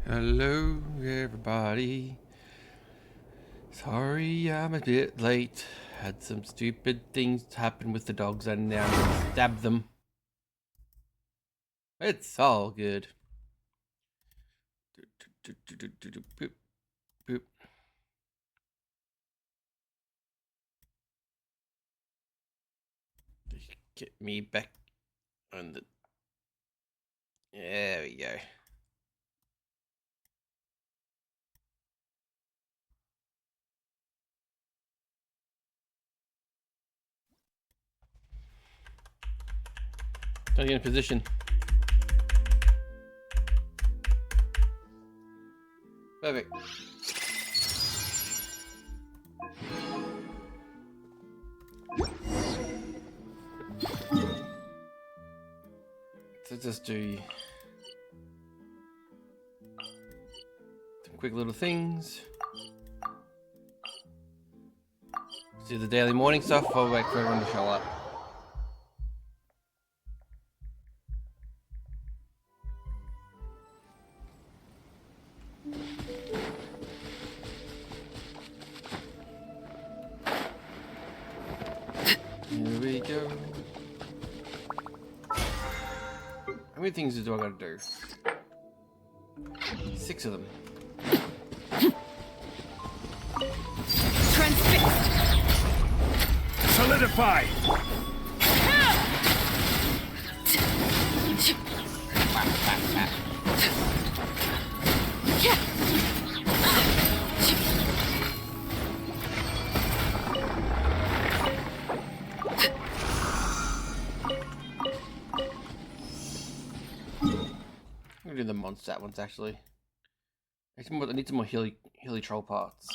Hello, everybody. Sorry I'm a bit late. Had some stupid things happen with the dogs and now I stabbed them. It's all good. Boop, boop. Get me back on the... There we go. Gotta get in position. Perfect. Let's just do some quick little things. Let's do the daily morning stuff. I'll wait for everyone to show up. Here we go. How many things do I gotta do? 6 of them. Transfixed. Solidify. I'm gonna do the monster ones actually. I need some more hilly troll parts.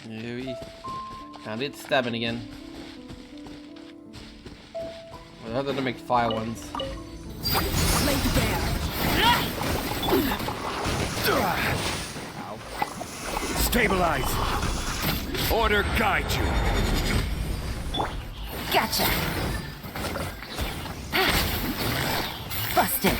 Here we found it stabbing again. Well, I hope they don't make fire ones. Laid bare. Ow. Stabilize. Order guide you. Gotcha. Busted.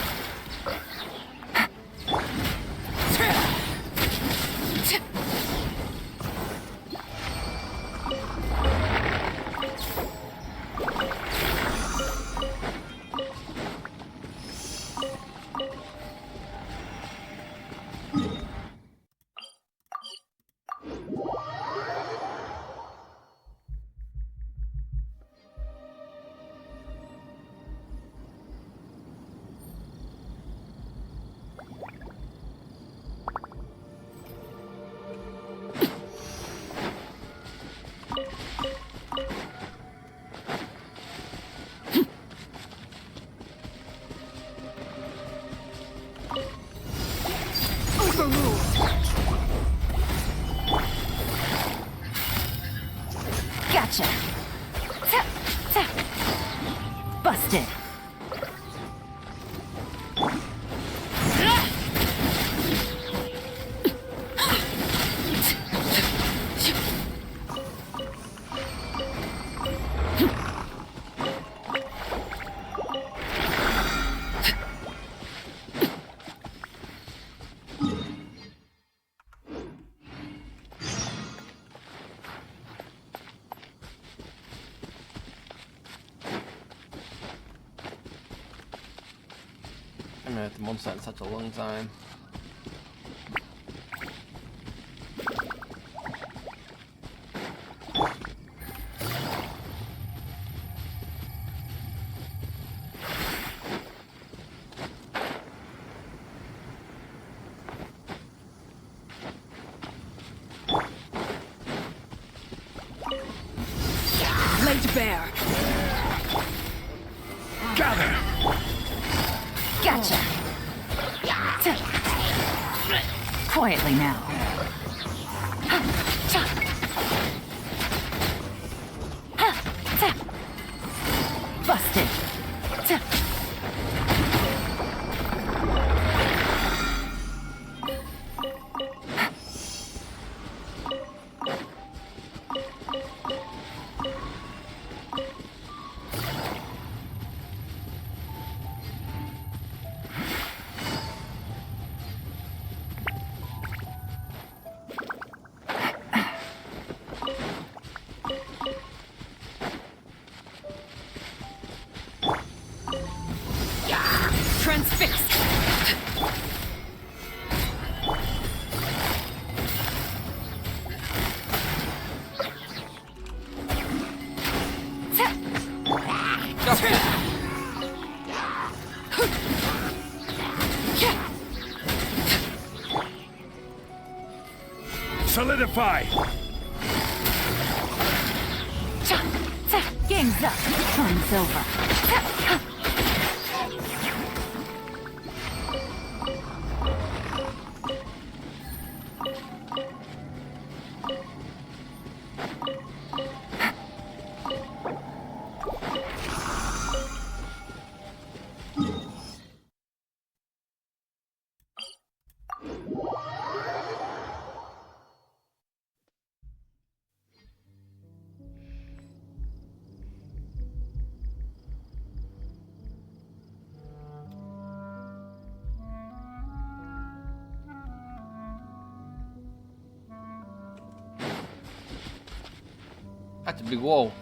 Gotcha. Busted. I haven't had the monster in such a long time. Laid bare. Gather. Gotcha. Quietly now. Busted. Transfixed. Solidify! Game's up. Fun's over. That's a big wall.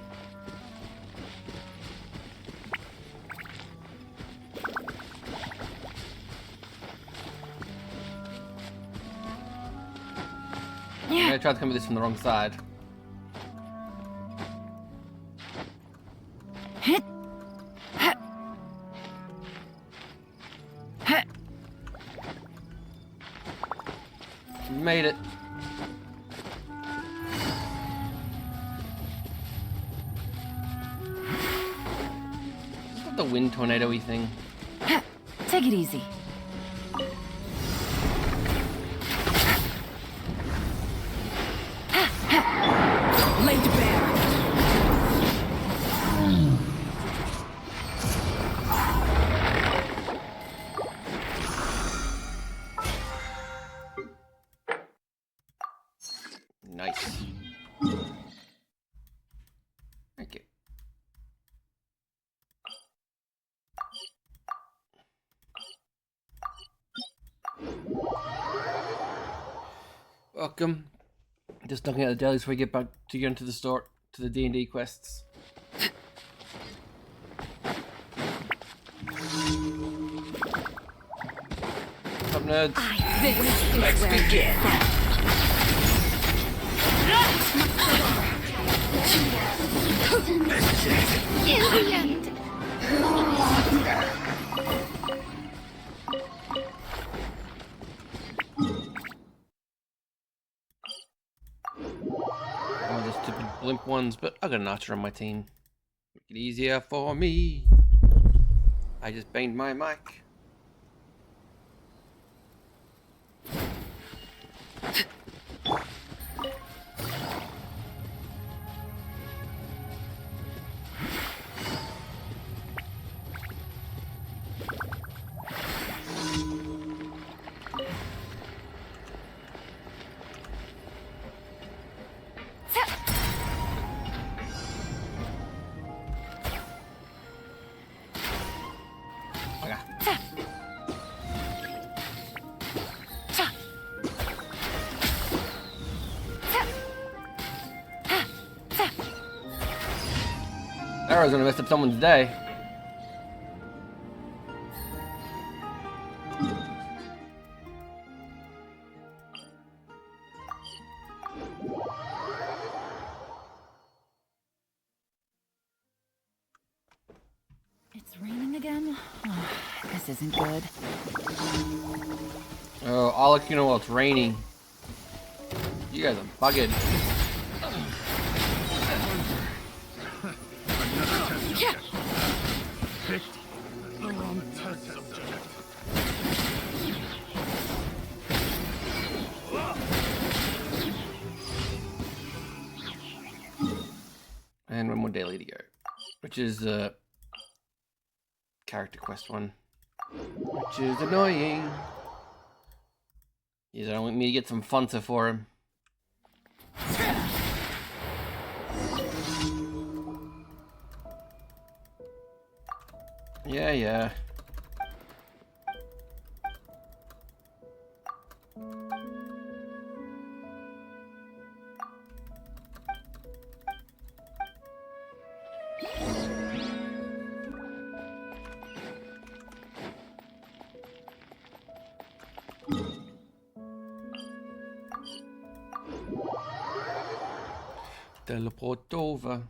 I tried to come at this from the wrong side. Made it. Is that the wind tornado-y thing? Take it easy. Laid bare. Nice. Thank you. Welcome. Just knocking out the delis before we get back to go into the store to the D&D quests. What's up, nerds? Let's begin. In the end. One of the stupid blimp ones, but I got an archer on my team. Make it easier for me. I just banged my mic. Arrow's gonna mess up someone's day. It's raining again? Oh, this isn't good. Oh, I'll let you know while it's raining. You guys are bugging. And one more daily to go. which is the character quest one, which is annoying. He's I want me to get some funta for him. Yeah. Teleport over.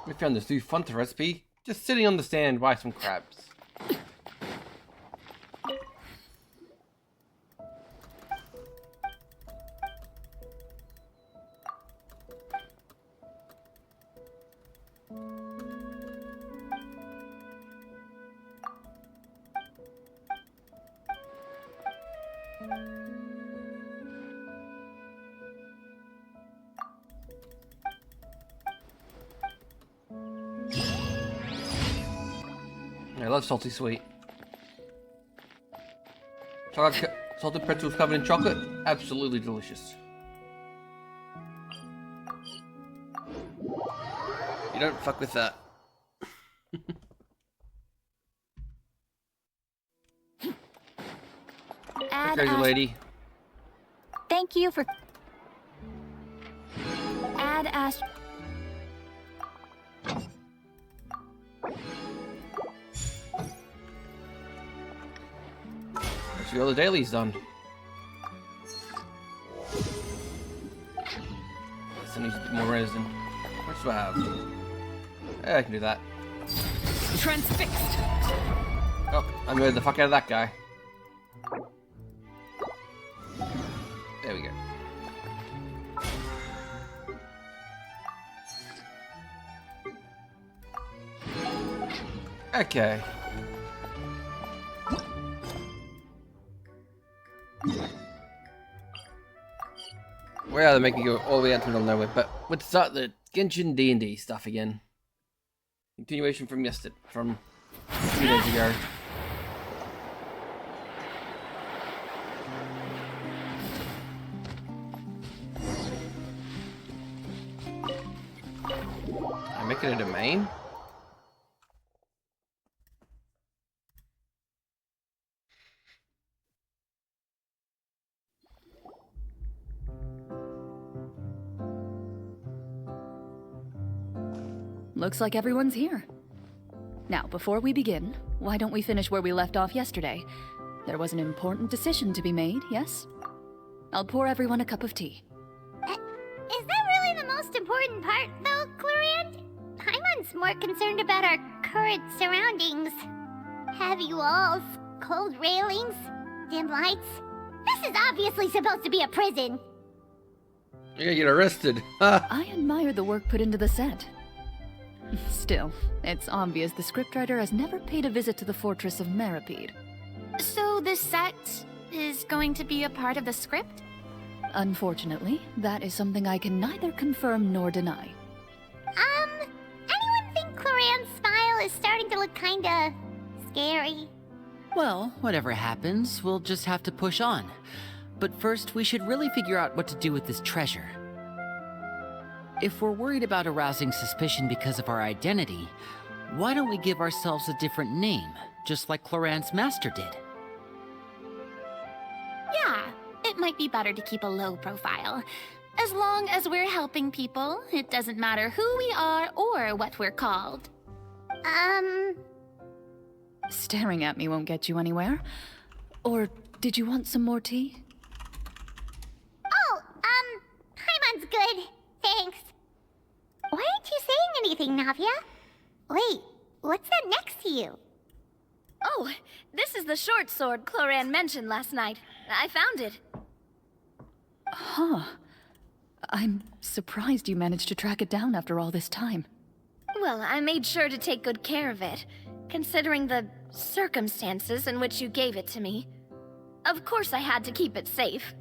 We found this new Fanta recipe just sitting on the stand by some crabs. I love salty sweet. Salted pretzels covered in chocolate, absolutely delicious. You don't fuck with that. Crazy lady. Thank you for... Add Ash... Actually, all the dailies done. This needs a bit more resin. What do I have? Yeah, I can do that. Transfixed. Oh, I murdered the fuck out of that guy. There we go. Okay. Well, yeah, they're making you go all the way out to the middle of nowhere, but let's start the Genshin D&D stuff again. Continuation from yesterday, from 2 days ago. I make it a domain? Looks like everyone's here. Now, before we begin, why don't we finish where we left off yesterday? There was an important decision to be made, yes? I'll pour everyone a cup of tea. Is that really the most important part, though, Clarand? Paimon's more concerned about our current surroundings. Heavy walls, cold railings, dim lights. This is obviously supposed to be a prison. You're gonna get arrested. I admire the work put into the set. Still, it's obvious the scriptwriter has never paid a visit to the fortress of Meripede. So this set is going to be a part of the script? Unfortunately, that is something I can neither confirm nor deny. Anyone think Clarand's smile is starting to look kinda scary? Well, whatever happens, we'll just have to push on. But first, we should really figure out what to do with this treasure. If we're worried about arousing suspicion because of our identity, why don't we give ourselves a different name, just like Clarand's master did? Yeah, it might be better to keep a low profile. As long as we're helping people, it doesn't matter who we are or what we're called. Staring at me won't get you anywhere. Or did you want some more tea? Oh, Paimon's good. Thanks. Why aren't you saying anything, Navia? Wait, what's that next to you? Oh, this is the short sword Cloran mentioned last night. I found it. Huh. I'm surprised you managed to track it down after all this time. Well, I made sure to take good care of it, considering the circumstances in which you gave it to me. Of course I had to keep it safe.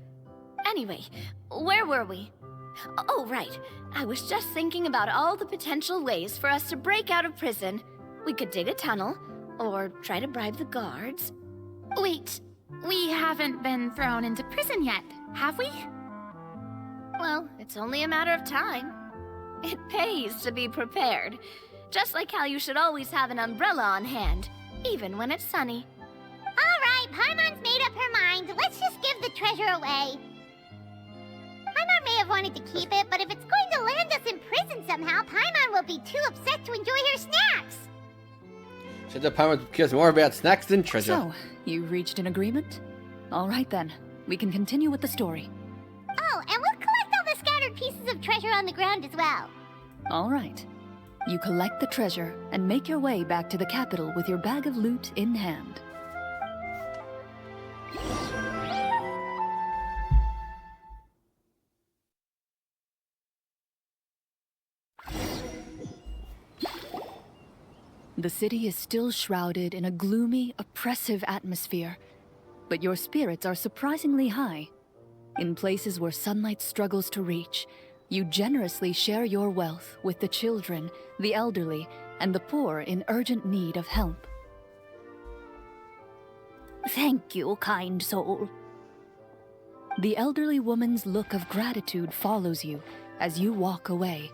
Anyway, where were we? Oh, right. I was just thinking about all the potential ways for us to break out of prison. We could dig a tunnel, or try to bribe the guards. Wait, we haven't been thrown into prison yet, have we? Well, it's only a matter of time. It pays to be prepared. Just like how you should always have an umbrella on hand, even when it's sunny. Alright, Paimon's made up her mind. Let's just give the treasure away. Paimon may have wanted to keep it, but if it's going to land us in prison somehow, Paimon will be too upset to enjoy her snacks. Should the Paimon cares more about snacks than treasure. So, you reached an agreement? All right then. We can continue with the story. Oh, and we'll collect all the scattered pieces of treasure on the ground as well. All right. You collect the treasure and make your way back to the capital with your bag of loot in hand. The city is still shrouded in a gloomy, oppressive atmosphere, but your spirits are surprisingly high. In places where sunlight struggles to reach, you generously share your wealth with the children, the elderly, and the poor in urgent need of help. Thank you, kind soul. The elderly woman's look of gratitude follows you as you walk away,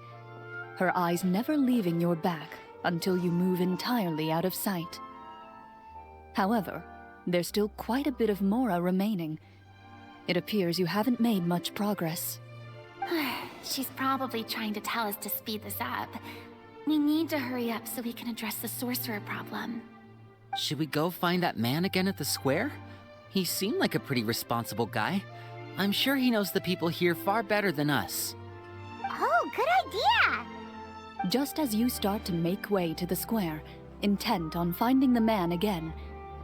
her eyes never leaving your back until you move entirely out of sight. However, there's still quite a bit of Mora remaining. It appears you haven't made much progress. She's probably trying to tell us to speed this up. We need to hurry up so we can address the sorcerer problem. Should we go find that man again at the square? He seemed like a pretty responsible guy. I'm sure he knows the people here far better than us. Oh, good idea! Just as you start to make way to the square, intent on finding the man again,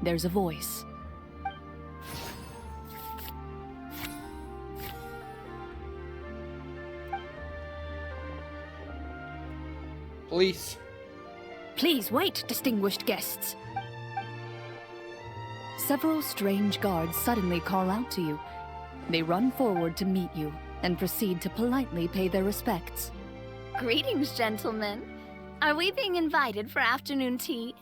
there's a voice. Police. Please wait, distinguished guests. Several strange guards suddenly call out to you. They run forward to meet you and proceed to politely pay their respects. Greetings, gentlemen. Are we being invited for afternoon tea?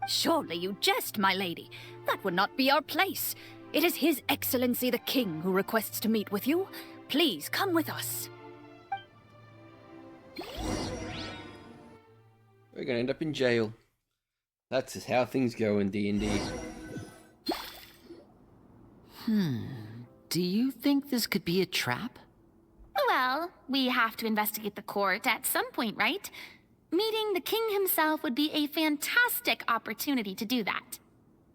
Surely you jest, my lady. That would not be our place. It is His Excellency the King who requests to meet with you. Please come with us. We're gonna end up in jail. That's just how things go in D&D. Do you think this could be a trap? Well, we have to investigate the court at some point, right? Meeting the king himself would be a fantastic opportunity to do that.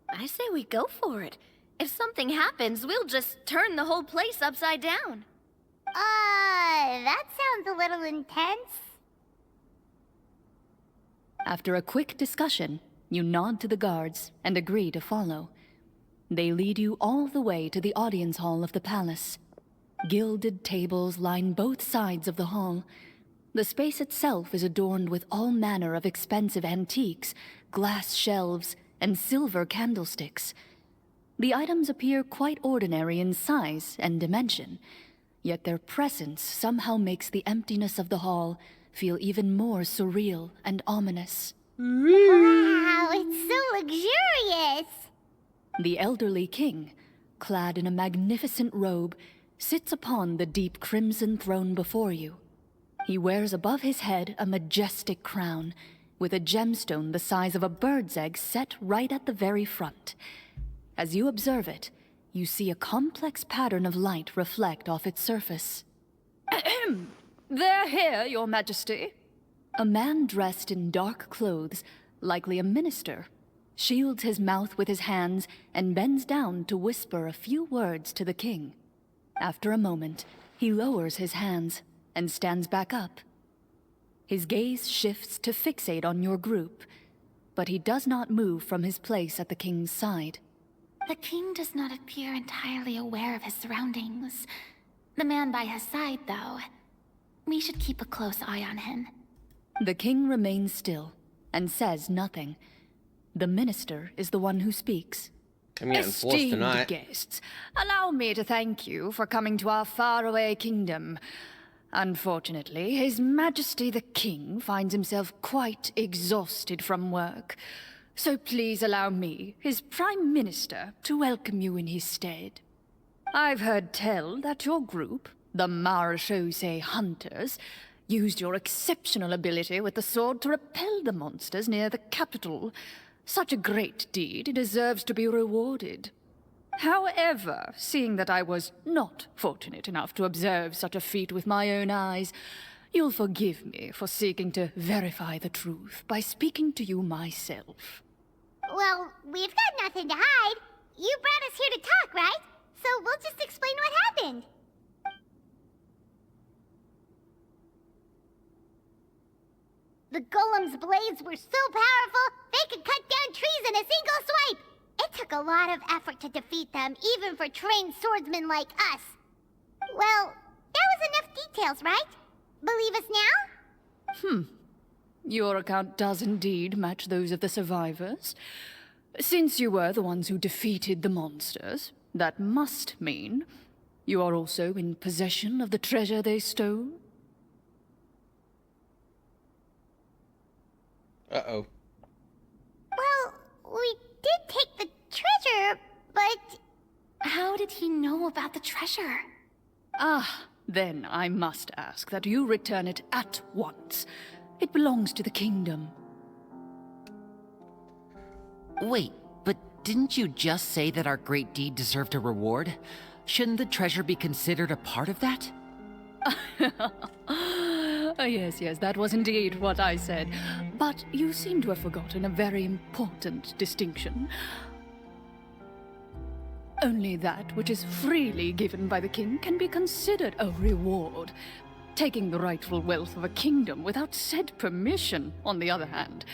I say we go for it. If something happens, we'll just turn the whole place upside down. That sounds a little intense. After a quick discussion, you nod to the guards and agree to follow. They lead you all the way to the audience hall of the palace. Gilded tables line both sides of the hall. The space itself is adorned with all manner of expensive antiques, glass shelves, and silver candlesticks. The items appear quite ordinary in size and dimension, yet their presence somehow makes the emptiness of the hall feel even more surreal and ominous. Wow, it's so luxurious! The elderly king, clad in a magnificent robe, sits upon the deep crimson throne before you. He wears above his head a majestic crown, with a gemstone the size of a bird's egg set right at the very front. As you observe it, you see a complex pattern of light reflect off its surface. They're here, your majesty. A man dressed in dark clothes, likely a minister, shields his mouth with his hands and bends down to whisper a few words to the king. After a moment, he lowers his hands and stands back up. His gaze shifts to fixate on your group, but he does not move from his place at the king's side. The king does not appear entirely aware of his surroundings. The man by his side, though. We should keep a close eye on him. The king remains still and says nothing. The minister is the one who speaks. I'm getting forced Esteemed tonight. guests, allow me to thank you for coming to our faraway kingdom. Unfortunately, His Majesty the King finds himself quite exhausted from work. So please allow me, his Prime Minister, to welcome you in his stead. I've heard tell that your group, the Marechaussee Hunters, used your exceptional ability with the sword to repel the monsters near the capital. Such a great deed deserves to be rewarded. However, seeing that I was not fortunate enough to observe such a feat with my own eyes, you'll forgive me for seeking to verify the truth by speaking to you myself. Well, we've got nothing to hide. You brought us here to talk, right? So we'll just explain what happened. The golem's blades were so powerful, they could cut down trees in a single swipe. It took a lot of effort to defeat them, even for trained swordsmen like us. Well, that was enough details, right? Believe us now? Your account does indeed match those of the survivors. Since you were the ones who defeated the monsters, that must mean you are also in possession of the treasure they stole? Uh-oh. Well, we did take the treasure, but... How did he know about the treasure? Ah, then I must ask that you return it at once. It belongs to the kingdom. Wait, but didn't you just say that our great deed deserved a reward? Shouldn't the treasure be considered a part of that? Yes, that was indeed what I said. But you seem to have forgotten a very important distinction. Only that which is freely given by the king can be considered a reward. Taking the rightful wealth of a kingdom without said permission, on the other hand,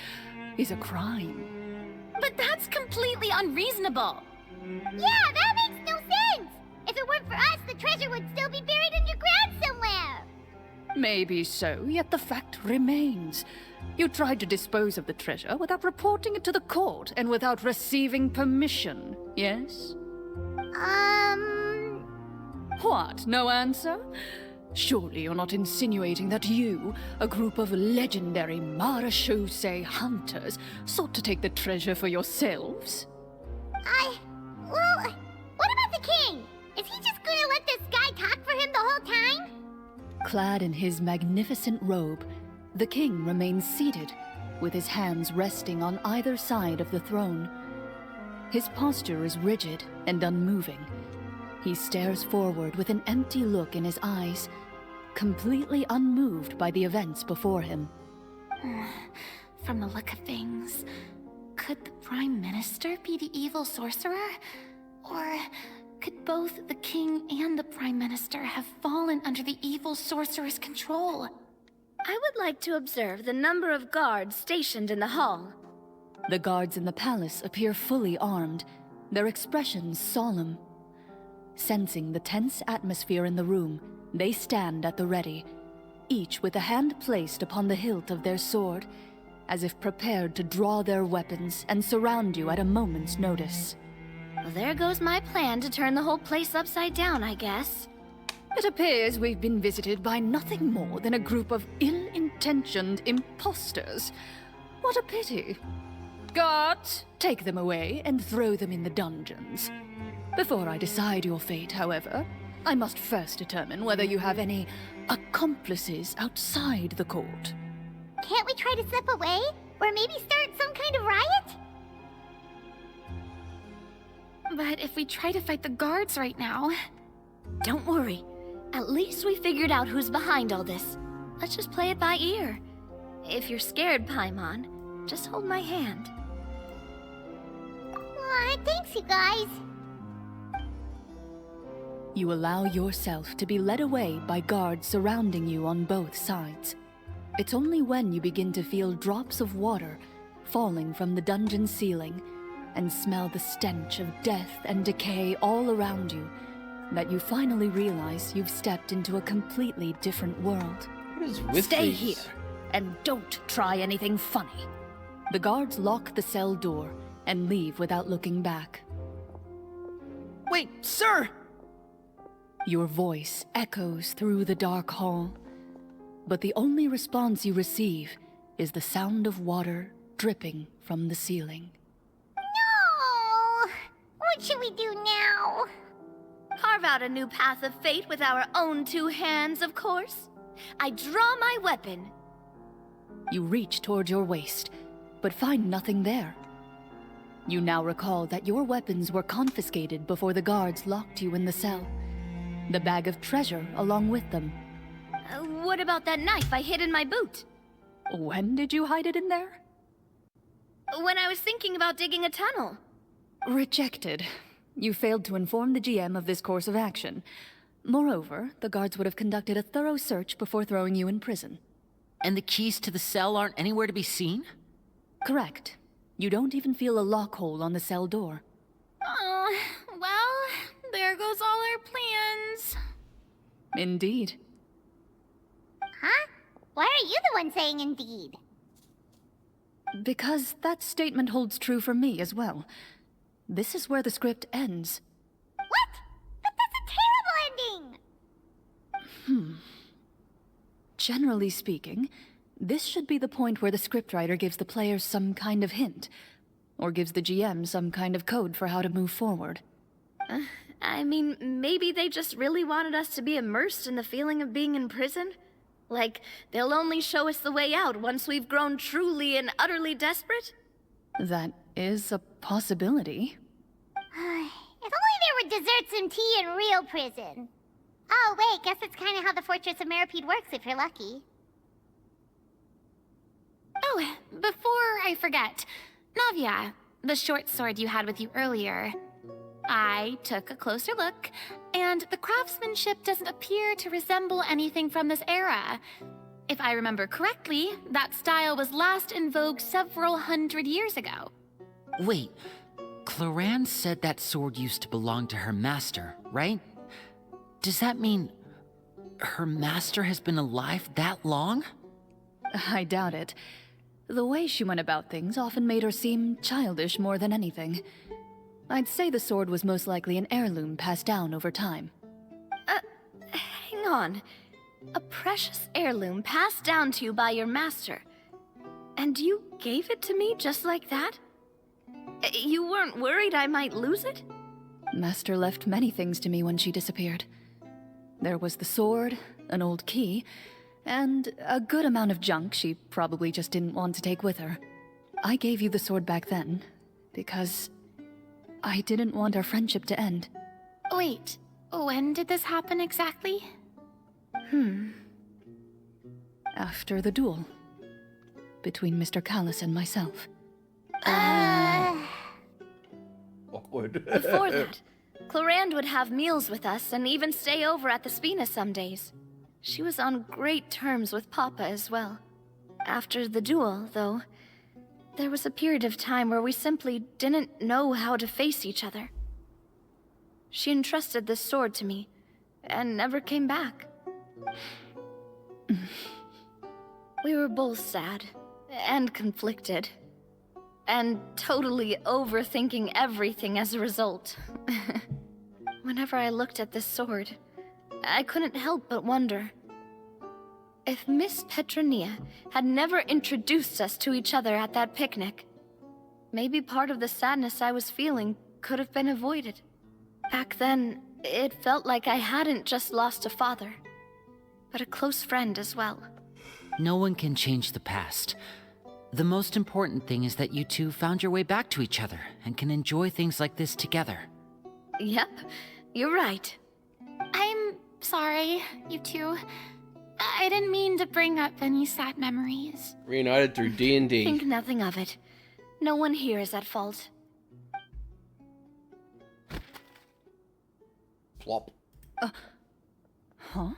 is a crime. But that's completely unreasonable. Yeah, that makes no sense! If it weren't for us, the treasure would still be buried underground somewhere! Maybe so, yet the fact remains. You tried to dispose of the treasure without reporting it to the court and without receiving permission, yes? What, no answer? Surely you're not insinuating that you, a group of legendary Marechaussee hunters, sought to take the treasure for yourselves? Well, what about the king? Is he just gonna let this guy talk for him the whole time? Clad in his magnificent robe, the king remains seated, with his hands resting on either side of the throne. His posture is rigid and unmoving. He stares forward with an empty look in his eyes, completely unmoved by the events before him. From the look of things, could the Prime Minister be the evil sorcerer? Or could both the king and the Prime Minister have fallen under the evil sorcerer's control? I would like to observe the number of guards stationed in the hall. The guards in the palace appear fully armed, their expressions solemn. Sensing the tense atmosphere in the room, they stand at the ready, each with a hand placed upon the hilt of their sword, as if prepared to draw their weapons and surround you at a moment's notice. Well, there goes my plan to turn the whole place upside down, I guess. It appears we've been visited by nothing more than a group of ill-intentioned imposters. What a pity. Guards, take them away and throw them in the dungeons. Before I decide your fate, however, I must first determine whether you have any accomplices outside the court. Can't we try to slip away? Or maybe start some kind of riot? But if we try to fight the guards right now... Don't worry. At least we figured out who's behind all this. Let's just play it by ear. If you're scared, Paimon, just hold my hand. Aw, thanks, you guys. You allow yourself to be led away by guards surrounding you on both sides. It's only when you begin to feel drops of water falling from the dungeon ceiling and smell the stench of death and decay all around you, that you finally realize you've stepped into a completely different world. What is with Stay these? here, and don't try anything funny. The guards lock the cell door and leave without looking back. Wait, sir! Your voice echoes through the dark hall, but the only response you receive is the sound of water dripping from the ceiling. No! What should we do now? Carve out a new path of fate with our own two hands, of course. I draw my weapon. You reach toward your waist, but find nothing there. You now recall that your weapons were confiscated before the guards locked you in the cell. The bag of treasure along with them. What about that knife I hid in my boot? When did you hide it in there? When I was thinking about digging a tunnel. Rejected. You failed to inform the GM of this course of action. Moreover, the guards would have conducted a thorough search before throwing you in prison. And the keys to the cell aren't anywhere to be seen? Correct. You don't even feel a lock hole on the cell door. Oh, well, there goes all our plans. Indeed. Huh? Why are you the one saying indeed? Because that statement holds true for me as well. This is where the script ends. What? But that's a terrible ending! Generally speaking, this should be the point where the scriptwriter gives the players some kind of hint, or gives the GM some kind of code for how to move forward. I mean, maybe they just really wanted us to be immersed in the feeling of being in prison? Like, they'll only show us the way out once we've grown truly and utterly desperate? That is a possibility. If only there were desserts and tea in real prison. Oh, wait, guess that's kind of how the Fortress of Meripede works if you're lucky. Oh, before I forget, Navia, the short sword you had with you earlier. I took a closer look, and the craftsmanship doesn't appear to resemble anything from this era. If I remember correctly, that style was last in vogue several hundred years ago. Wait, Cloran said that sword used to belong to her master, right? Does that mean her master has been alive that long? I doubt it. The way she went about things often made her seem childish more than anything. I'd say the sword was most likely an heirloom passed down over time. Hang on. A precious heirloom passed down to you by your master. And you gave it to me just like that? You weren't worried I might lose it? Master left many things to me when she disappeared. There was the sword, an old key, and a good amount of junk she probably just didn't want to take with her. I gave you the sword back then, because I didn't want our friendship to end. Wait, when did this happen exactly? After the duel. Between Mr. Callis and myself. Awkward. Before that, Clorand would have meals with us and even stay over at the Spina some days. She was on great terms with Papa as well. After the duel, though, there was a period of time where we simply didn't know how to face each other. She entrusted this sword to me, and never came back. We were both sad, and conflicted, and totally overthinking everything as a result. Whenever I looked at this sword, I couldn't help but wonder if Miss Petronia had never introduced us to each other at that picnic. Maybe part of the sadness I was feeling could have been avoided. Back then, it felt like I hadn't just lost a father, but a close friend as well. No one can change the past. The most important thing is that you two found your way back to each other and can enjoy things like this together. Yep, you're right. I'm sorry, you two. I didn't mean to bring up any sad memories. Reunited through D&D. Think nothing of it. No one here is at fault. Plop. Huh?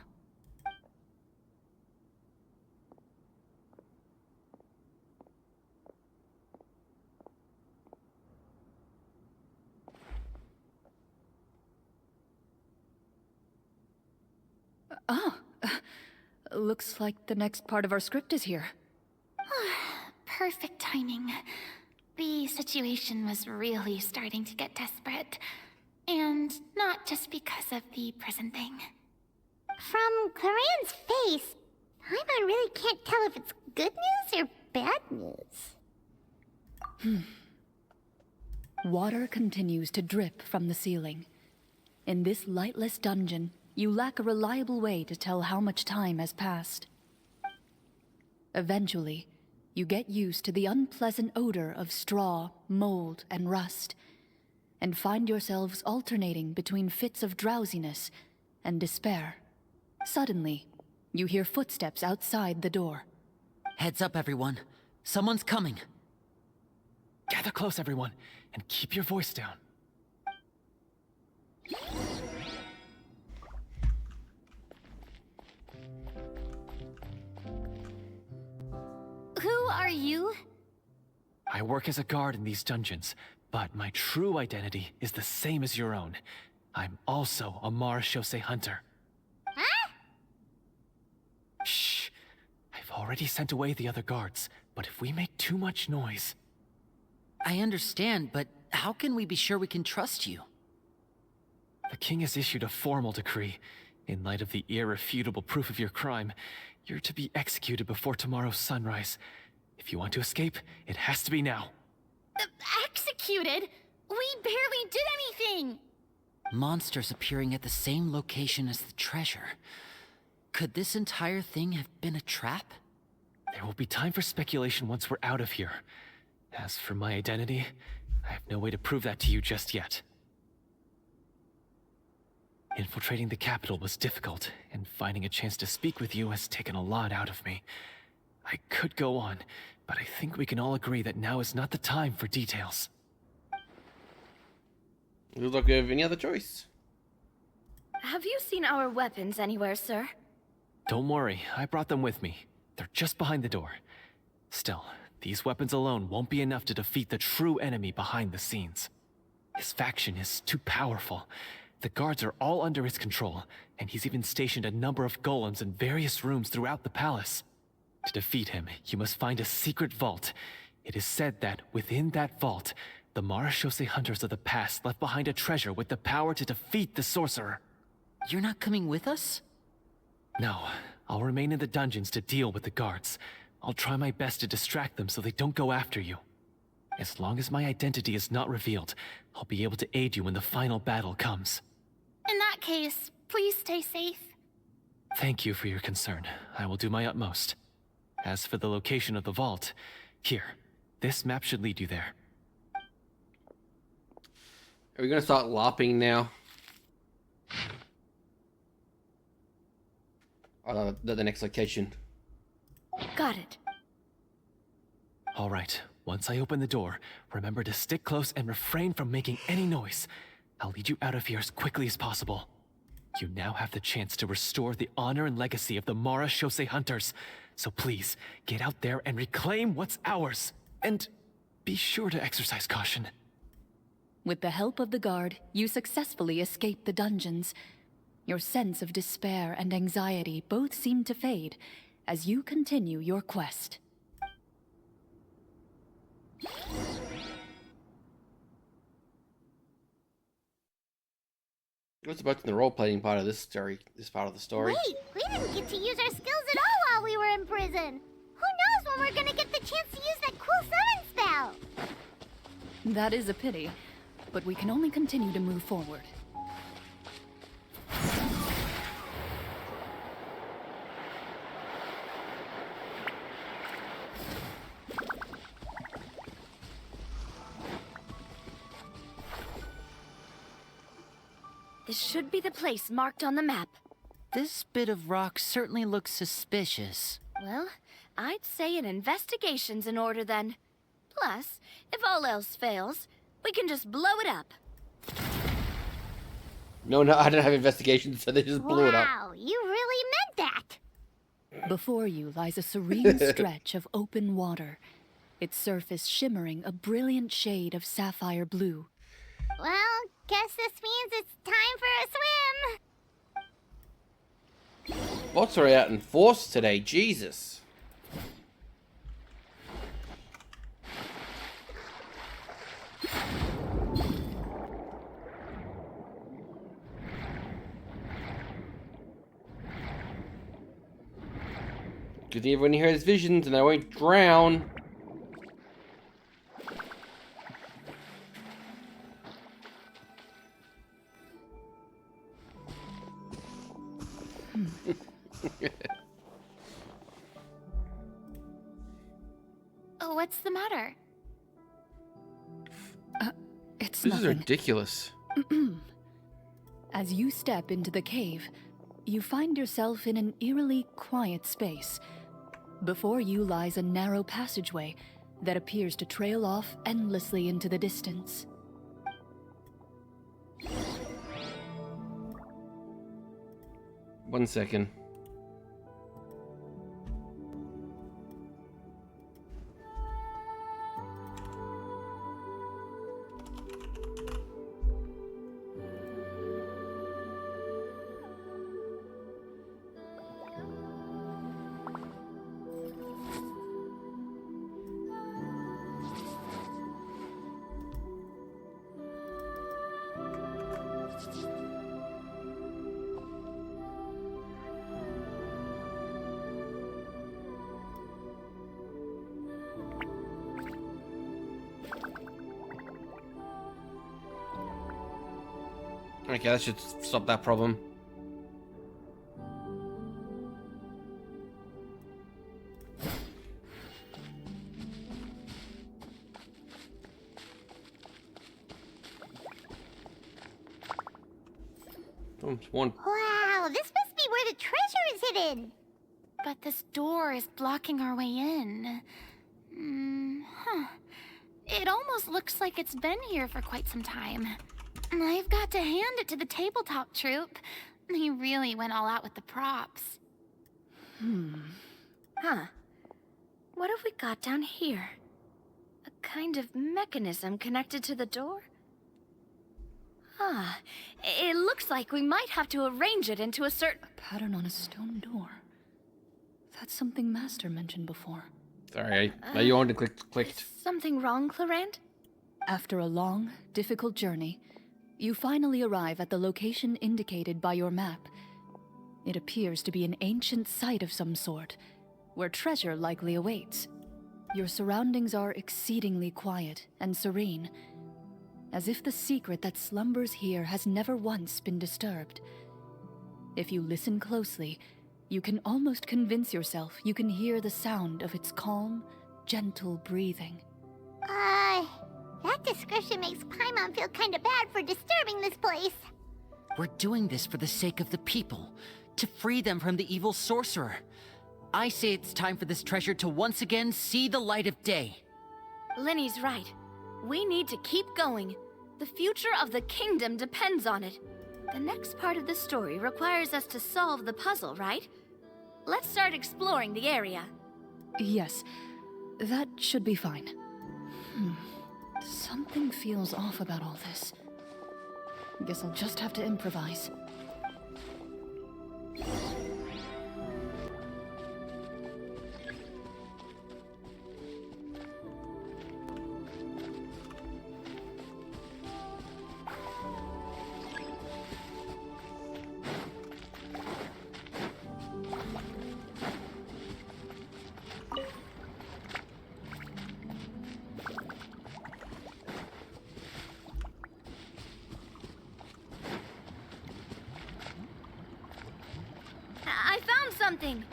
Looks like the next part of our script is here. Perfect timing. The situation was really starting to get desperate. And not just because of the prison thing. From Claren's face, Paimon really can't tell if it's good news or bad news. Water continues to drip from the ceiling. In this lightless dungeon, you lack a reliable way to tell how much time has passed. Eventually, you get used to the unpleasant odor of straw, mold, and rust, and find yourselves alternating between fits of drowsiness and despair. Suddenly, you hear footsteps outside the door. Heads up, everyone. Someone's coming. Gather close, everyone, and keep your voice down. Who are you? I work as a guard in these dungeons, but my true identity is the same as your own. I'm also a Marashose hunter. Huh? Shh. I've already sent away the other guards, but if we make too much noise... I understand, but how can we be sure we can trust you? The king has issued a formal decree. In light of the irrefutable proof of your crime, you're to be executed before tomorrow's sunrise. If you want to escape, it has to be now. Executed? We barely did anything! Monsters appearing at the same location as the treasure. Could this entire thing have been a trap? There will be time for speculation once we're out of here. As for my identity, I have no way to prove that to you just yet. Infiltrating the capital was difficult, and finding a chance to speak with you has taken a lot out of me. I could go on, but I think we can all agree that now is not the time for details. Looks like we have any other choice. Have you seen our weapons anywhere, sir? Don't worry, I brought them with me. They're just behind the door. Still, these weapons alone won't be enough to defeat the true enemy behind the scenes. His faction is too powerful. The guards are all under his control, and he's even stationed a number of golems in various rooms throughout the palace. To defeat him, you must find a secret vault. It is said that within that vault, the Marashose hunters of the past left behind a treasure with the power to defeat the sorcerer. You're not coming with us? No, I'll remain in the dungeons to deal with the guards. I'll try my best to distract them so they don't go after you. As long as my identity is not revealed, I'll be able to aid you when the final battle comes. In that case, please stay safe. Thank you for your concern. I will do my utmost. As for the location of the vault, here, this map should lead you there. Are we gonna start LARPing now? The next location. Got it. All right, once I open the door, remember to stick close and refrain from making any noise. I'll lead you out of here as quickly as possible. You now have the chance to restore the honor and legacy of the Marashose hunters. So please, get out there and reclaim what's ours. And be sure to exercise caution. With the help of the guard, you successfully escape the dungeons. Your sense of despair and anxiety both seem to fade as you continue your quest. What's about the role-playing part of this story? This part of the story. Wait, we didn't get to use our skills at all while we were in prison. Who knows when we're gonna get the chance to use that cool summon spell? That is a pity, but we can only continue to move forward. This should be the place marked on the map. This bit of rock certainly looks suspicious. Well, I'd say an investigation's in order then. Plus, if all else fails, we can just blow it up. No, I don't have investigations, so they just blew it up. Wow, you really meant that. Before you lies a serene stretch of open water, its surface shimmering a brilliant shade of sapphire blue. Well, guess this means it's time for a swim. bots are out in force today. Jesus. Good thing everyone here has visions and I won't drown. Oh, what's the matter? It's This is nothing. ridiculous. As you step into the cave, you find yourself in an eerily quiet space. Before you lies a narrow passageway that appears to trail off endlessly into the distance. One second. Okay, that should stop that problem. Oh, it's one. Wow, this must be where the treasure is hidden. But this door is blocking our way in. It almost looks like it's been here for quite some time. I've got to hand it to the tabletop troupe. They really went all out with the props. Huh. What have we got down here? A kind of mechanism connected to the door? Ah, it looks like we might have to arrange it into a certain... A pattern on a stone door. That's something Master mentioned before. Sorry, now you on to clicked. Something wrong, Clarant? After a long, difficult journey, you finally arrive at the location indicated by your map. It appears to be an ancient site of some sort, where treasure likely awaits. Your surroundings are exceedingly quiet and serene, as if the secret that slumbers here has never once been disturbed. If you listen closely, you can almost convince yourself you can hear the sound of its calm, gentle breathing. That description makes Paimon feel kinda bad for disturbing this place. We're doing this for the sake of the people, to free them from the evil sorcerer. I say it's time for this treasure to once again see the light of day. Linny's right. We need to keep going. The future of the kingdom depends on it. The next part of the story requires us to solve the puzzle, right? Let's start exploring the area. Yes, that should be fine. Something feels off about all this. Guess I'll just have to improvise. I found something!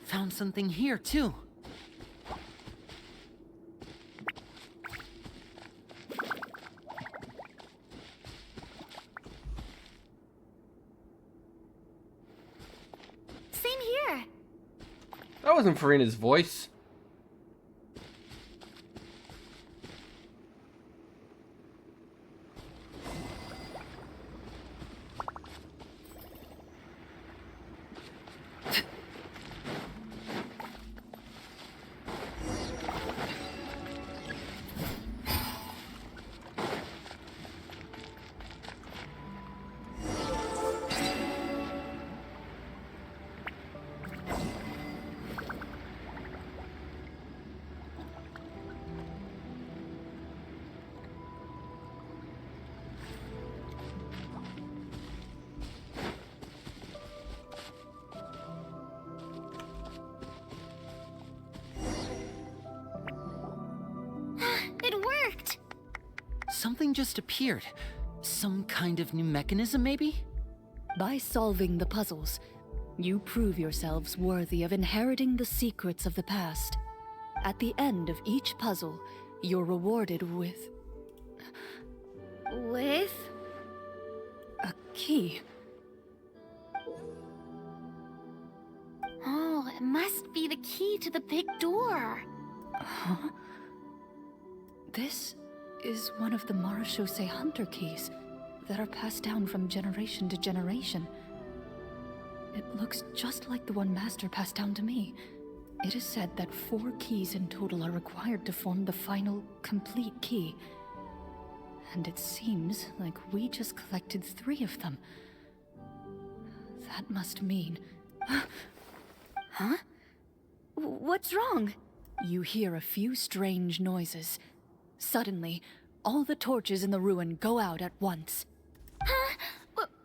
Found something here, too. Same here. That wasn't Farina's voice. something just appeared. Some kind of new mechanism, maybe? By solving the puzzles, you prove yourselves worthy of inheriting the secrets of the past. At the end of each puzzle, you're rewarded with With? a key. Oh, it must be the key to the big door. Huh? This is one of the Marechaussee Hunter keys that are passed down from generation to generation. It looks just like the one Master passed down to me. It is said that 4 keys in total are required to form the final, complete key. And it seems like we just collected 3 of them. That must mean... Huh? What's wrong? You hear a few strange noises. Suddenly, all the torches in the ruin go out at once. Huh?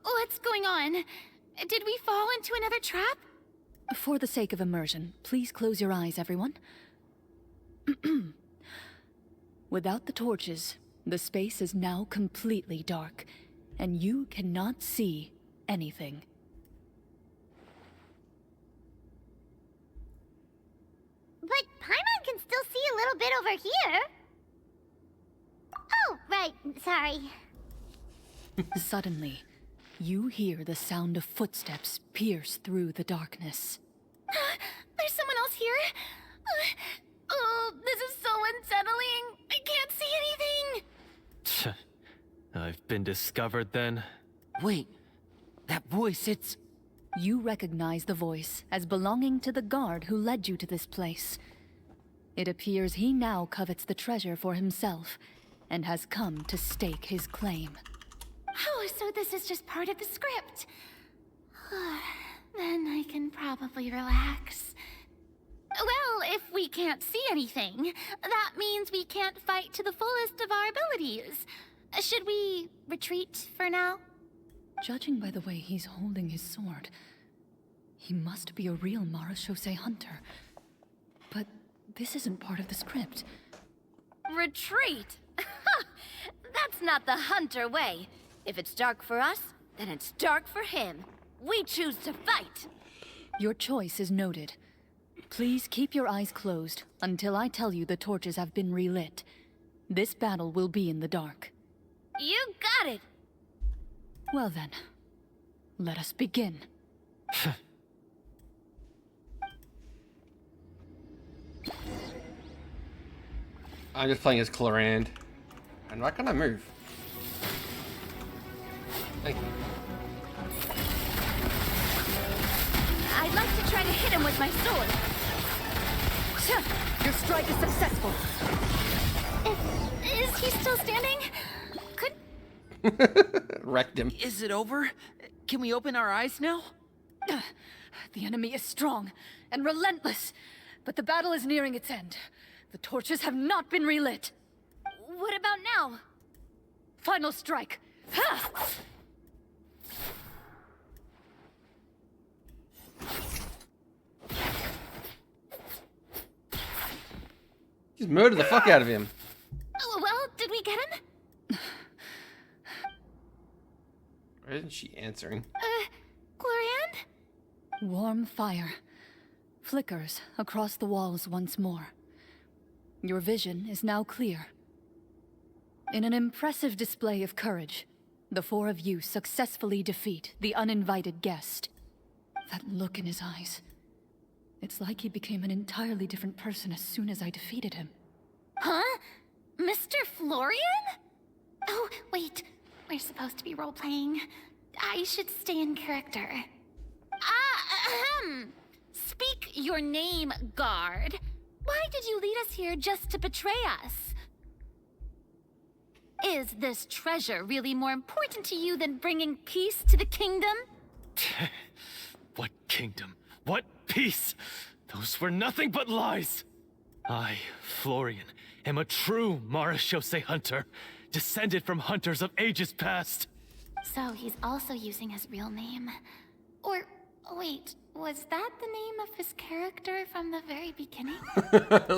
What's going on? Did we fall into another trap? For the sake of immersion, please close your eyes, everyone. Without the torches, the space is now completely dark, and you cannot see anything. But Paimon can still see a little bit over here. Oh, right. Sorry. Suddenly, you hear the sound of footsteps pierce through the darkness. There's someone else here? Oh, this is so unsettling. I can't see anything. I've been discovered then? Wait, that voice, it's... You recognize the voice as belonging to the guard who led you to this place. It appears he now covets the treasure for himself, and has come to stake his claim. Oh, so this is just part of the script. Then I can probably relax. Well, if we can't see anything, that means we can't fight to the fullest of our abilities. Should we retreat for now? Judging by the way he's holding his sword, he must be a real Marechaussee hunter. But this isn't part of the script. Retreat? That's not the hunter way. If it's dark for us, then it's dark for him. We choose to fight. Your choice is noted. Please keep your eyes closed until I tell you the torches have been relit. This battle will be in the dark. You got it. Well then, let us begin. I'm just playing as Clorand. I'm not gonna move. Thank you. I'd like to try to hit him with my sword. Your strike is successful. Is he still standing? Wrecked him. Is it over? Can we open our eyes now? The enemy is strong and relentless, but the battle is nearing its end. The torches have not been relit. What about now? Final strike. Ha! Just murdered the fuck out of him. Well, did we get him? Why isn't she answering? Glorian? Warm fire flickers across the walls once more. Your vision is now clear. In an impressive display of courage, the 4 of you successfully defeat the uninvited guest. That look in his eyes. It's like he became an entirely different person as soon as I defeated him. Huh? Mr. Florian? Oh, wait. We're supposed to be role-playing. I should stay in character. Speak your name, guard. Why did you lead us here just to betray us? Is this treasure really more important to you than bringing peace to the kingdom? What kingdom? What peace? Those were nothing but lies! I, Florian, am a true Marechaussee hunter, descended from hunters of ages past. So he's also using his real name. Or, wait, was that the name of his character from the very beginning?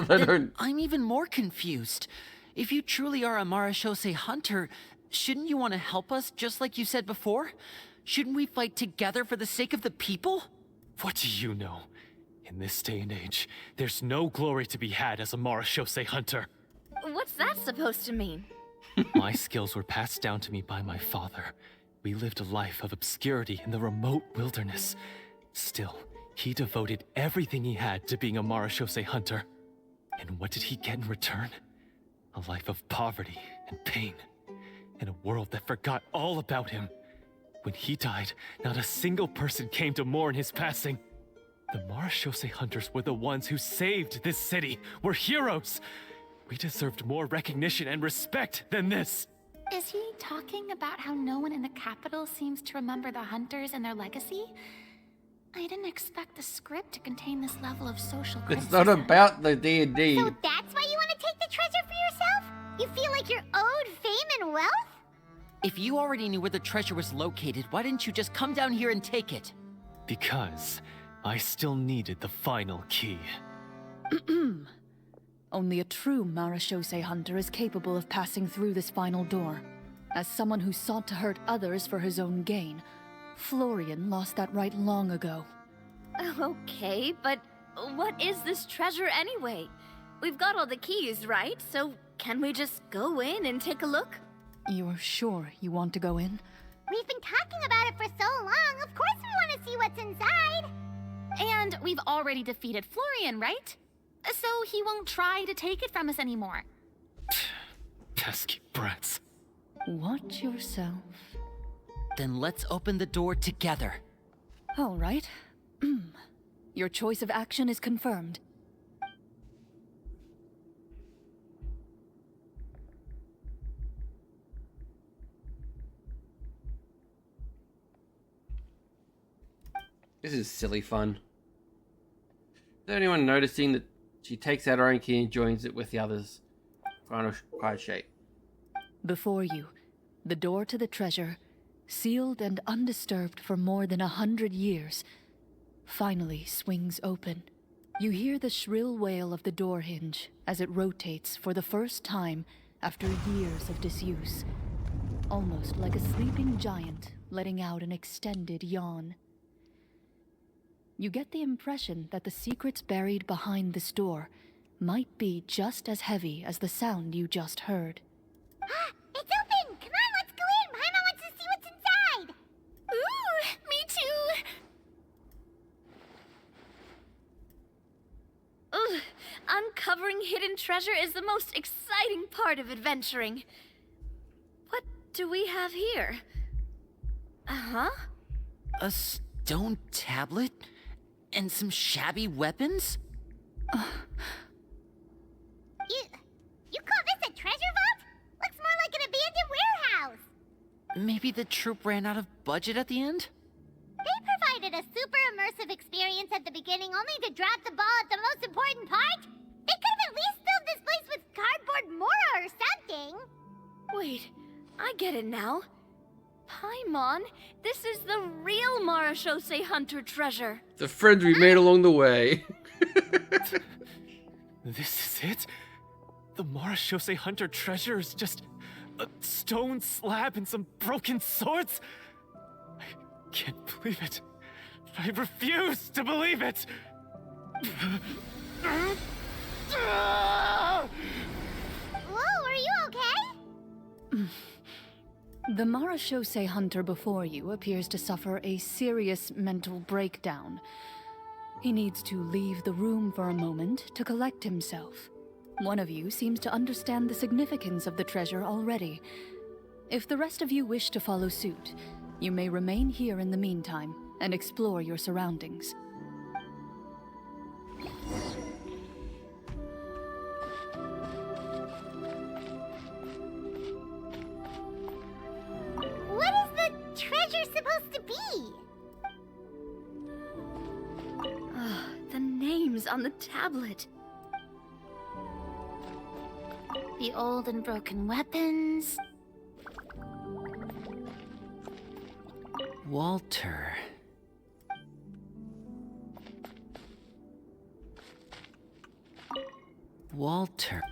Then I'm even more confused. If you truly are a Marashose hunter, shouldn't you want to help us just like you said before? Shouldn't we fight together for the sake of the people? What do you know? In this day and age, there's no glory to be had as a Marashose hunter. What's that supposed to mean? My skills were passed down to me by my father. We lived a life of obscurity in the remote wilderness. Still, he devoted everything he had to being a Marashose hunter. And what did he get in return? A life of poverty and pain. In a world that forgot all about him. When he died, not a single person came to mourn his passing. The Marashose hunters were the ones who saved this city. We're heroes. We deserved more recognition and respect than this. Is he talking about how no one in the capital seems to remember the hunters and their legacy? I didn't expect the script to contain this level of social criticism. It's not about the D&D. So that's why you want to take the treasure for yourself? You feel like you're owed fame and wealth? If you already knew where the treasure was located, why didn't you just come down here and take it? Because I still needed the final key. Only a true Marashose hunter is capable of passing through this final door. As someone who sought to hurt others for his own gain, Florian lost that right long ago. Okay, but what is this treasure anyway? We've got all the keys, right? So can we just go in and take a look? You're sure you want to go in? We've been talking about it for so long. Of course we want to see what's inside. And we've already defeated Florian, right? So he won't try to take it from us anymore. Pesky brats. Watch yourself. Then let's open the door together. All right. Your choice of action is confirmed. This is silly fun. Is there anyone noticing that she takes out her own key and joins it with the others? Final quiet shape. Before you, the door to the treasure, sealed and undisturbed for more than 100 years, finally swings open. You hear the shrill wail of the door hinge as it rotates for the first time after years of disuse. Almost like a sleeping giant letting out an extended yawn. You get the impression that the secrets buried behind this door might be just as heavy as the sound you just heard. It's open! Come on, let's go in! Paimon wants to see what's inside! Ooh, me too! Ugh, uncovering hidden treasure is the most exciting part of adventuring. What do we have here? Uh-huh. A stone tablet? And some shabby weapons? You call this a treasure vault? Looks more like an abandoned warehouse. Maybe the troop ran out of budget at the end? They provided a super immersive experience at the beginning only to drop the ball at the most important part. They could have at least filled this place with cardboard mora or something. Wait, I get it now. Paimon, this is the real Marashose hunter treasure. The friends we made along the way. This is it? The Marashose hunter treasure is just a stone slab and some broken swords? I can't believe it. I refuse to believe it! Whoa, are you okay? The Marashose hunter before you appears to suffer a serious mental breakdown. He needs to leave the room for a moment to collect himself. One of you seems to understand the significance of the treasure already. If the rest of you wish to follow suit, you may remain here in the meantime and explore your surroundings. What is the treasure supposed to be? The names on the tablet. The old and broken weapons. Walter. Walter.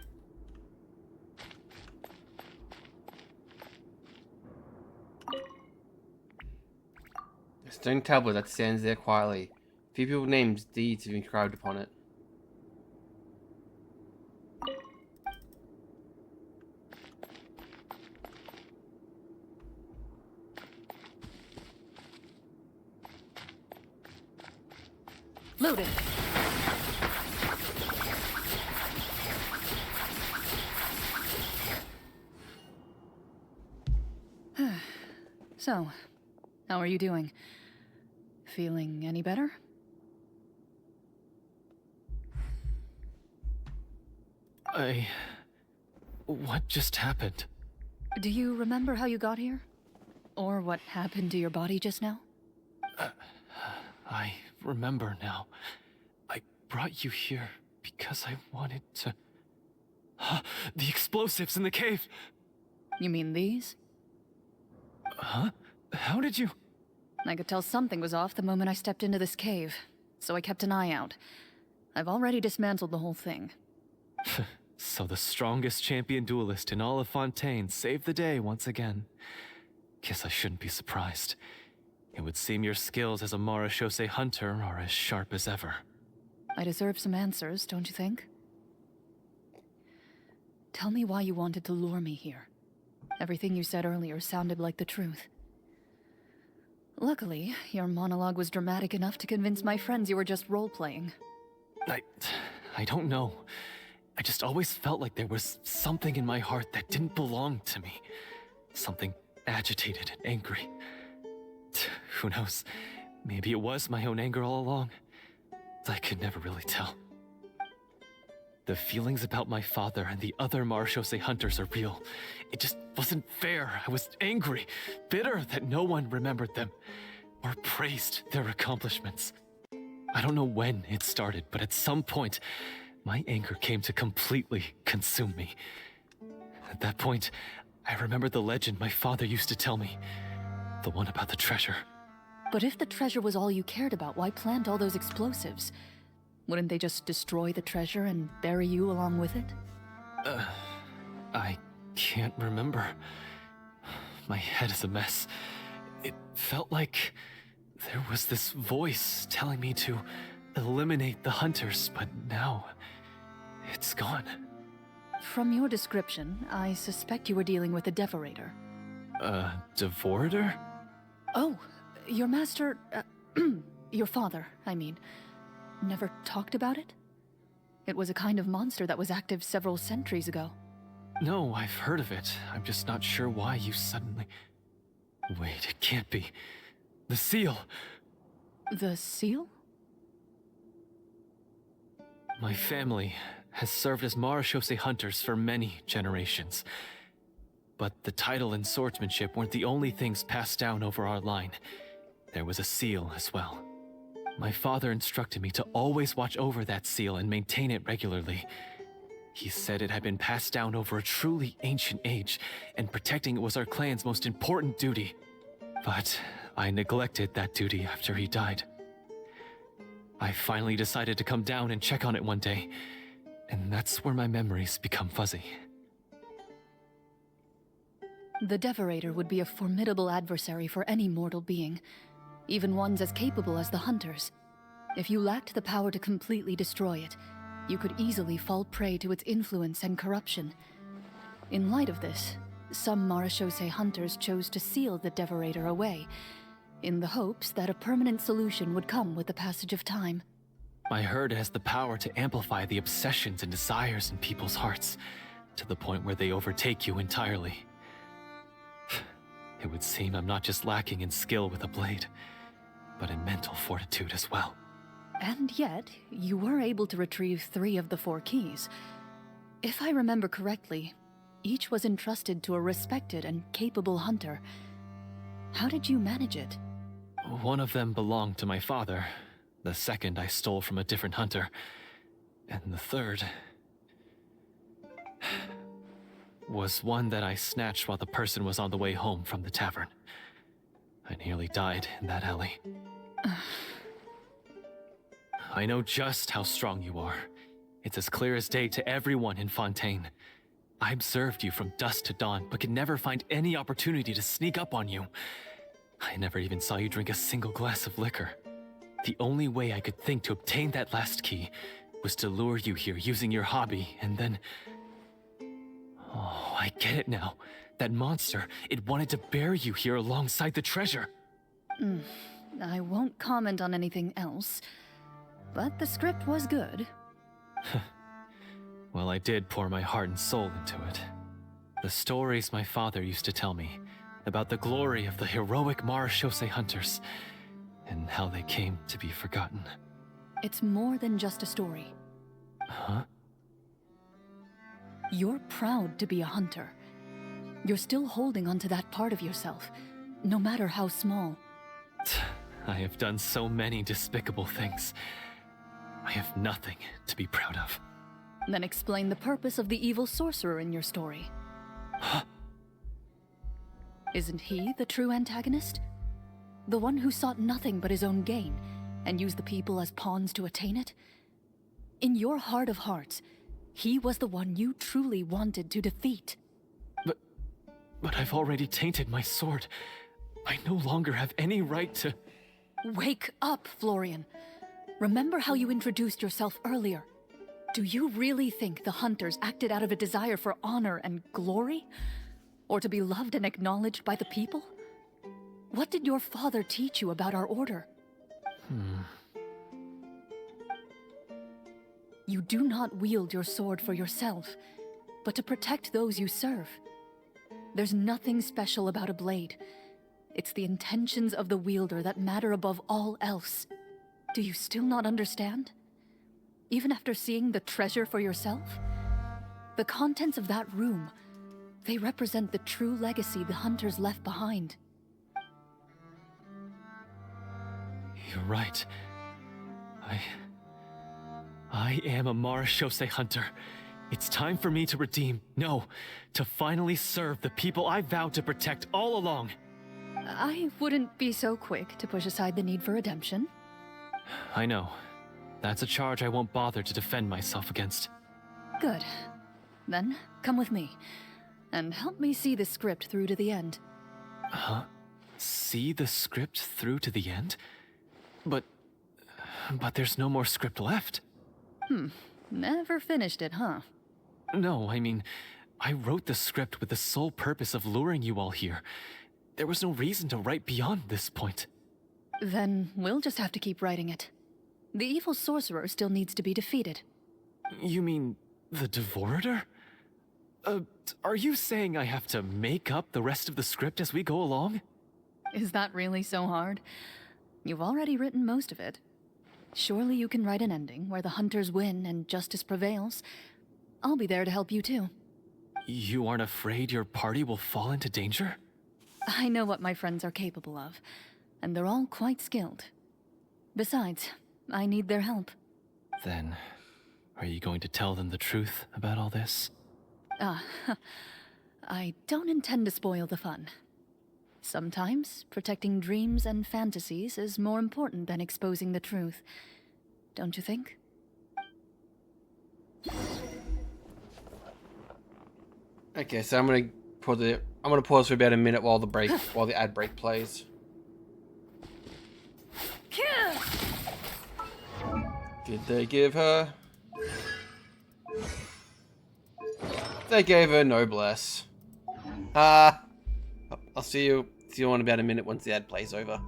A stone tablet that stands there quietly. Few people's names, deeds have been inscribed upon it. Loaded. So, how are you doing? Feeling any better? What just happened? Do you remember how you got here? Or what happened to your body just now? I remember now. I brought you here because I wanted to... The explosives in the cave! You mean these? Huh? How did you... I could tell something was off the moment I stepped into this cave, so I kept an eye out. I've already dismantled the whole thing. So the strongest champion duelist in all of Fontaine saved the day once again. Guess I shouldn't be surprised. It would seem your skills as a Marashose hunter are as sharp as ever. I deserve some answers, don't you think? Tell me why you wanted to lure me here. Everything you said earlier sounded like the truth. Luckily, your monologue was dramatic enough to convince my friends you were just role-playing. I don't know. I just always felt like there was something in my heart that didn't belong to me. Something agitated and angry. Who knows? Maybe it was my own anger all along. I could never really tell. The feelings about my father and the other Marashose hunters are real. It just wasn't fair. I was angry, bitter that no one remembered them or praised their accomplishments. I don't know when it started, but at some point, my anger came to completely consume me. At that point, I remembered the legend my father used to tell me. The one about the treasure. But if the treasure was all you cared about, why plant all those explosives? Wouldn't they just destroy the treasure and bury you along with it? I can't remember. My head is a mess. It felt like there was this voice telling me to eliminate the hunters, but now it's gone. From your description, I suspect you were dealing with a Devorator. Devorator? Oh, your master... your father, I mean. Never talked about it? It was a kind of monster that was active several centuries ago. No, I've heard of it. I'm just not sure why you suddenly... Wait, it can't be. The seal! The seal? My family has served as Marashose hunters for many generations. But the title and swordsmanship weren't the only things passed down over our line. There was a seal as well. My father instructed me to always watch over that seal and maintain it regularly. He said it had been passed down over a truly ancient age, and protecting it was our clan's most important duty. But I neglected that duty after he died. I finally decided to come down and check on it one day, and that's where my memories become fuzzy. The Devorator would be a formidable adversary for any mortal being, even ones as capable as the Hunters. If you lacked the power to completely destroy it, you could easily fall prey to its influence and corruption. In light of this, some Marashose hunters chose to seal the Devorator away, in the hopes that a permanent solution would come with the passage of time. I heard it has the power to amplify the obsessions and desires in people's hearts, to the point where they overtake you entirely. It would seem I'm not just lacking in skill with a blade, but in mental fortitude as well. And yet, you were able to retrieve 3 of the 4 keys. If I remember correctly, each was entrusted to a respected and capable hunter. How did you manage it? One of them belonged to my father. The second I stole from a different hunter. And the third... was one that I snatched while the person was on the way home from the tavern. I nearly died in that alley. I know just how strong you are. It's as clear as day to everyone in Fontaine. I observed you from dusk to dawn, but could never find any opportunity to sneak up on you. I never even saw you drink a single glass of liquor. The only way I could think to obtain that last key was to lure you here using your hobby, and then... Oh, I get it now. That monster, it wanted to bury you here alongside the treasure. I won't comment on anything else, but the script was good. Well, I did pour my heart and soul into it. The stories my father used to tell me about the glory of the heroic Marechaussee hunters and how they came to be forgotten. It's more than just a story. Huh? You're proud to be a hunter. You're still holding onto that part of yourself, no matter how small. I have done so many despicable things. I have nothing to be proud of. Then explain the purpose of the evil sorcerer in your story. Huh? Isn't he the true antagonist? The one who sought nothing but his own gain, and used the people as pawns to attain it? In your heart of hearts, he was the one you truly wanted to defeat. But I've already tainted my sword. I no longer have any right to... Wake up, Florian. Remember how you introduced yourself earlier. Do you really think the hunters acted out of a desire for honor and glory? Or to be loved and acknowledged by the people? What did your father teach you about our order? You do not wield your sword for yourself, but to protect those you serve. There's nothing special about a blade. It's the intentions of the wielder that matter above all else. Do you still not understand? Even after seeing the treasure for yourself? The contents of that room, they represent the true legacy the hunters left behind. You're right. I am a Marechaussee hunter. It's time for me to redeem, no, to finally serve the people I vowed to protect all along. I wouldn't be so quick to push aside the need for redemption. I know. That's a charge I won't bother to defend myself against. Good. Then, come with me, and help me see the script through to the end. Huh? See the script through to the end? But there's no more script left. Never finished it, huh? No, I mean, I wrote the script with the sole purpose of luring you all here. There was no reason to write beyond this point. Then we'll just have to keep writing it. The evil sorcerer still needs to be defeated. You mean the Devorator? Are you saying I have to make up the rest of the script as we go along? Is that really so hard? You've already written most of it. Surely you can write an ending where the hunters win and justice prevails. I'll be there to help you too. You aren't afraid your party will fall into danger? I know what my friends are capable of, and they're all quite skilled. Besides, I need their help. Then, are you going to tell them the truth about all this? I don't intend to spoil the fun. Sometimes, protecting dreams and fantasies is more important than exposing the truth. Don't you think? Okay, so I'm gonna pause for about a minute while the ad break plays. Did they give her? They gave her noblesse. I'll see you in about a minute once the ad plays over.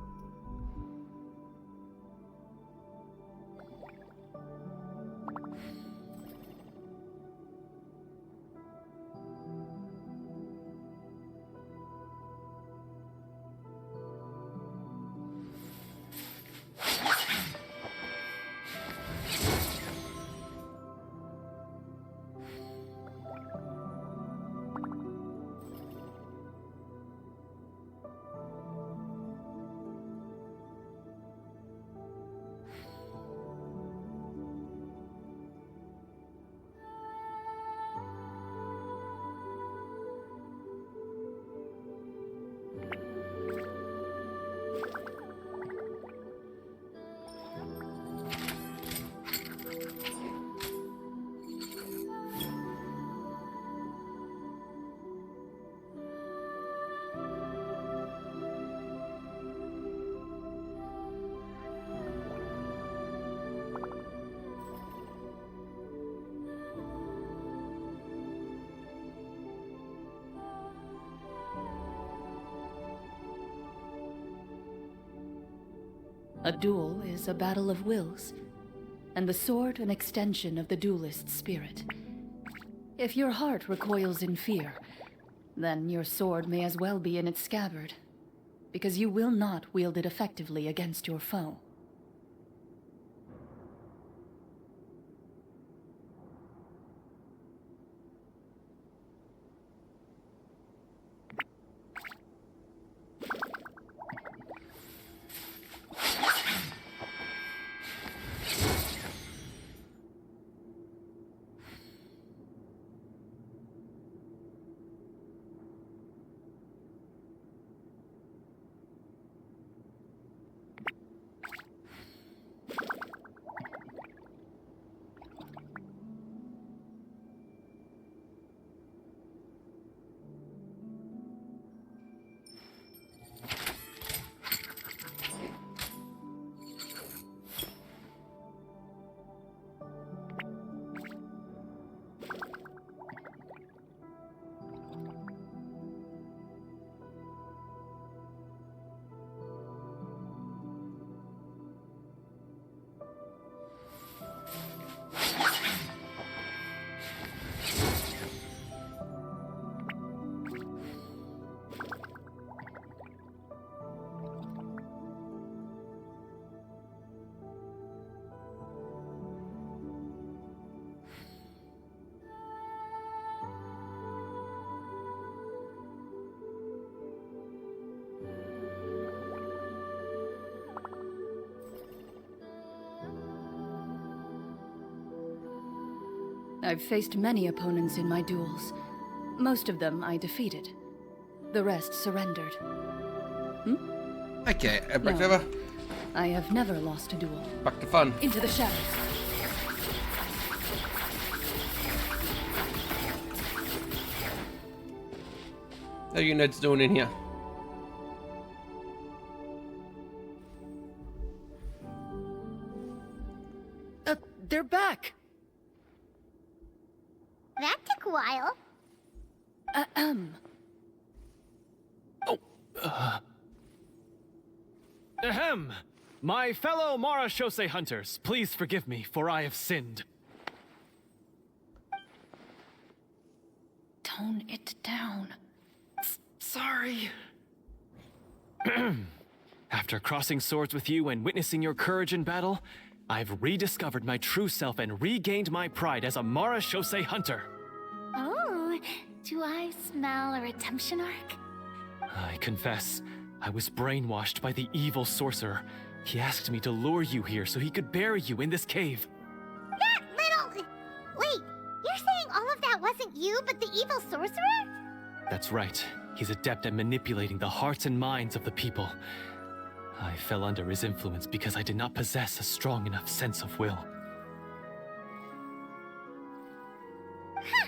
A duel is a battle of wills, and the sword an extension of the duelist's spirit. If your heart recoils in fear, then your sword may as well be in its scabbard, because you will not wield it effectively against your foe. I've faced many opponents in my duels. Most of them I defeated. The rest surrendered. Okay, back No. over. I have never lost a duel. Back to fun. Into the shadows. How are you Ned's doing in here? They're back! That took a while. Ahem! My fellow Marashose hunters, please forgive me, for I have sinned. Tone it down. Sorry. After crossing swords with you and witnessing your courage in battle, I've rediscovered my true self and regained my pride as a Marashose hunter. Oh, do I smell a redemption arc? I confess, I was brainwashed by the evil sorcerer. He asked me to lure you here so he could bury you in this cave. That little... Wait, you're saying all of that wasn't you, but the evil sorcerer? That's right. He's adept at manipulating the hearts and minds of the people. I fell under his influence because I did not possess a strong enough sense of will. Huh.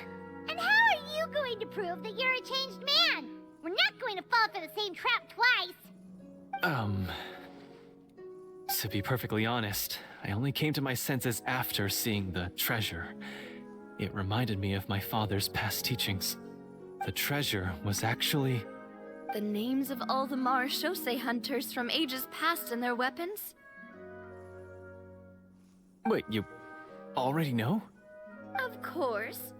And how are you going to prove that you're a changed man? We're not going to fall for the same trap twice. To be perfectly honest, I only came to my senses after seeing the treasure. It reminded me of my father's past teachings. The treasure was actually... The names of all the Marashose hunters from ages past and their weapons? Wait, you already know? Of course.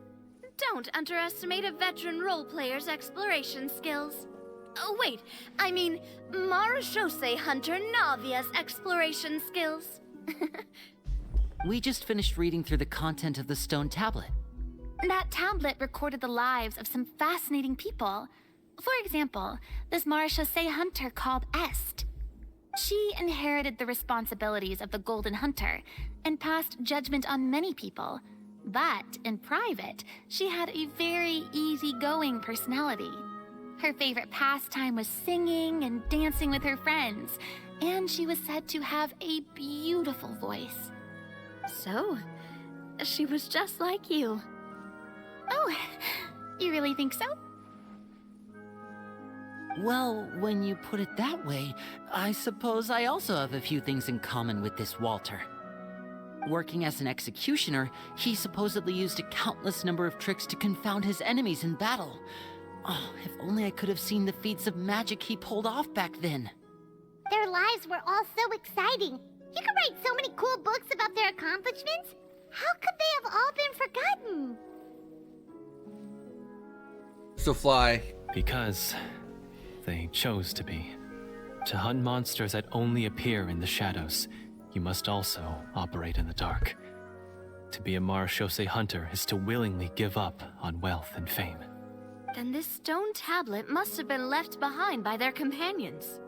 Don't underestimate a veteran role player's exploration skills. Oh, wait, I mean Marashose hunter Navia's exploration skills. We just finished reading through the content of the stone tablet. That tablet recorded the lives of some fascinating people. For example, this Marashose hunter called Est. She inherited the responsibilities of the Golden Hunter and passed judgment on many people. But in private, she had a very easygoing personality. Her favorite pastime was singing and dancing with her friends, and she was said to have a beautiful voice. So, she was just like you. Oh, you really think so? Well, when you put it that way, I suppose I also have a few things in common with this Walter. Working as an executioner, he supposedly used a countless number of tricks to confound his enemies in battle. Oh, if only I could have seen the feats of magic he pulled off back then. Their lives were all so exciting. You could write so many cool books about their accomplishments. How could they have all been forgotten? So fly. Because they chose to be. To hunt monsters that only appear in the shadows, you must also operate in the dark. To be a Marechaussee hunter is to willingly give up on wealth and fame. Then this stone tablet must have been left behind by their companions.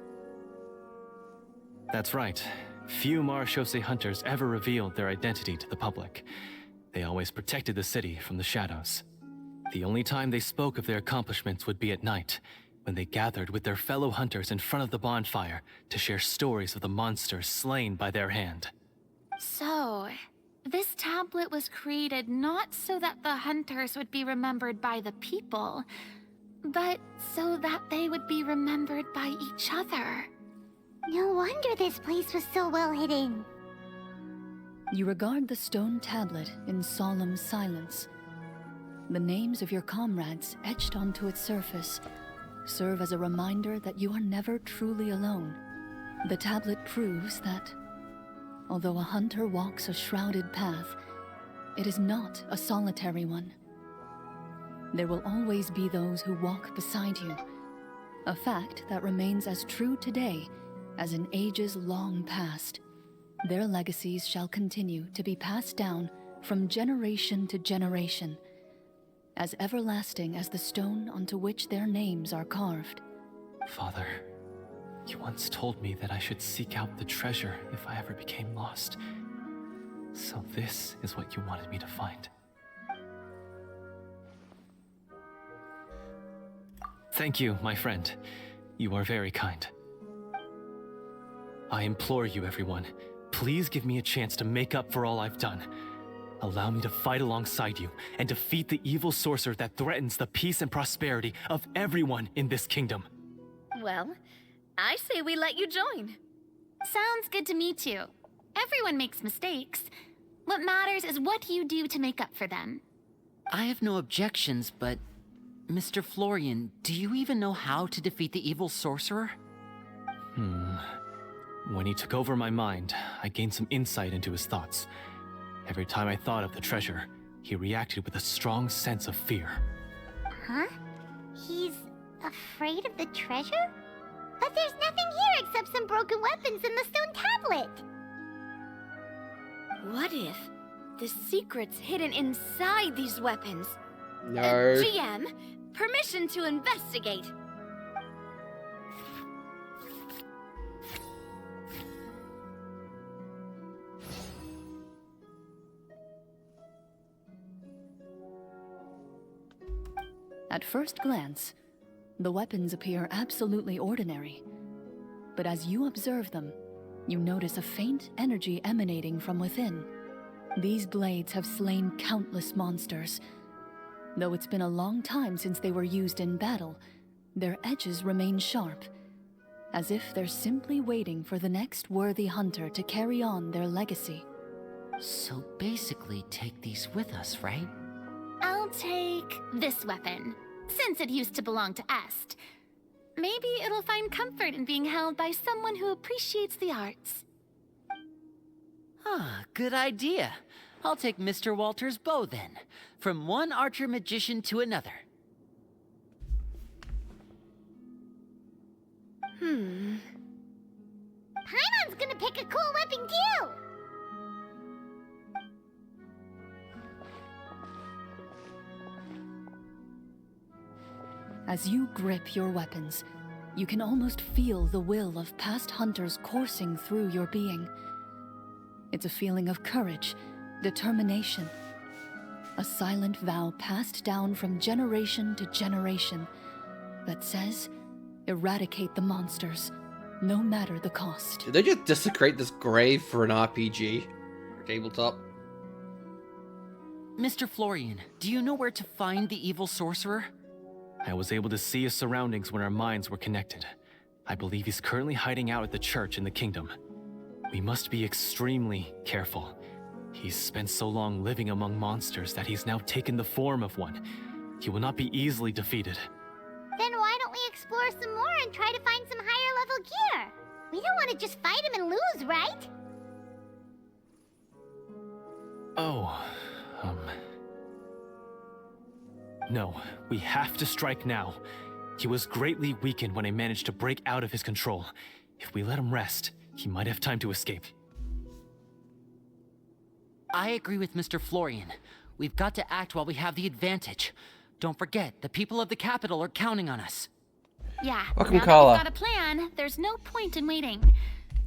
That's right. Few Marechaussee hunters ever revealed their identity to the public. They always protected the city from the shadows. The only time they spoke of their accomplishments would be at night, when they gathered with their fellow hunters in front of the bonfire to share stories of the monsters slain by their hand. So, this tablet was created not so that the hunters would be remembered by the people, but so that they would be remembered by each other. No wonder this place was so well hidden. You regard the stone tablet in solemn silence. The names of your comrades etched onto its surface serve as a reminder that you are never truly alone. The tablet proves that, although a hunter walks a shrouded path, it is not a solitary one. There will always be those who walk beside you, a fact that remains as true today as in ages long past. Their legacies shall continue to be passed down from generation to generation, as everlasting as the stone onto which their names are carved. Father, you once told me that I should seek out the treasure if I ever became lost. So this is what you wanted me to find. Thank you, my friend. You are very kind. I implore you, everyone, please give me a chance to make up for all I've done. Allow me to fight alongside you and defeat the evil sorcerer that threatens the peace and prosperity of everyone in this kingdom. Well, I say we let you join. Sounds good to me too. Everyone makes mistakes. What matters is what you do to make up for them. I have no objections, but Mr. Florian, do you even know how to defeat the evil sorcerer? When he took over my mind, I gained some insight into his thoughts. Every time I thought of the treasure, he reacted with a strong sense of fear. Huh? He's afraid of the treasure? But there's nothing here except some broken weapons and the stone tablet. What if the secret's hidden inside these weapons? No. GM, permission to investigate. At first glance, the weapons appear absolutely ordinary. But as you observe them, you notice a faint energy emanating from within. These blades have slain countless monsters. Though it's been a long time since they were used in battle, their edges remain sharp, as if they're simply waiting for the next worthy hunter to carry on their legacy. So basically take these with us, right? I'll take this weapon, since it used to belong to Est. Maybe it'll find comfort in being held by someone who appreciates the arts. Ah, good idea. I'll take Mr. Walter's bow then, from one archer magician to another. Paimon's gonna pick a cool weapon too! As you grip your weapons, you can almost feel the will of past hunters coursing through your being. It's a feeling of courage, determination, a silent vow passed down from generation to generation that says, eradicate the monsters, no matter the cost. Did they just desecrate this grave for an RPG? Or tabletop? Mr. Florian, do you know where to find the evil sorcerer? I was able to see his surroundings when our minds were connected. I believe he's currently hiding out at the church in the kingdom. We must be extremely careful. He's spent so long living among monsters that he's now taken the form of one. He will not be easily defeated. Then why don't we explore some more and try to find some higher level gear? We don't to just fight him and lose, right? Oh, No, we have to strike now. He was greatly weakened when I managed to break out of his control. If we let him rest, he might have time to escape. I agree with Mr. Florian. We've got to act while we have the advantage. Don't forget, the people of the capital are counting on us. Yeah, Welcome, now that Carla. we've got a plan, there's no point in waiting.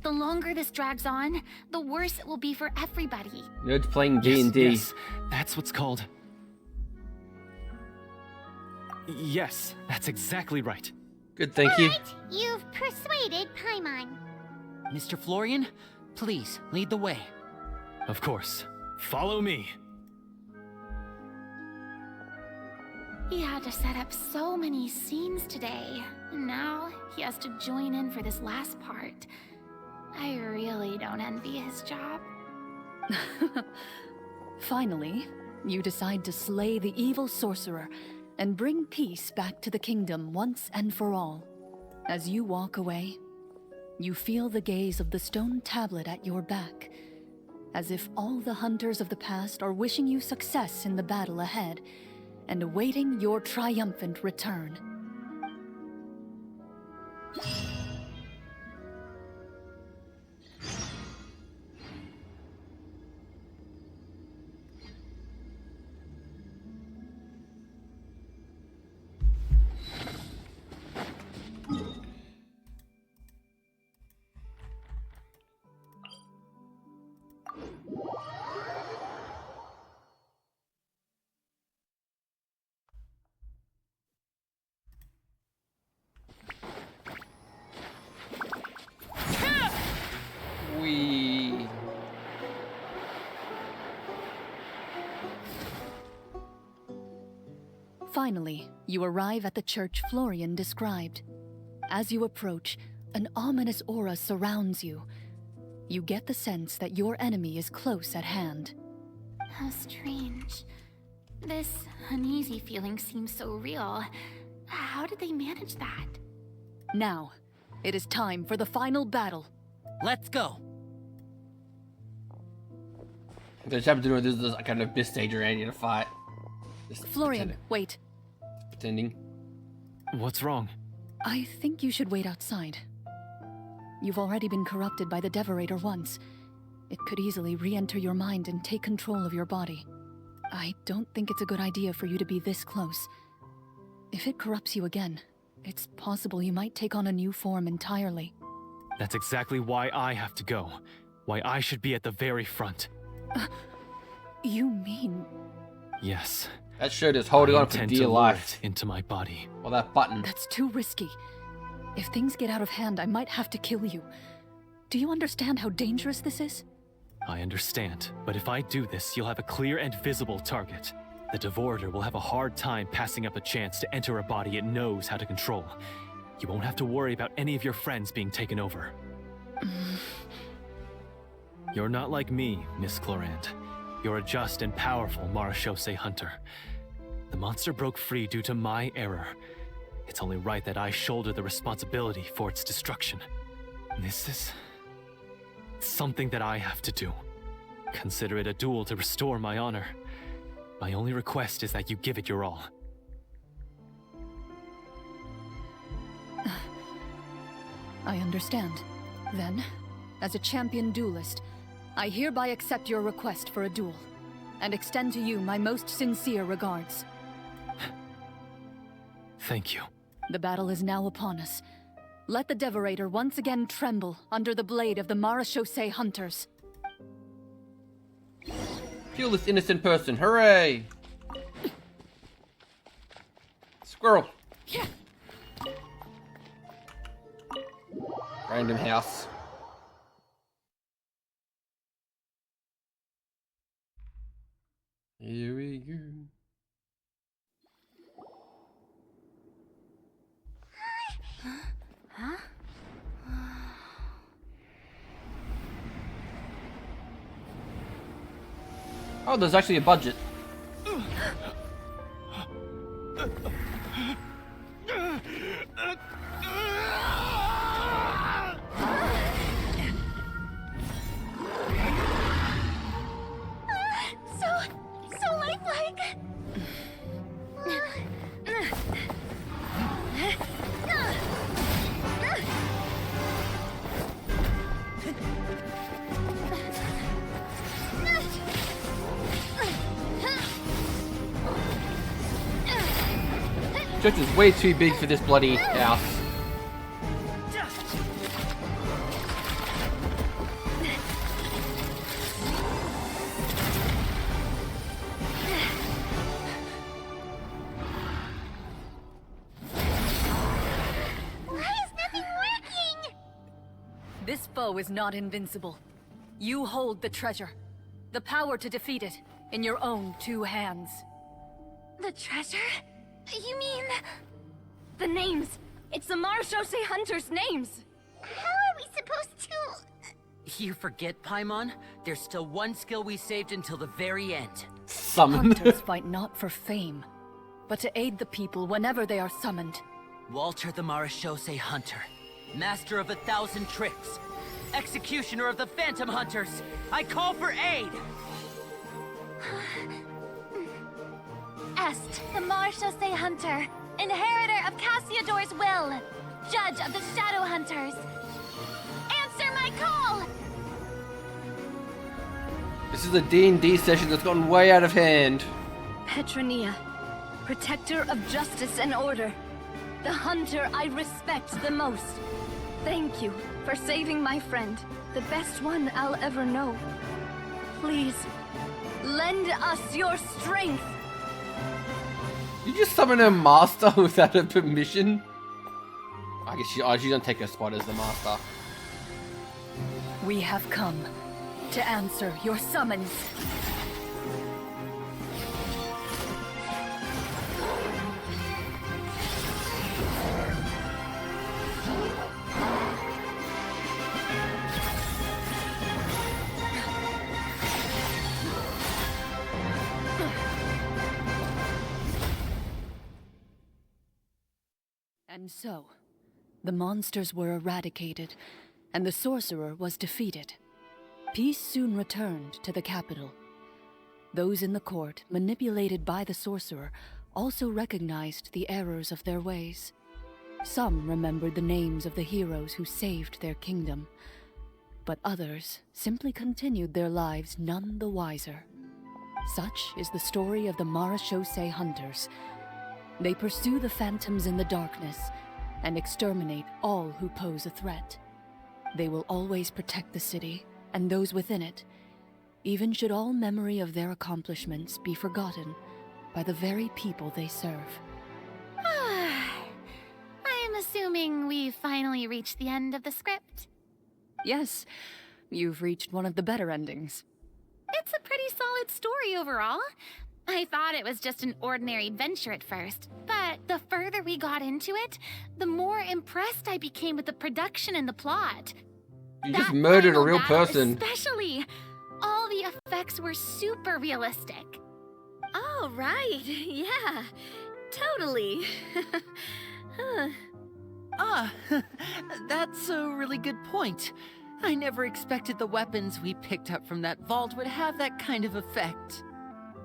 The longer this drags on, the worse it will be for everybody. Nerds playing D&D. Yes, that's what's called... Yes, that's exactly right. Good, thank you. Right, you've persuaded Paimon. Mr. Florian, please, lead the way. Of course. Follow me. He had to set up so many scenes today, and now he has to join in for this last part. I really don't envy his job. Finally, you decide to slay the evil sorcerer and bring peace back to the kingdom once and for all. As you walk away, you feel the gaze of the stone tablet at your back, as if all the hunters of the past are wishing you success in the battle ahead and awaiting your triumphant return. We... Finally, you arrive at the church Florian described. As you approach, an ominous aura surrounds you. You get the sense that your enemy is close at hand. How strange. This uneasy feeling seems so real. How did they manage that? Now, it is time for the final battle. Let's go. They just happen to know this is kind of this stage already to fight. Just Florian, wait. Pretending. What's wrong? I think you should wait outside. You've already been corrupted by the Devorator once. It could easily re-enter your mind and take control of your body. I don't think it's a good idea for you to be this close. If it corrupts you again, it's possible you might take on a new form entirely. That's exactly why I have to go. Why I should be at the very front. You mean... Yes. That shirt is holding I on for intend dear to lure life. it into my body. Well, that button. That's too risky. If things get out of hand, I might have to kill you. Do you understand how dangerous this is? I understand, but if I do this, you'll have a clear and visible target. The Devorator will have a hard time passing up a chance to enter a body it knows how to control. You won't have to worry about any of your friends being taken over. You're not like me, Miss Clorand. You're a just and powerful Marechaussee hunter. The monster broke free due to my error. It's only right that I shoulder the responsibility for its destruction. This is... something that I have to do. Consider it a duel to restore my honor. My only request is that you give it your all. I understand. Then, as a champion duelist, I hereby accept your request for a duel, and extend to you my most sincere regards. Thank you. The battle is now upon us. Let the Devorator once again tremble under the blade of the Marechaussee hunters. Kill this innocent person. Hooray! Squirrel. Random house. Here we go. Oh, there's actually a budget. Ghost is way too big for this bloody house. Why is nothing working? This foe is not invincible. You hold the treasure. The power to defeat it in your own 2 hands. The treasure? You mean... The names! It's the Marechaussee Hunters' names! How are we supposed to... You forget, Paimon? There's still one skill we saved until the very end. Summon. Hunters fight not for fame, but to aid the people whenever they are summoned. Walter the Marechaussee Hunter, master of 1,000 tricks, executioner of the Phantom Hunters, I call for aid! Est, the Marechaussee Hunter, inheritor of Cassiodor's will, judge of the Shadow Hunters. Answer my call! This is a D&D session that's gotten way out of hand. Petronia, protector of justice and order. The hunter I respect the most. Thank you for saving my friend, the best one I'll ever know. Please, lend us your strength. You just summon a master without her permission? I guess she doesn't take her spot as the master. We have come to answer your summons. And so, the monsters were eradicated, and the sorcerer was defeated. Peace soon returned to the capital. Those in the court, manipulated by the sorcerer, also recognized the errors of their ways. Some remembered the names of the heroes who saved their kingdom, but others simply continued their lives none the wiser. Such is the story of the Marechaussee Hunters. They pursue the phantoms in the darkness and exterminate all who pose a threat. They will always protect the city and those within it, even should all memory of their accomplishments be forgotten by the very people they serve. I am assuming we've finally reached the end of the script. Yes, you've reached one of the better endings. It's a pretty solid story overall. I thought it was just an ordinary adventure at first, but the further we got into it, the more impressed I became with the production and the plot. You just murdered a final real battle person. Especially, all the effects were super realistic. Oh, right. Yeah, totally. That's a really good point. I never expected the weapons we picked up from that vault would have that kind of effect.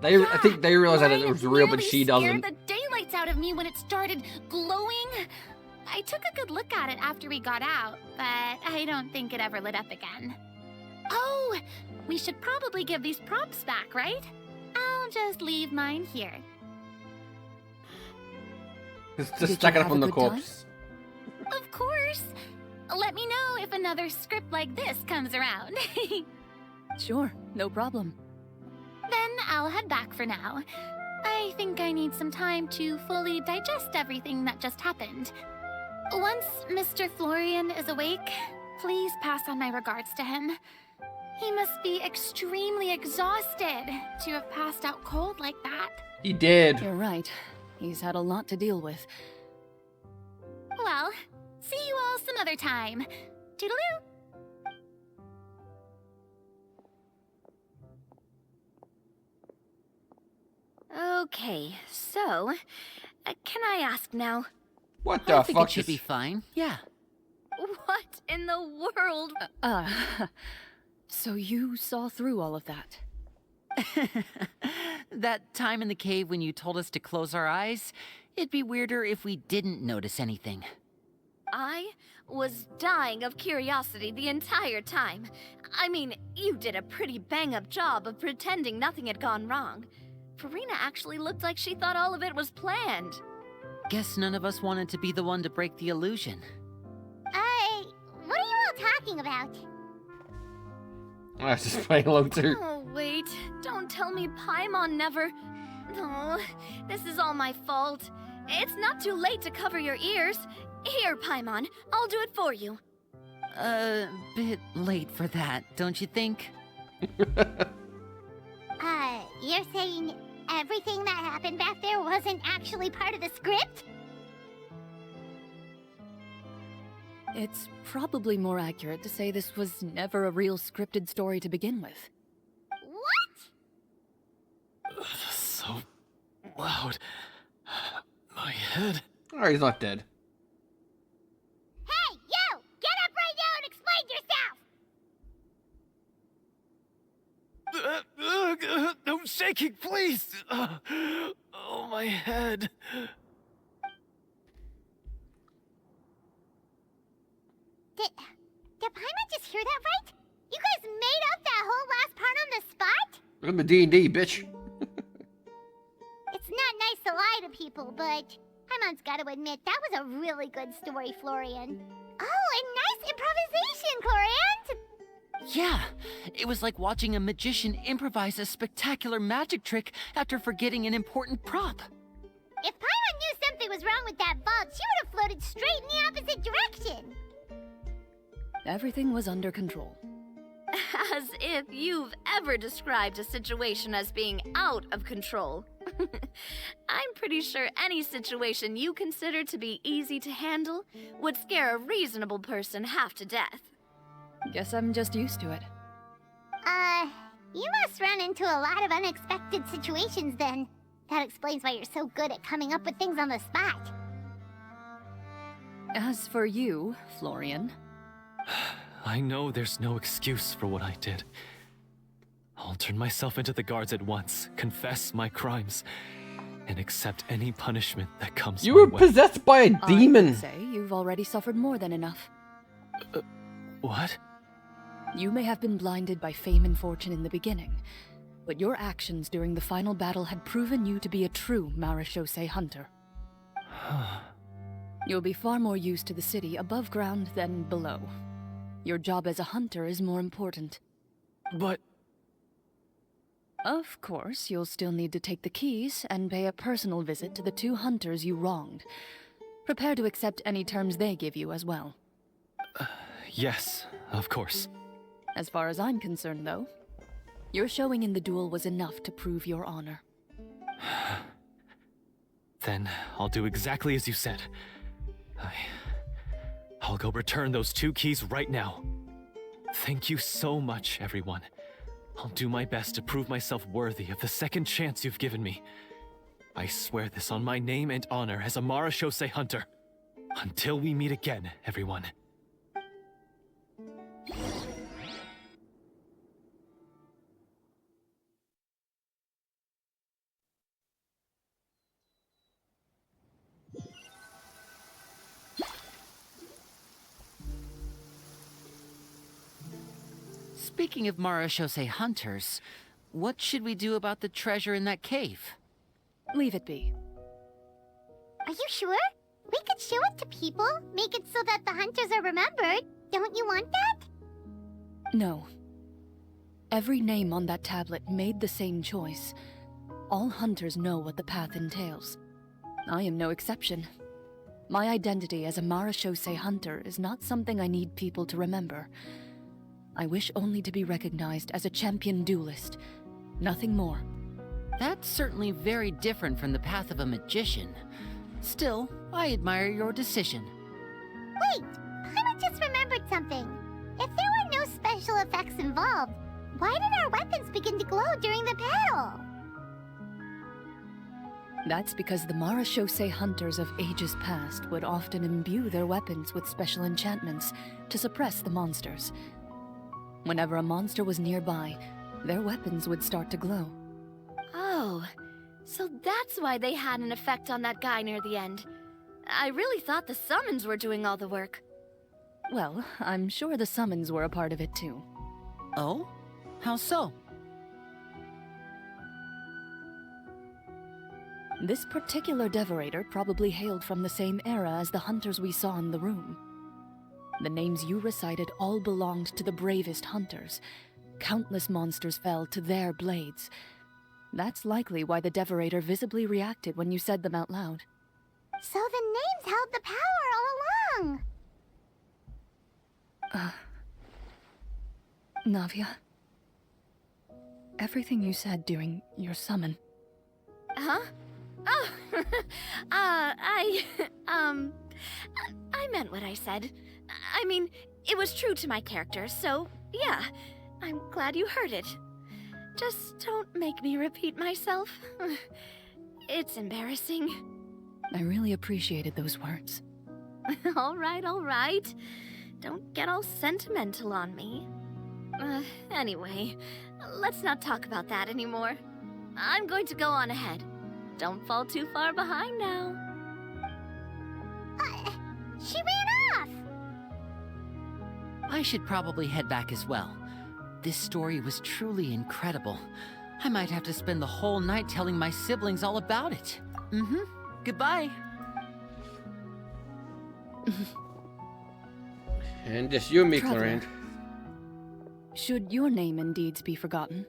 I think they realized that Mine it was real, but nearly she doesn't. scared the daylights out of me when it started glowing. I took a good look at it after we got out, but I don't think it ever lit up again. Oh, we should probably give these props back, right? I'll just leave mine here. Just Did stack you it up have on a the good time? corpse. Of course. Let me know if another script like this comes around. Sure, no problem. Then I'll head back for now. I think I need some time to fully digest everything that just happened. Once Mr. Florian is awake, please pass on my regards to him. He must be extremely exhausted to have passed out cold like that. He did. You're right. He's had a lot to deal with. Well, see you all some other time. Toodaloo! Okay, so, can I ask now? What the I think fuck? it should be fine. Yeah. What in the world? So you saw through all of that? That time in the cave when you told us to close our eyes, it'd be weirder if we didn't notice anything. I was dying of curiosity the entire time. I mean, you did a pretty bang-up job of pretending nothing had gone wrong. Farina actually looked like she thought all of it was planned. Guess none of us wanted to be the one to break the illusion. What are you all talking about? I was just playing along too. Oh, wait. Don't tell me Paimon never... No, this is all my fault. It's not too late to cover your ears. Here, Paimon, I'll do it for you. Bit late for that, don't you think? You're saying everything that happened back there wasn't actually part of the script? It's probably more accurate to say this was never a real scripted story to begin with. What? So loud. My head. Oh, he's not dead. Hey, you! Get up right now and explain yourself! No shaking, please! Oh, my head. Did Paimon just hear that right? You guys made up that whole last part on the spot? Look at the D&D, bitch. It's not nice to lie to people, but Paimon's gotta admit, that was a really good story, Florian. Oh, and nice improvisation, Clorant! Yeah, it was like watching a magician improvise a spectacular magic trick after forgetting an important prop. If Paimon knew something was wrong with that vault, she would have floated straight in the opposite direction. Everything was under control. As if you've ever described a situation as being out of control. I'm pretty sure any situation you consider to be easy to handle would scare a reasonable person half to death. Guess I'm just used to it. You must run into a lot of unexpected situations then. That explains why you're so good at coming up with things on the spot. As for you, Florian... I know there's no excuse for what I did. I'll turn myself into the guards at once, confess my crimes, and accept any punishment that comes You my were way. possessed by a demon. I would say you've already suffered more than enough. What? You may have been blinded by fame and fortune in the beginning, but your actions during the final battle had proven you to be a true Marechaussee hunter. You'll be far more used to the city above ground than below. Your job as a hunter is more important. But... Of course, you'll still need to take the keys and pay a personal visit to the 2 hunters you wronged. Prepare to accept any terms they give you as well. Yes, of course. As far as I'm concerned, though, your showing in the duel was enough to prove your honor. Then I'll do exactly as you said. I'll go return those 2 keys right now. Thank you so much, everyone. I'll do my best to prove myself worthy of the second chance you've given me. I swear this on my name and honor as a Marechaussee hunter. Until we meet again, everyone. Speaking of Marechaussee hunters, what should we do about the treasure in that cave? Leave it be. Are you sure? We could show it to people, make it so that the hunters are remembered. Don't you want that? No. Every name on that tablet made the same choice. All hunters know what the path entails. I am no exception. My identity as a Marechaussee hunter is not something I need people to remember. I wish only to be recognized as a champion duelist. Nothing more. That's certainly very different from the path of a magician. Still, I admire your decision. Wait, Paimon just remembered something. If there were no special effects involved, why did our weapons begin to glow during the battle? That's because the Marechaussee hunters of ages past would often imbue their weapons with special enchantments to suppress the monsters. Whenever a monster was nearby, their weapons would start to glow. Oh, so that's why they had an effect on that guy near the end. I really thought the summons were doing all the work. Well, I'm sure the summons were a part of it too. Oh? How so? This particular devorator probably hailed from the same era as the hunters we saw in the room. The names you recited all belonged to the bravest hunters. Countless monsters fell to their blades. That's likely why the devorator visibly reacted when you said them out loud. So the names held the power all along! Navia, everything you said during your summon. Huh? Oh, I meant what I said. I mean, it was true to my character, so yeah, I'm glad you heard it. Just don't make me repeat myself. It's embarrassing. I really appreciated those words. All right. Don't get all sentimental on me. Anyway, let's not talk about that anymore. I'm going to go on ahead. Don't fall too far behind now. She ran off! I should probably head back as well. This story was truly incredible. I might have to spend the whole night telling my siblings all about it. Goodbye. And just you and me, Traveler. Clorinde. Should your name and deeds be forgotten,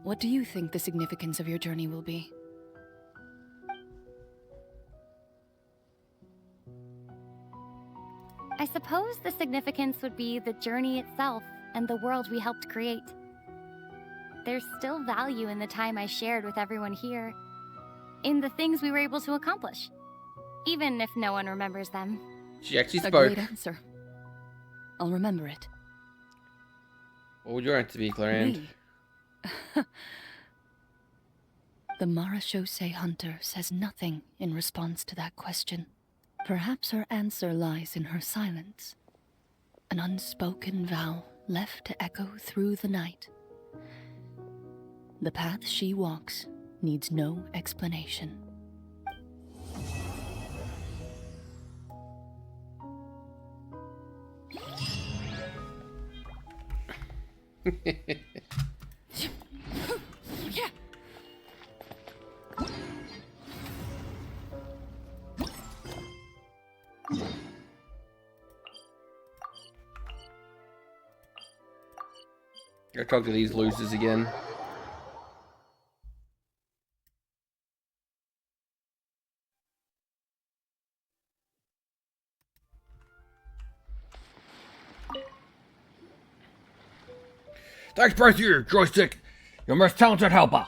what do you think the significance of your journey will be? I suppose the significance would be the journey itself and the world we helped create. There's still value in the time I shared with everyone here, in the things we were able to accomplish, even if no one remembers them. She actually A spoke. great answer. I'll remember it. What would your answer be, Clorinde? Me. The Marachose hunter says nothing in response to that question. Perhaps her answer lies in her silence. An unspoken vow left to echo through the night. The path she walks needs no explanation. Gotta talk to these losers again. Thanks, Brazier, Joystick, your most talented helper.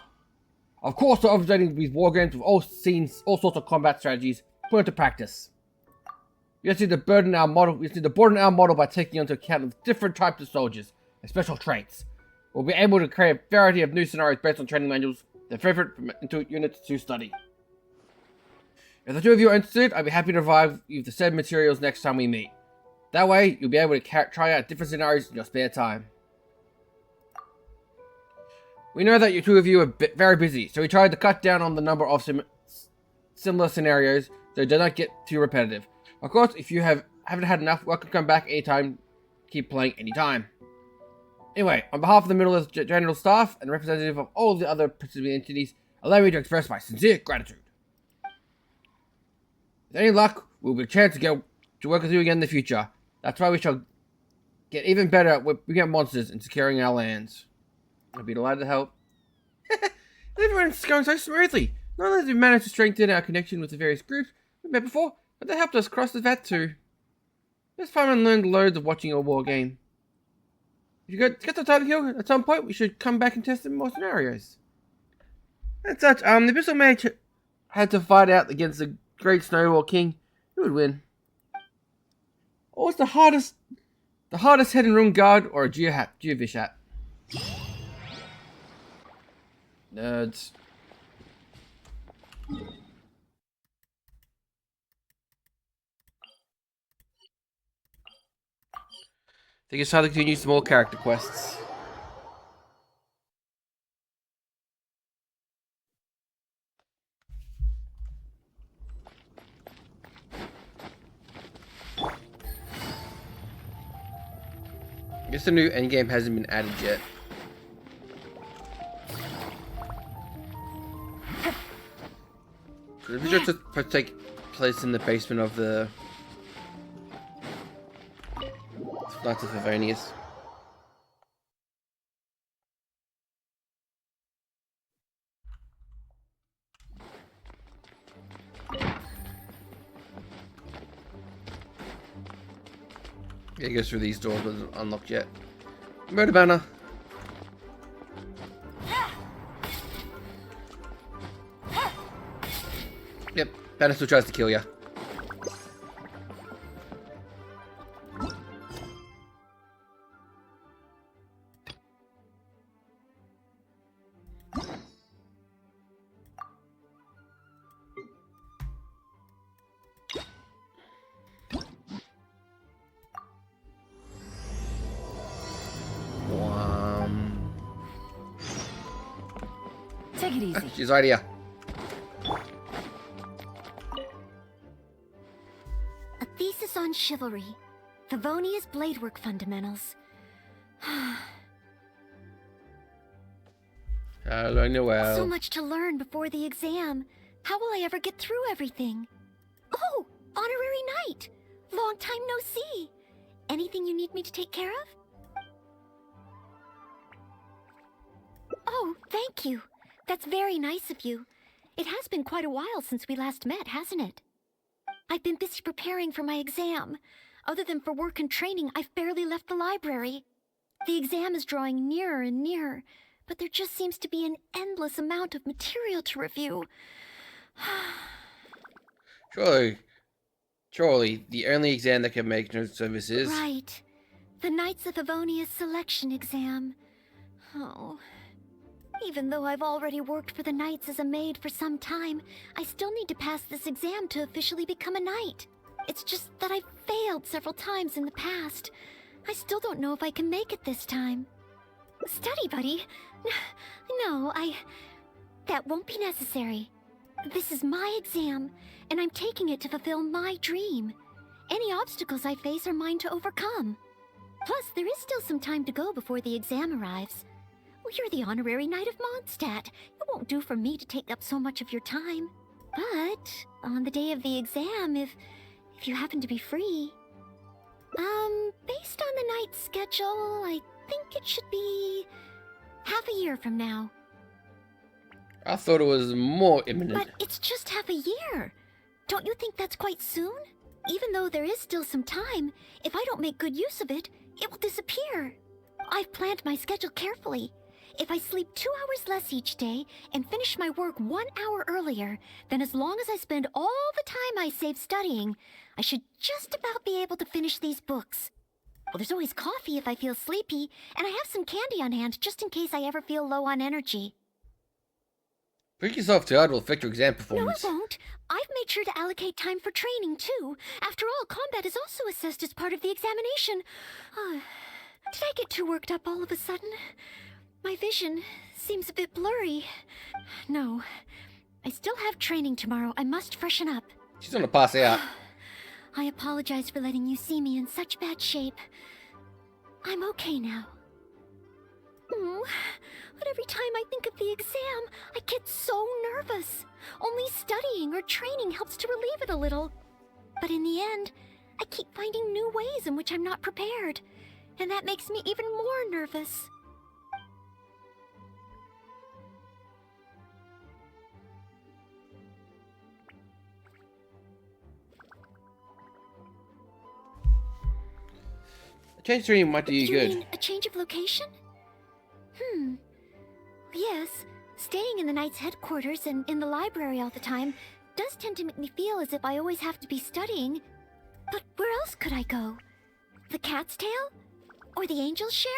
Of course, we're updating these war games with all sorts of combat strategies put into practice. We just need to broaden our model by taking into account the different types of soldiers and special traits. We'll be able to create a variety of new scenarios based on training manuals, their favorite units to study. If the two of you are interested, I'd be happy to provide you with the said materials next time we meet. That way, you'll be able to try out different scenarios in your spare time. We know that you two of you are very busy, so we tried to cut down on the number of similar scenarios so it does not get too repetitive. Of course, if you haven't had enough, welcome to come back anytime. Keep playing anytime. Anyway, on behalf of the Middle Earth General Staff and representative of all the other participating entities, allow me to express my sincere gratitude. With any luck, we'll be a chance to work with you again in the future. That's why we shall get even better at whipping out monsters and securing our lands. I'll be delighted to help. Everyone's going so smoothly. Not only have we managed to strengthen our connection with the various groups we've met before, but they helped us cross the vat too. It's fun and learned loads of watching a war game. If you get the time here at some point, we should come back and test some more scenarios. And such, the Bristol Mage had to fight out against the Great Snowball King. Who would win? Or was the hardest head in Rune Guard or a Geovish hat? Nerds. I think it's time to continue some more character quests. I guess the new endgame hasn't been added yet. The video just supposed to take place in the basement of the Knights of Favonius. Yeah, it goes through these doors, but it's unlocked yet. Murder banner. Yep, banner still tries to kill you. Take it easy. She's right here. A thesis on chivalry. Favonia's bladework fundamentals. Hello, Noelle. So much to learn before the exam. How will I ever get through everything? Oh, honorary knight. Long time no see. Anything you need me to take care of? Oh, thank you. That's very nice of you. It has been quite a while since we last met, hasn't it? I've been busy preparing for my exam. Other than for work and training, I've barely left the library. The exam is drawing nearer and nearer, but there just seems to be an endless amount of material to review. Surely, the only exam that can make no services. Right. The Knights of Favonia's selection exam. Oh. Even though I've already worked for the Knights as a maid for some time, I still need to pass this exam to officially become a knight. It's just that I've failed several times in the past. I still don't know if I can make it this time. Study buddy? No, that won't be necessary. This is my exam, and I'm taking it to fulfill my dream. Any obstacles I face are mine to overcome. Plus, there is still some time to go before the exam arrives. Well, you're the honorary knight of Mondstadt. It won't do for me to take up so much of your time. But on the day of the exam, if you happen to be free... based on the knight's schedule, I think it should be half a year from now. I thought it was more imminent. But it's just half a year. Don't you think that's quite soon? Even though there is still some time, if I don't make good use of it, it will disappear. I've planned my schedule carefully. If I sleep 2 hours less each day and finish my work 1 hour earlier, then as long as I spend all the time I save studying, I should just about be able to finish these books. Well, there's always coffee if I feel sleepy, and I have some candy on hand just in case I ever feel low on energy. Bring yourself to will affect your exam No, performance. it won't. I've made sure to allocate time for training, too. After all, combat is also assessed as part of the examination. Did I get too worked up all of a sudden? My vision seems a bit blurry. No, I still have training tomorrow. I must freshen up. She's gonna pass out. I apologize for letting you see me in such bad shape. I'm okay now. But every time I think of the exam, I get so nervous. Only studying or training helps to relieve it a little. But in the end, I keep finding new ways in which I'm not prepared. And that makes me even more nervous. A change training might do you good. Mean a change of location? Yes, staying in the Knight's headquarters and in the library all the time does tend to make me feel as if I always have to be studying. But where else could I go? The Cat's Tail? Or the Angel's Share?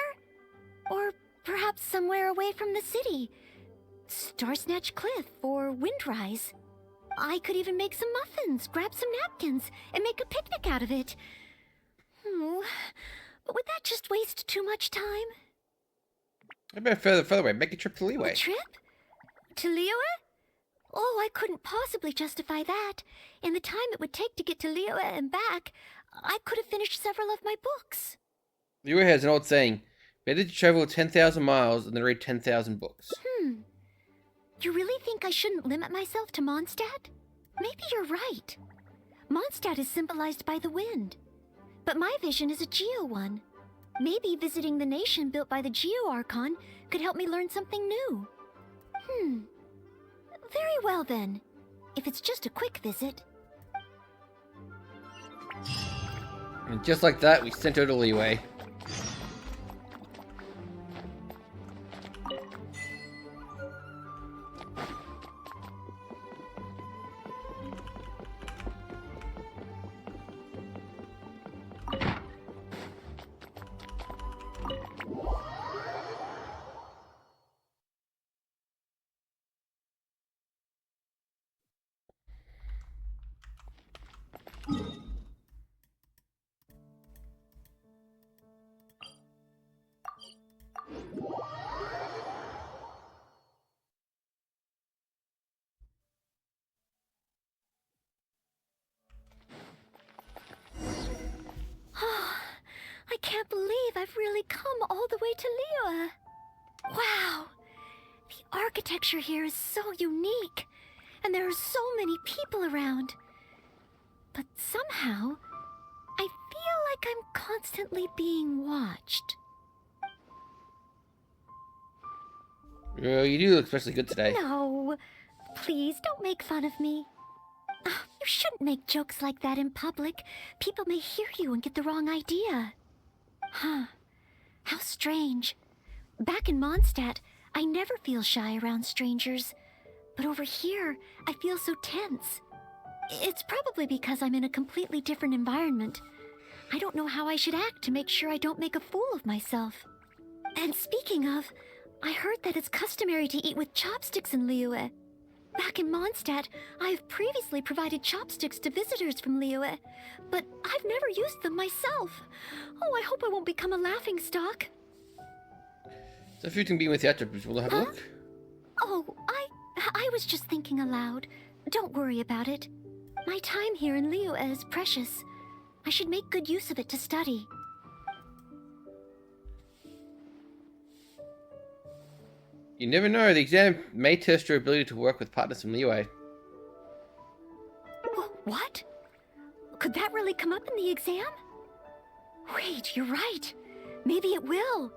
Or perhaps somewhere away from the city? Starsnatch Cliff or Windrise? I could even make some muffins, grab some napkins, and make a picnic out of it. But would that just waste too much time? I better further away. Make a trip to Liyue. A trip? To Liyue? Oh, I couldn't possibly justify that. In the time it would take to get to Liyue and back, I could have finished several of my books. Liyue has an old saying, better to travel 10,000 miles than to read 10,000 books. You really think I shouldn't limit myself to Mondstadt? Maybe you're right. Mondstadt is symbolized by the wind. But my vision is a Geo one. Maybe visiting the nation built by the Geo Archon could help me learn something new. Very well then. If it's just a quick visit. And just like that, we sent her to Leeway. I can't believe I've really come all the way to Liyue. Wow! The architecture here is so unique, and there are so many people around. But somehow, I feel like I'm constantly being watched. You do look especially good today. No, please don't make fun of me. You shouldn't make jokes like that in public. People may hear you and get the wrong idea. Huh. How strange. Back in Mondstadt, I never feel shy around strangers. But over here, I feel so tense. It's probably because I'm in a completely different environment. I don't know how I should act to make sure I don't make a fool of myself. And speaking of, I heard that it's customary to eat with chopsticks in Liyue. Back in Mondstadt, I have previously provided chopsticks to visitors from Liyue, but I've never used them myself. Oh, I hope I won't become a laughingstock. So if you can be with the attributes, will I have a look? Oh, I was just thinking aloud. Don't worry about it. My time here in Liyue is precious. I should make good use of it to study. You never know, the exam may test your ability to work with partners from Liyue. What? Could that really come up in the exam? Wait, you're right. Maybe it will.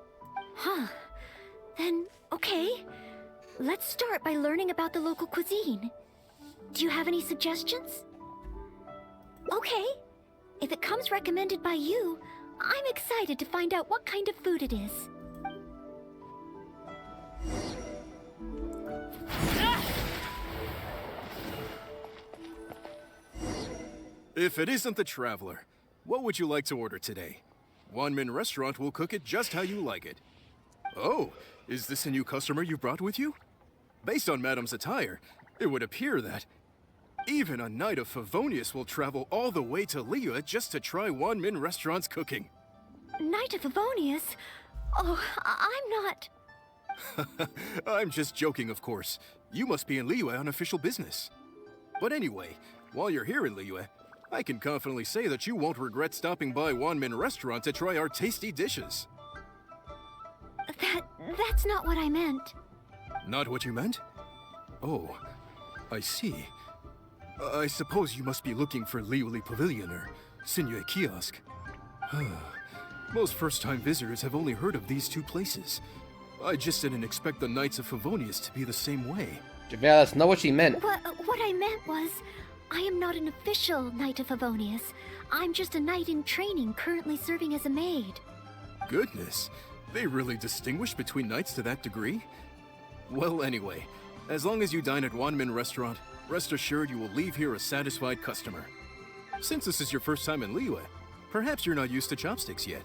Huh. Then, okay. Let's start by learning about the local cuisine. Do you have any suggestions? Okay. If it comes recommended by you, I'm excited to find out what kind of food it is. If it isn't the Traveler, what would you like to order today? Wanmin Restaurant will cook it just how you like it. Oh, is this a new customer you brought with you? Based on Madam's attire, it would appear that even a Knight of Favonius will travel all the way to Liyue just to try Wanmin Restaurant's cooking. Knight of Favonius? Oh, I'm not... I'm just joking, of course. You must be in Liyue on official business. But anyway, while you're here in Liyue, I can confidently say that you won't regret stopping by Wanmin Restaurant to try our tasty dishes. That's not what I meant. Not what you meant? Oh, I see. I suppose you must be looking for Liyue Pavilion or Sinue Kiosk. Most first-time visitors have only heard of these two places. I just didn't expect the Knights of Favonius to be the same way. Javale, that's not what she meant. What I meant was, I am not an official Knight of Favonius. I'm just a knight in training currently serving as a maid. Goodness, they really distinguish between knights to that degree? Well, anyway, as long as you dine at Wanmin Restaurant, rest assured you will leave here a satisfied customer. Since this is your first time in Liyue, perhaps you're not used to chopsticks yet.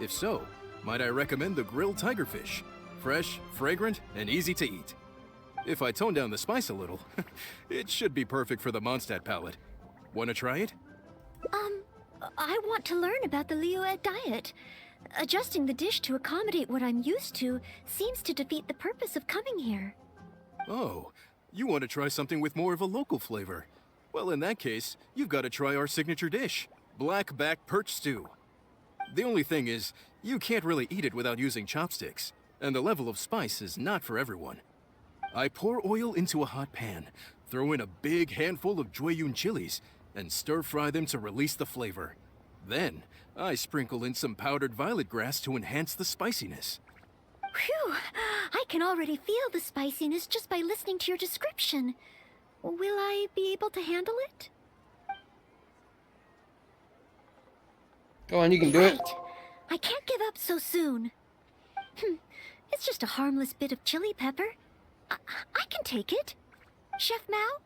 If so, might I recommend the grilled tigerfish? Fresh, fragrant, and easy to eat. If I tone down the spice a little, it should be perfect for the Mondstadt palate. Wanna try it? I want to learn about the Liyue diet. Adjusting the dish to accommodate what I'm used to seems to defeat the purpose of coming here. Oh, you want to try something with more of a local flavor? Well, in that case, you've got to try our signature dish, black back perch stew. The only thing is, you can't really eat it without using chopsticks, and the level of spice is not for everyone. I pour oil into a hot pan, Throw in a big handful of Jueyun chilies and stir-fry them to release the flavor. Then, I sprinkle in some powdered violet grass to enhance the spiciness. Phew! I can already feel the spiciness just by listening to your description. Will I be able to handle it? Go on, you can do it. Right. I can't give up so soon. It's just a harmless bit of chili pepper. I can take it. Chef Mao,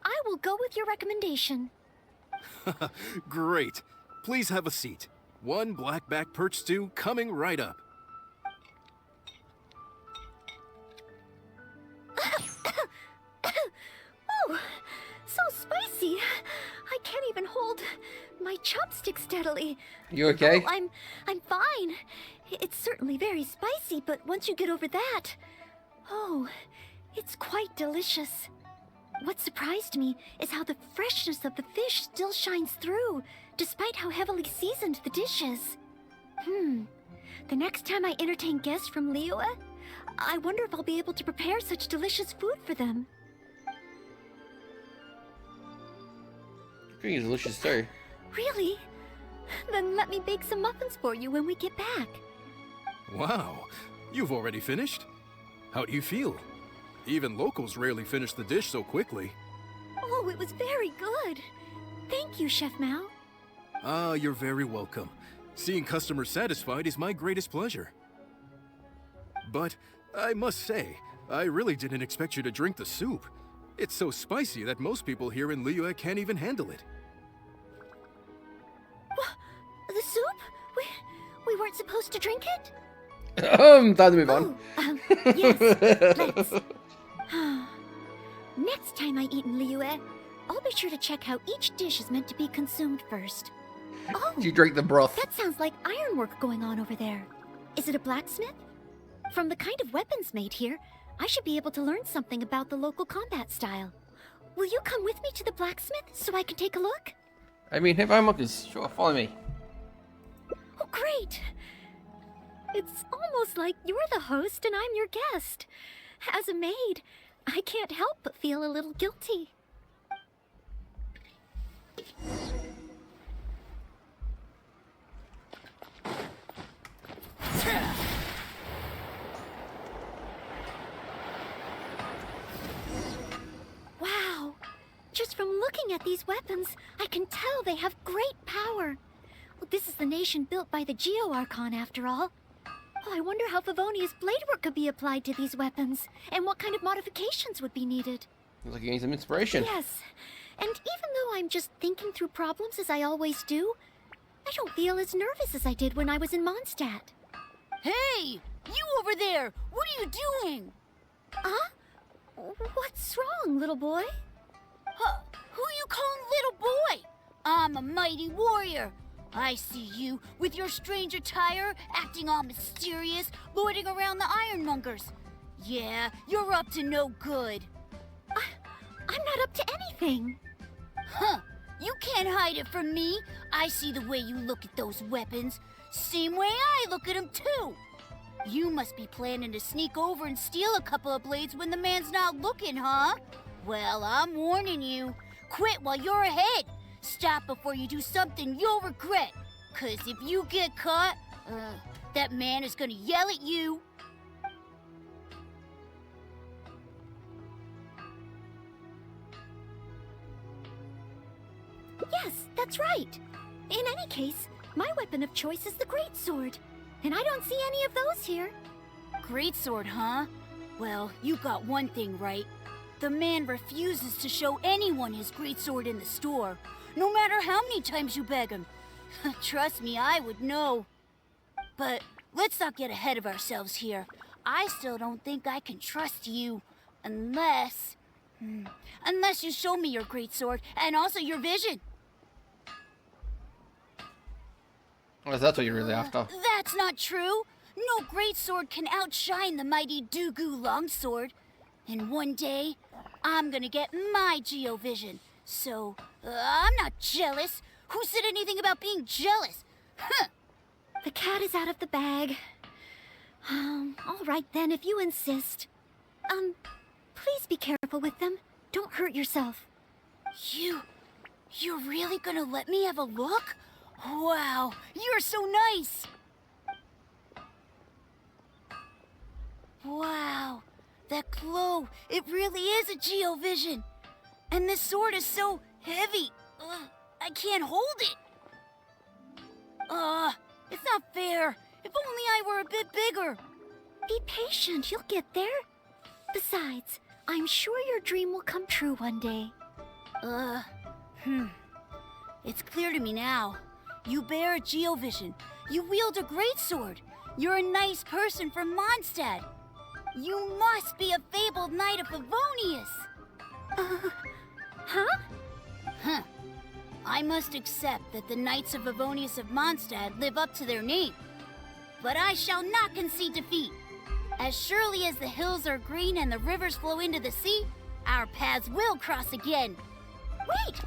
I will go with your recommendation. Great. Please have a seat. One blackback perch stew coming right up. Oh, so spicy. I can't even hold my chopstick steadily. You okay? Oh, I'm fine. It's certainly very spicy, but once you get over that, oh, it's quite delicious. What surprised me is how the freshness of the fish still shines through, despite how heavily seasoned the dish is. The next time I entertain guests from Liyue, I wonder if I'll be able to prepare such delicious food for them. Cooking is delicious too. Really? Then let me bake some muffins for you when we get back. Wow, you've already finished? How do you feel? Even locals rarely finish the dish so quickly. Oh, it was very good. Thank you, Chef Mao. Ah, you're very welcome. Seeing customers satisfied is my greatest pleasure. But I must say, I really didn't expect you to drink the soup. It's so spicy that most people here in Liyue can't even handle it. What? The soup? We weren't supposed to drink it? Time to move on. Yes, let's. Next time I eat in Liyue, I'll be sure to check how each dish is meant to be consumed first. Oh, You drink the broth. that sounds like ironwork going on over there. Is it a blacksmith? From the kind of weapons made here, I should be able to learn something about the local combat style. Will you come with me to the blacksmith so I can take a look? I mean, if I'm monkeys, sure, follow me. Oh, great! It's almost like you're the host and I'm your guest. As a maid, I can't help but feel a little guilty. Wow! Just from looking at these weapons, I can tell they have great power. Well, this is the nation built by the Geo-Archon, after all. Oh, I wonder how Favonia's blade work could be applied to these weapons, and what kind of modifications would be needed. Looks like you need some inspiration. Yes, and even though I'm just thinking through problems as I always do, I don't feel as nervous as I did when I was in Mondstadt. Hey! You over there! What are you doing? Huh? What's wrong, little boy? Who you calling little boy? I'm a mighty warrior. I see you with your strange attire, acting all mysterious, loitering around the ironmongers. Yeah, you're up to no good. I'm not up to anything. Huh. You can't hide it from me. I see the way you look at those weapons. Same way I look at them, too. You must be planning to sneak over and steal a couple of blades when the man's not looking, huh? Well, I'm warning you. Quit while you're ahead. Stop before you do something you'll regret. 'Cause if you get caught, that man is gonna yell at you. Yes, that's right. In any case, my weapon of choice is the greatsword. And I don't see any of those here. Greatsword, huh? Well, you got one thing right. The man refuses to show anyone his greatsword in the store, no matter how many times you beg him. Trust me, I would know. But let's not get ahead of ourselves here. I still don't think I can trust you, unless you show me your greatsword and also your vision. Well, that's what you're really after. That's not true. No greatsword can outshine the mighty Dugu longsword. And one day, I'm gonna get my Geovision. So, I'm not jealous. Who said anything about being jealous? Huh. The cat is out of the bag. All right then, if you insist. Please be careful with them. Don't hurt yourself. You're really gonna let me have a look? Wow, you're so nice! Wow, that glow, it really is a Geovision! And this sword is so heavy, I can't hold it! It's not fair. If only I were a bit bigger. Be patient, you'll get there. Besides, I'm sure your dream will come true one day. It's clear to me now. You bear a Geovision. You wield a greatsword. You're a nice person from Mondstadt. You must be a fabled knight of Favonius. Huh? Huh. I must accept that the Knights of Favonius of Mondstadt live up to their name. But I shall not concede defeat. As surely as the hills are green and the rivers flow into the sea, our paths will cross again. Wait,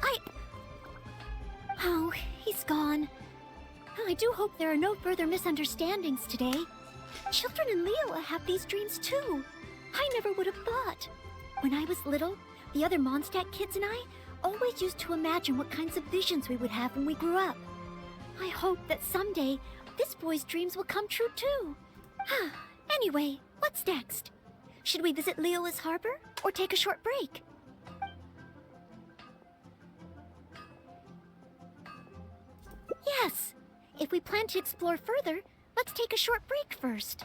Oh, he's gone. I do hope there are no further misunderstandings today. Children in Liyue have these dreams too. I never would have thought. When I was little, the other Mondstadt kids and I always used to imagine what kinds of visions we would have when we grew up. I hope that someday this boy's dreams will come true too. Anyway, what's next? Should we visit Liyue's harbor or take a short break? Yes. If we plan to explore further, let's take a short break first.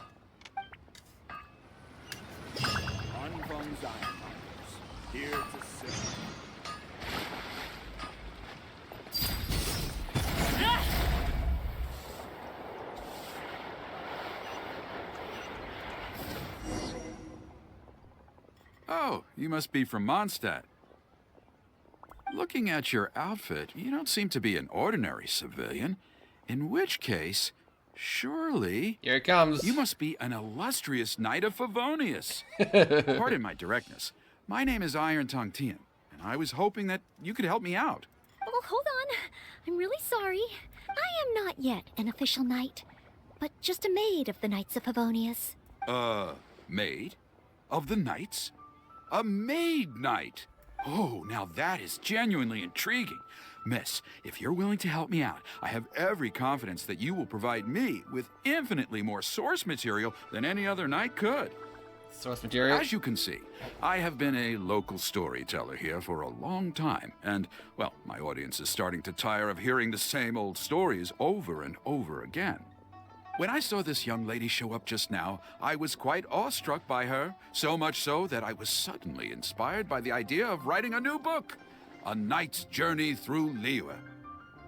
Anfang's Ironmongers, here to serve. Oh, you must be from Mondstadt. Looking at your outfit, you don't seem to be an ordinary civilian. In which case, surely... Here it comes. You must be an illustrious knight of Favonius. Pardon my directness. My name is Iron Tongue Tien, and I was hoping that you could help me out. Oh, hold on. I'm really sorry. I am not yet an official knight, but just a maid of the Knights of Favonius. Maid? Of the Knights? A maid knight? Oh, now that is genuinely intriguing. Miss, if you're willing to help me out, I have every confidence that you will provide me with infinitely more source material than any other knight could. Source material? As you can see, I have been a local storyteller here for a long time, and, well, my audience is starting to tire of hearing the same old stories over and over again. When I saw this young lady show up just now, I was quite awestruck by her, so much so that I was suddenly inspired by the idea of writing a new book, A Knight's Journey Through Liyue.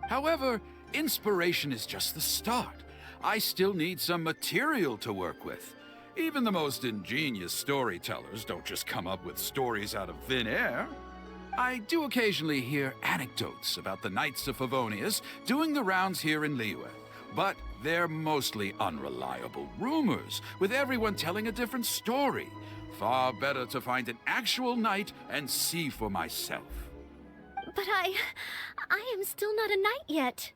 However, inspiration is just the start. I still need some material to work with. Even the most ingenious storytellers don't just come up with stories out of thin air. I do occasionally hear anecdotes about the Knights of Favonius doing the rounds here in Liyue, but they're mostly unreliable rumors, with everyone telling a different story. Far better to find an actual knight and see for myself. But I am still not a knight yet.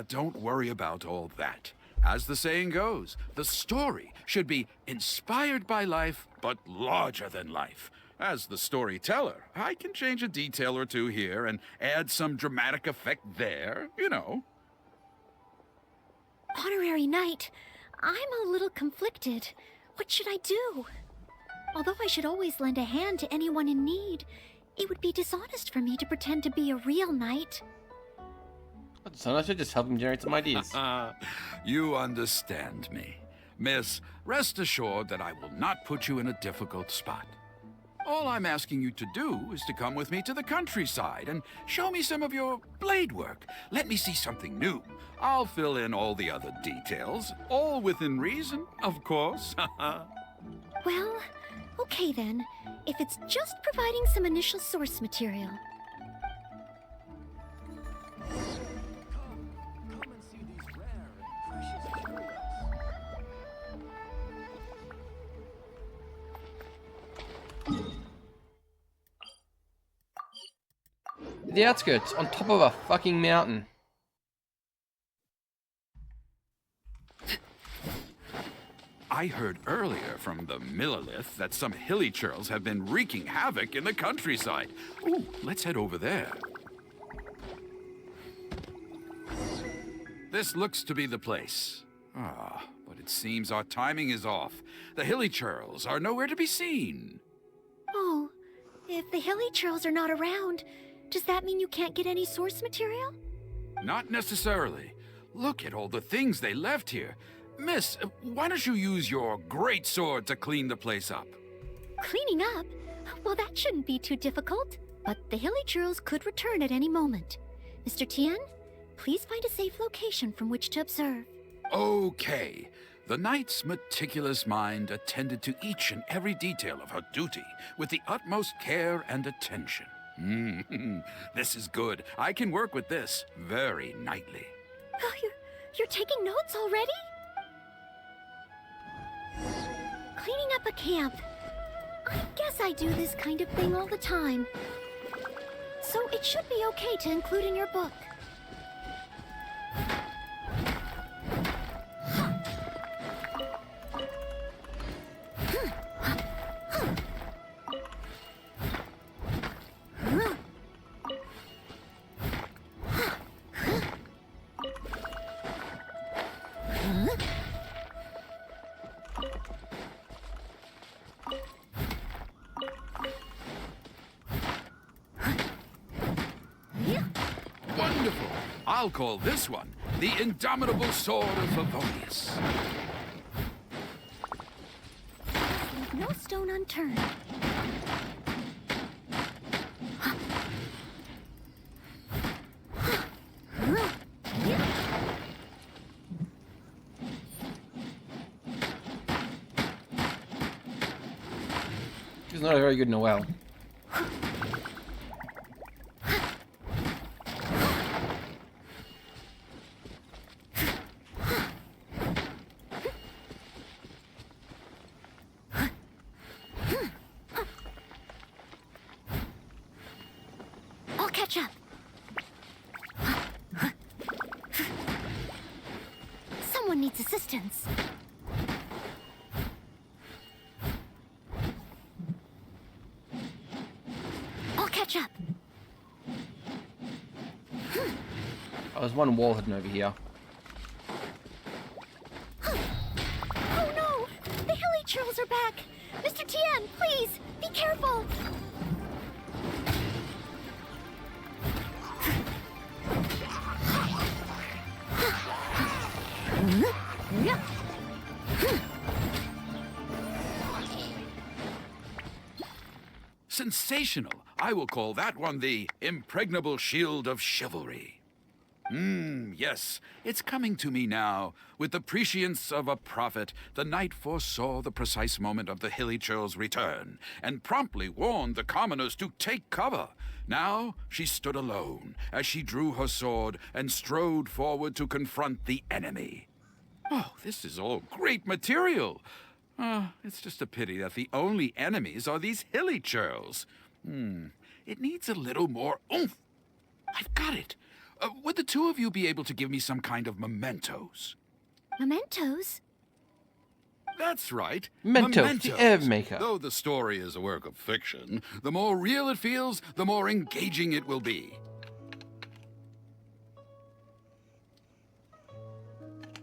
Don't worry about all that. As the saying goes, the story should be inspired by life, but larger than life. As the storyteller, I can change a detail or two here and add some dramatic effect there, you know. Honorary knight, I'm a little conflicted. What should I do? Although I should always lend a hand to anyone in need, it would be dishonest for me to pretend to be a real knight. So I should just help him generate some ideas. You understand me. Miss, rest assured that I will not put you in a difficult spot. All I'm asking you to do is to come with me to the countryside and show me some of your blade work. Let me see something new. I'll fill in all the other details, all within reason, of course. Well, okay then, if it's just providing some initial source material. The outskirts, on top of a fucking mountain. I heard earlier from the Millilith that some hilly churls have been wreaking havoc in the countryside. Ooh, let's head over there. This looks to be the place. Ah, but it seems our timing is off. The hilly churls are nowhere to be seen. Oh, if the hilly churls are not around, does that mean you can't get any source material? Not necessarily. Look at all the things they left here. Miss, why don't you use your great sword to clean the place up? Cleaning up? Well, that shouldn't be too difficult. But the hilly churls could return at any moment. Mr. Tien, please find a safe location from which to observe. Okay. The knight's meticulous mind attended to each and every detail of her duty with the utmost care and attention. This is good. I can work with this very knightly. Oh, you're taking notes already? Cleaning up a camp. I guess I do this kind of thing all the time. So it should be okay to include in your book. Wonderful! I'll call this one the Indomitable Sword of Favonius. Leave no stone unturned. She's not a very good Noelle. I'll catch up. Someone needs assistance. I'll catch up. Oh, there's one wall hidden over here. Oh no! The hilly churls are back! Mr. Tien, please, be careful! Sensational! I will call that one the Impregnable Shield of Chivalry. Yes, it's coming to me now. With the prescience of a prophet, the knight foresaw the precise moment of the hilly churl's return, and promptly warned the commoners to take cover. Now she stood alone, as she drew her sword and strode forward to confront the enemy. Oh, this is all great material. It's just a pity that the only enemies are these hilly churls. It needs a little more oomph. I've got it. Would the two of you be able to give me some kind of mementos? Mementos? That's right. Mementos, the herb maker. Though the story is a work of fiction, the more real it feels, the more engaging it will be.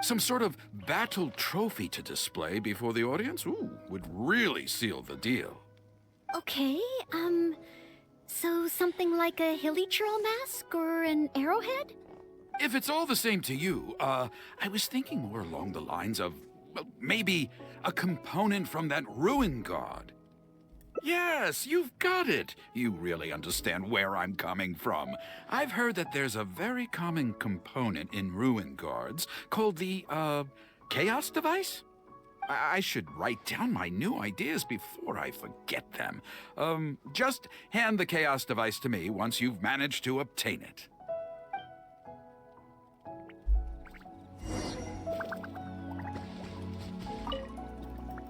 Some sort of battle trophy to display before the audience? Would really seal the deal. Okay, so something like a hilly churl mask or an arrowhead? If it's all the same to you, I was thinking more along the lines of, well, maybe a component from that ruin god. Yes, you've got it. You really understand where I'm coming from. I've heard that there's a very common component in ruin guards called the, chaos device? I should write down my new ideas before I forget them. Just hand the chaos device to me once you've managed to obtain it.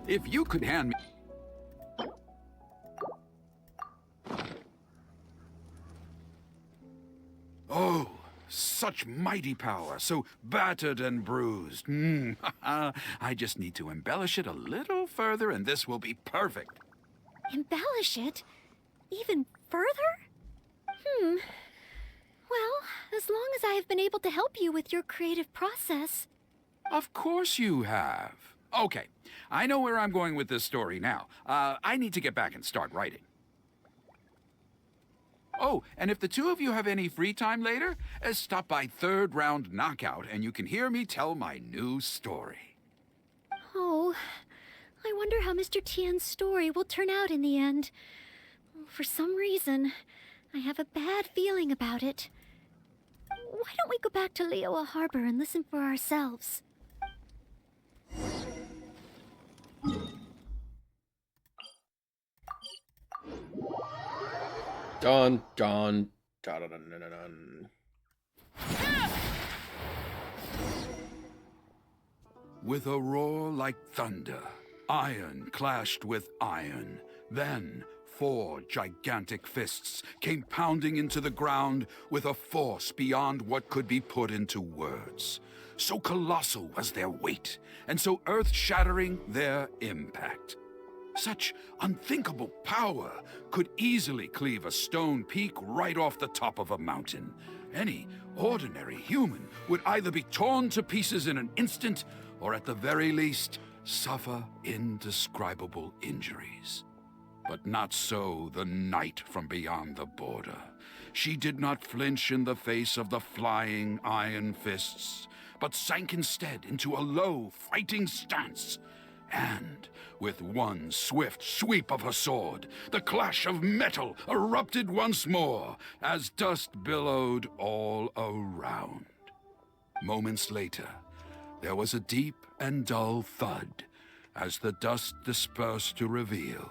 If you could hand me... Oh, such mighty power, so battered and bruised. I just need to embellish it a little further, and this will be perfect. Embellish it? Even further? Well, as long as I have been able to help you with your creative process. Of course you have. Okay, I know where I'm going with this story now. I need to get back and start writing. Oh, and if the two of you have any free time later, stop by Third Round Knockout and you can hear me tell my new story. Oh, I wonder how Mr. Tian's story will turn out in the end. For some reason, I have a bad feeling about it. Why don't we go back to Liyue Harbor and listen for ourselves? Dun, dun, dun, dun, dun, dun, dun. With a roar like thunder, iron clashed with iron. Then 4 gigantic fists came pounding into the ground with a force beyond what could be put into words. So colossal was their weight, and so earth-shattering their impact. Such unthinkable power could easily cleave a stone peak right off the top of a mountain. Any ordinary human would either be torn to pieces in an instant, or at the very least, suffer indescribable injuries. But not so the knight from beyond the border. She did not flinch in the face of the flying iron fists, but sank instead into a low, fighting stance. And, with one swift sweep of her sword, the clash of metal erupted once more, as dust billowed all around. Moments later, there was a deep and dull thud, as the dust dispersed to reveal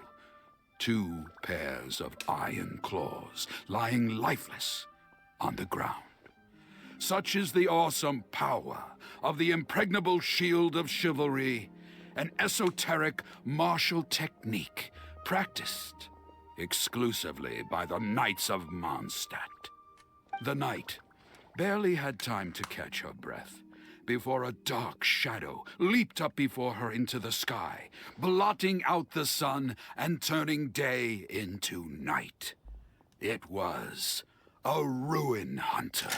2 pairs of iron claws lying lifeless on the ground. Such is the awesome power of the impregnable shield of chivalry, an esoteric martial technique practiced exclusively by the Knights of Mondstadt. The knight barely had time to catch her breath before a dark shadow leaped up before her into the sky, blotting out the sun and turning day into night. It was a ruin hunter.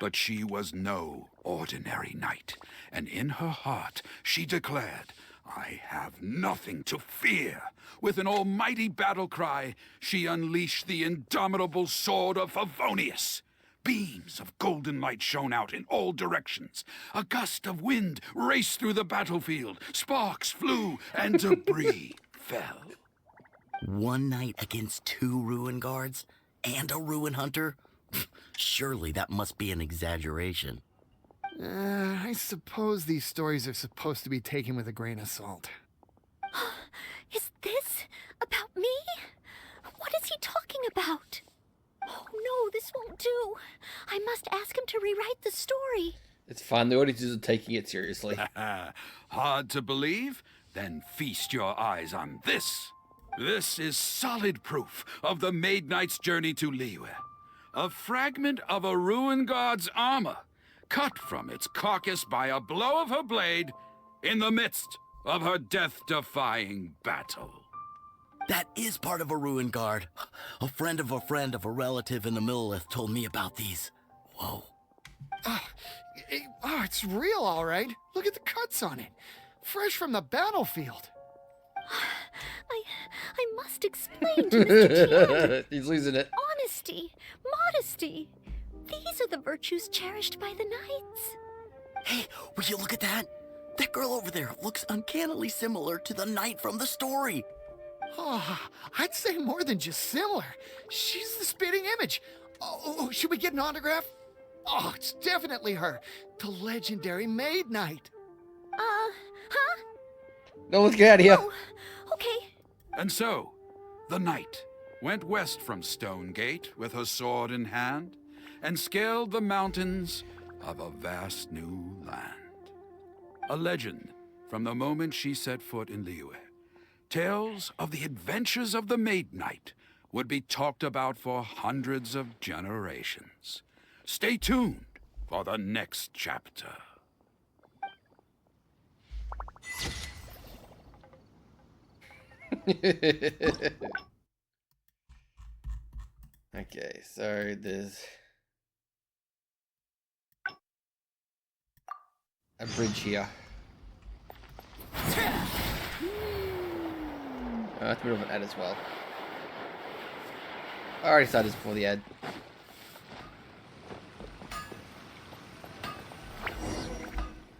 But she was no ordinary knight, and in her heart she declared, "I have nothing to fear." With an almighty battle cry, she unleashed the indomitable sword of Favonius. Beams of golden light shone out in all directions. A gust of wind raced through the battlefield. Sparks flew, and debris fell. One knight against 2 ruin guards? And a ruin hunter? Surely that must be an exaggeration. I suppose these stories are supposed to be taken with a grain of salt. Is this about me? What is he talking about? Oh no, this won't do. I must ask him to rewrite the story. It's fine, the audience isn't taking it seriously. Hard to believe? Then feast your eyes on this. This is solid proof of the Maid Knight's journey to Liyue. A fragment of a ruin god's armor, cut from its carcass by a blow of her blade in the midst of her death-defying battle. That is part of a ruin guard. A friend of a relative in the Millelith told me about these. Whoa. It's real, all right. Look at the cuts on it. Fresh from the battlefield. I must explain to Mr. Tian. He's losing it. Honesty, modesty. These are the virtues cherished by the knights. Hey, will you look at that? That girl over there looks uncannily similar to the knight from the story. Oh, I'd say more than just similar. She's the spitting image. Oh, should we get an autograph? Oh, it's definitely her. The legendary Maid Knight. Huh? No, let's get out of here. Oh, okay. And so, the knight went west from Stonegate with her sword in hand and scaled the mountains of a vast new land. A legend from the moment she set foot in Liyue. Tales of the adventures of the Maid Knight would be talked about for hundreds of generations. Stay tuned for the next chapter. Okay, so there's a bridge here. Oh, that's a bit of an ad as well. I already started this before the ad.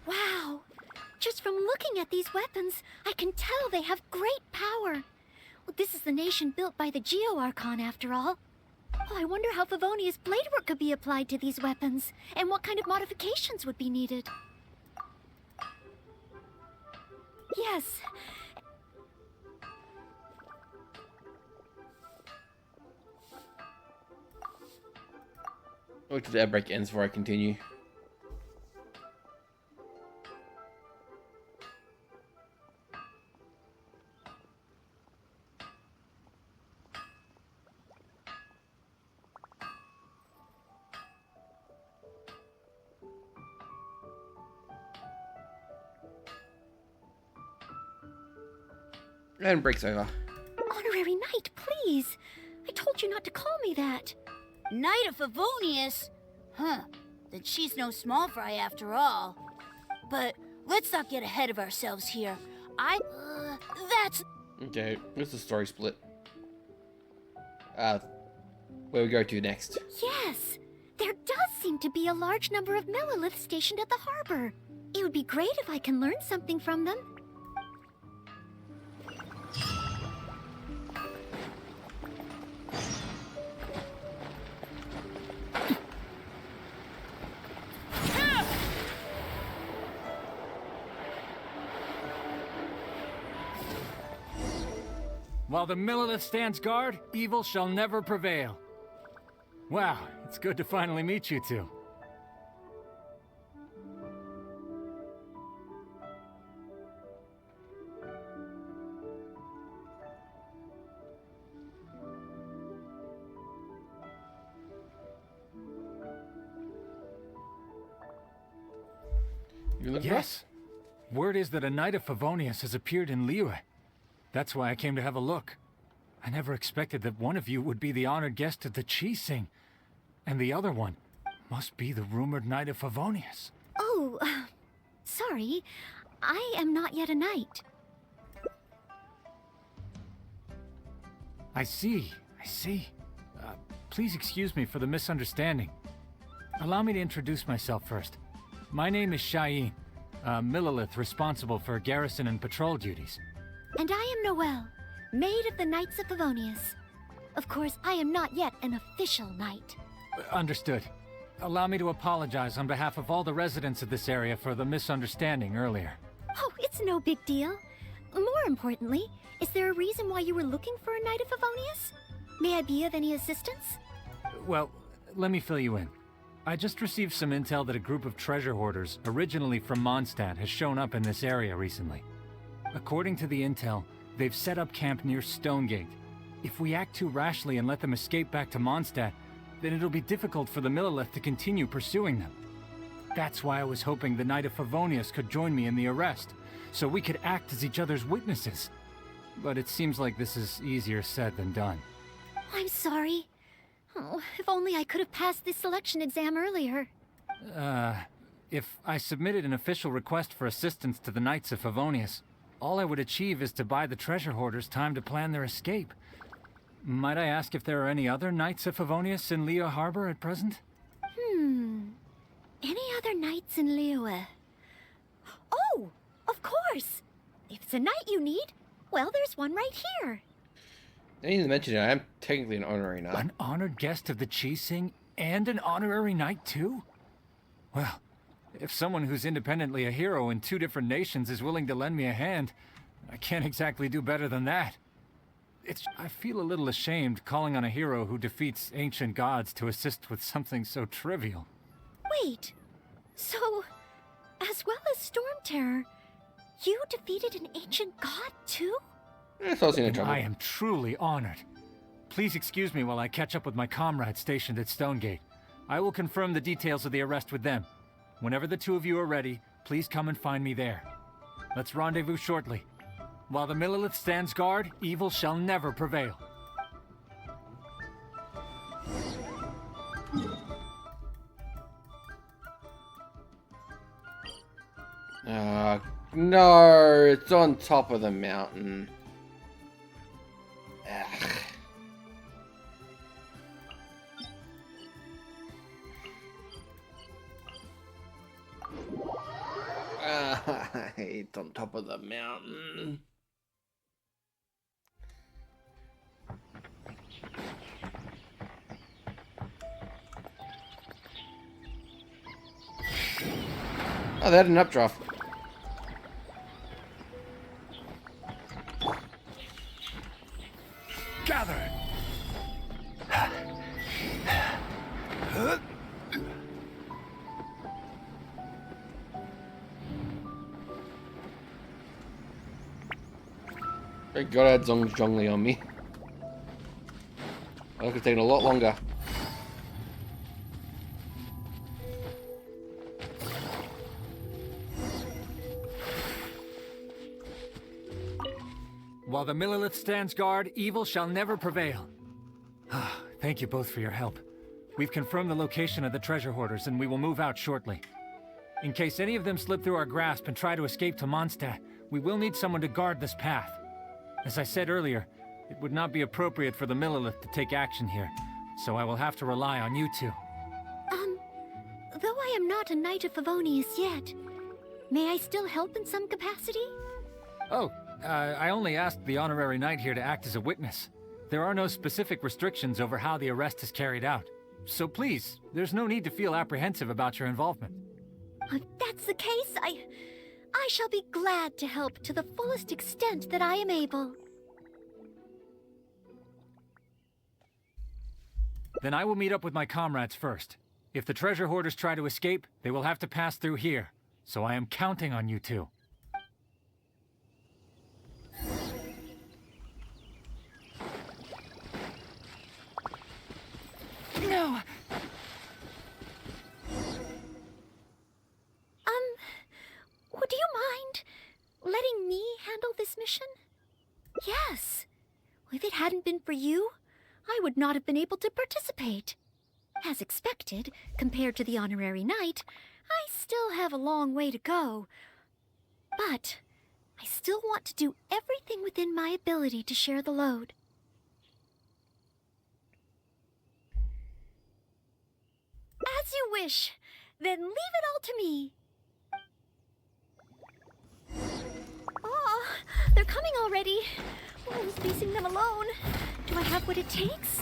Wow! Just from looking at these weapons, I can tell they have great power. Well, this is the nation built by the Geo-Archon, after all. Oh, I wonder how Favonius bladework could be applied to these weapons, and what kind of modifications would be needed. Yes. Wait till the ad break ends before I continue. And break's over. Honorary Knight, please! I told you not to call me that. Knight of Favonius? Huh. Then she's no small fry after all. But let's not get ahead of ourselves here. That's... Okay, where's the story split? Where we go to next? Yes! There does seem to be a large number of Milliliths stationed at the harbor. It would be great if I can learn something from them. While the Millilith stands guard, evil shall never prevail. Wow, it's good to finally meet you two. You look yes. Word is that a Knight of Favonius has appeared in Liyue. That's why I came to have a look. I never expected that one of you would be the honored guest at the Chi-Sing. And the other one must be the rumored Knight of Favonius. Oh, sorry. I am not yet a knight. I see. Please excuse me for the misunderstanding. Allow me to introduce myself first. My name is Shayin, a Millilith responsible for garrison and patrol duties. And I am Noelle, maid of the Knights of Favonius. Of course, I am not yet an official knight. Understood. Allow me to apologize on behalf of all the residents of this area for the misunderstanding earlier. Oh, it's no big deal. More importantly, is there a reason why you were looking for a Knight of Favonius? May I be of any assistance? Well, let me fill you in. I just received some intel that a group of treasure hoarders, originally from Mondstadt, has shown up in this area recently. According to the intel, they've set up camp near Stonegate. If we act too rashly and let them escape back to Mondstadt, then it'll be difficult for the Millilith to continue pursuing them. That's why I was hoping the Knight of Favonius could join me in the arrest, so we could act as each other's witnesses. But it seems like this is easier said than done. I'm sorry. Oh, if only I could have passed this selection exam earlier. If I submitted an official request for assistance to the Knights of Favonius, all I would achieve is to buy the treasure hoarders time to plan their escape. Might I ask if there are any other Knights of Favonius in Liyue Harbor at present? Any other knights in Liyue? Oh, of course! If it's a knight you need, well, there's one right here. I didn't even mention it, I am technically an honorary knight. An honored guest of the Chi-Sing and an honorary knight too? Well, if someone who's independently a hero in two different nations is willing to lend me a hand, I can't exactly do better than that. I feel a little ashamed calling on a hero who defeats ancient gods to assist with something so trivial. Wait, so, as well as Storm Terror, you defeated an ancient god too? I am truly honored. Please excuse me while I catch up with my comrades stationed at Stonegate. I will confirm the details of the arrest with them. Whenever the two of you are ready, please come and find me there. Let's rendezvous shortly. While the Millelith stands guard, evil shall never prevail. No, it's on top of the mountain. Ugh. It's on top of the mountain. Oh, they had an updraft. Gather! Thank God I had Zhongli on me. That could have taken a lot longer. While the Millelith stands guard, evil shall never prevail. Thank you both for your help. We've confirmed the location of the treasure hoarders, and we will move out shortly. In case any of them slip through our grasp and try to escape to Mondstadt, we will need someone to guard this path. As I said earlier, it would not be appropriate for the Millelith to take action here, so I will have to rely on you two. Though I am not a Knight of Favonius yet, may I still help in some capacity? Oh, I only asked the honorary knight here to act as a witness. There are no specific restrictions over how the arrest is carried out. So please, there's no need to feel apprehensive about your involvement. If that's the case, I shall be glad to help to the fullest extent that I am able. Then I will meet up with my comrades first. If the treasure hoarders try to escape, they will have to pass through here. So I am counting on you two. No. Would you mind letting me handle this mission? Yes. If it hadn't been for you, I would not have been able to participate. As expected, compared to the honorary knight, I still have a long way to go. But I still want to do everything within my ability to share the load. As you wish. Then leave it all to me. Oh, they're coming already. I'm facing them alone. Do I have what it takes?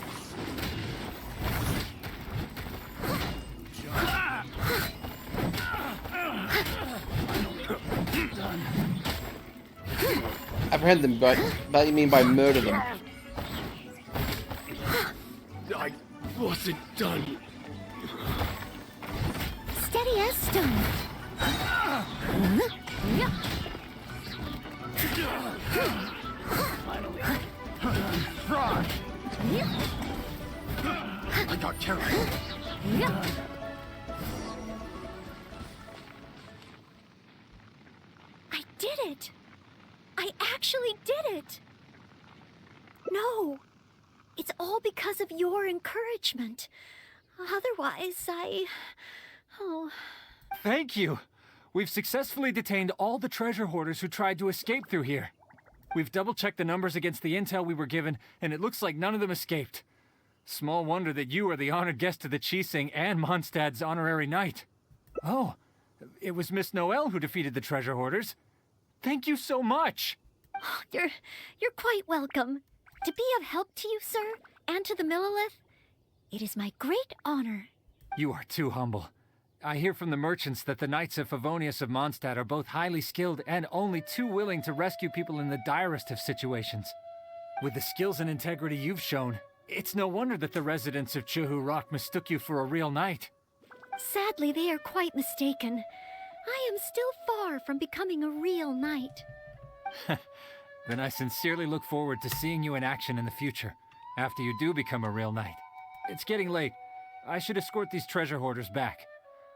Apprehend them, but what you mean by murder them? I wasn't done. Steady as stone. Fraud! I got carried. I did it! I actually did it! No! It's all because of your encouragement. Otherwise, Oh. Thank you! We've successfully detained all the treasure hoarders who tried to escape through here. We've double-checked the numbers against the intel we were given, and it looks like none of them escaped. Small wonder that you are the honored guest of the Qixing and Mondstadt's honorary knight. Oh, it was Miss Noelle who defeated the treasure hoarders. Thank you so much! You're quite welcome. To be of help to you, sir, and to the Millelith, it is my great honor. You are too humble. I hear from the merchants that the Knights of Favonius of Mondstadt are both highly skilled and only too willing to rescue people in the direst of situations. With the skills and integrity you've shown, it's no wonder that the residents of Chuhu Rock mistook you for a real knight. Sadly, they are quite mistaken. I am still far from becoming a real knight. Then I sincerely look forward to seeing you in action in the future, after you do become a real knight. It's getting late. I should escort these treasure hoarders back.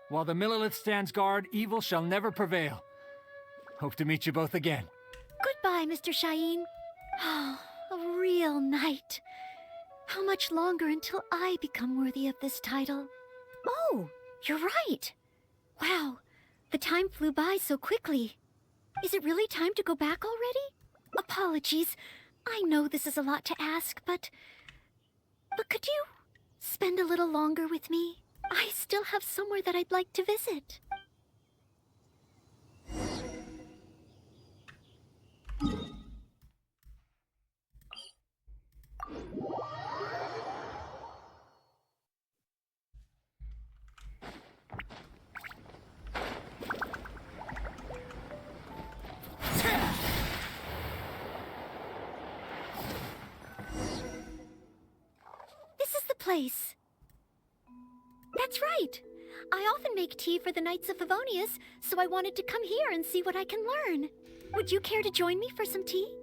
While the Millelith stands guard, evil shall never prevail. Hope to meet you both again. Goodbye, Mr. Shaheen. Oh, a real knight. How much longer until I become worthy of this title? Oh, you're right. Wow, the time flew by so quickly. Is it really time to go back already? Apologies. I know this is a lot to ask, but could you spend a little longer with me? I still have somewhere that I'd like to visit. This is the place. That's right. I often make tea for the Knights of Favonius, so I wanted to come here and see what I can learn. Would you care to join me for some tea?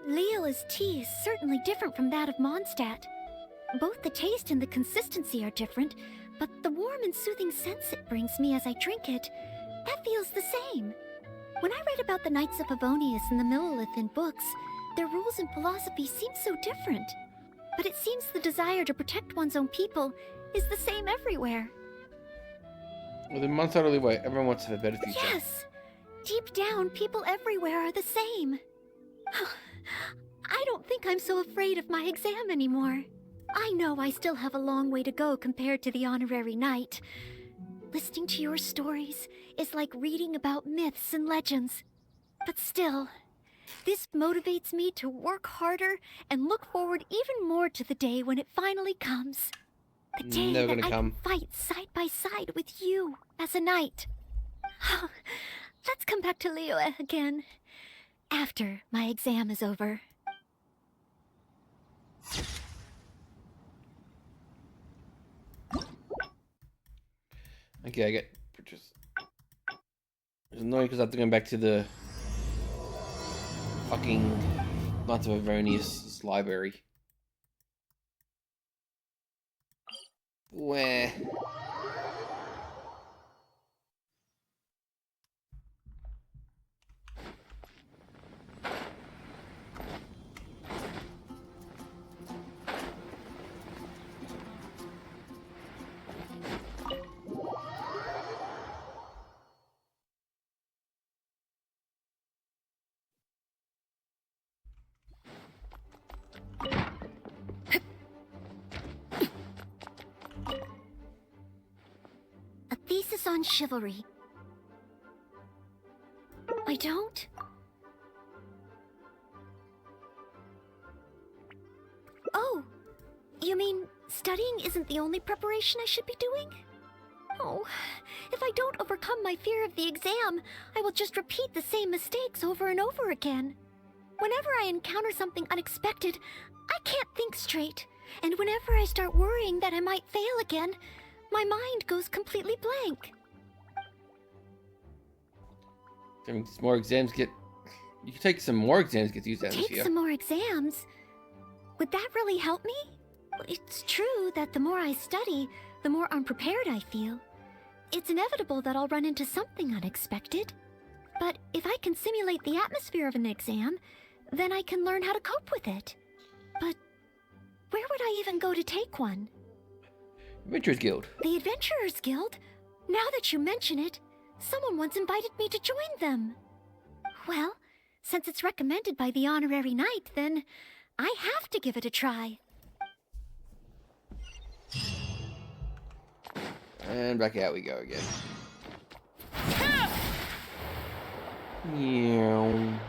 Leola's tea is certainly different from that of Mondstadt. Both the taste and the consistency are different, but the warm and soothing sense it brings me as I drink it, that feels the same. When I read about the Knights of Favonius and the Millelith in books, their rules and philosophy seem so different. But it seems the desire to protect one's own people is the same everywhere. Well, in Mondstadt Alleyway, everyone wants to have a better future. Yes! Deep down, people everywhere are the same. I don't think I'm so afraid of my exam anymore. I know I still have a long way to go compared to the honorary knight. Listening to your stories is like reading about myths and legends. But still, this motivates me to work harder and look forward even more to the day when it finally comes. The day that I can fight side by side with you as a knight. Let's come back to Liyue again after my exam is over. Okay, I get purchase. It's annoying because I have to go back to the fucking Knights of Favonius library. Where? A thesis on chivalry. I don't? Oh, you mean studying isn't the only preparation I should be doing? Oh, if I don't overcome my fear of the exam, I will just repeat the same mistakes over and over again. Whenever I encounter something unexpected, I can't think straight. And whenever I start worrying that I might fail again, my mind goes completely blank. Some more exams get... You can take some more exams to get these exams Take some more exams? Would that really help me? It's true that the more I study, the more unprepared I feel. It's inevitable that I'll run into something unexpected. But if I can simulate the atmosphere of an exam, then I can learn how to cope with it. But where would I even go to take one? Adventurers Guild. The Adventurers Guild? Now that you mention it, someone once invited me to join them. Well, since it's recommended by the honorary knight, then I have to give it a try. And back out we go again. Yeah.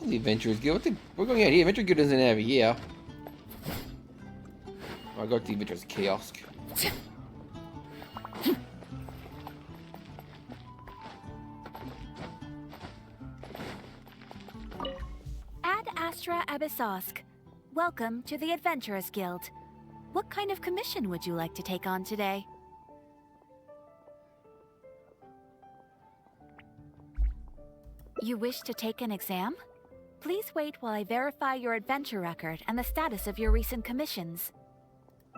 The Adventurers Guild. We're going out here. Adventurers Guild isn't over here. Oh, I got the Adventurers Kiosk. Astra Abyssosque. Welcome to the Adventurers Guild. What kind of commission would you like to take on today? You wish to take an exam? Please wait while I verify your adventure record and the status of your recent commissions.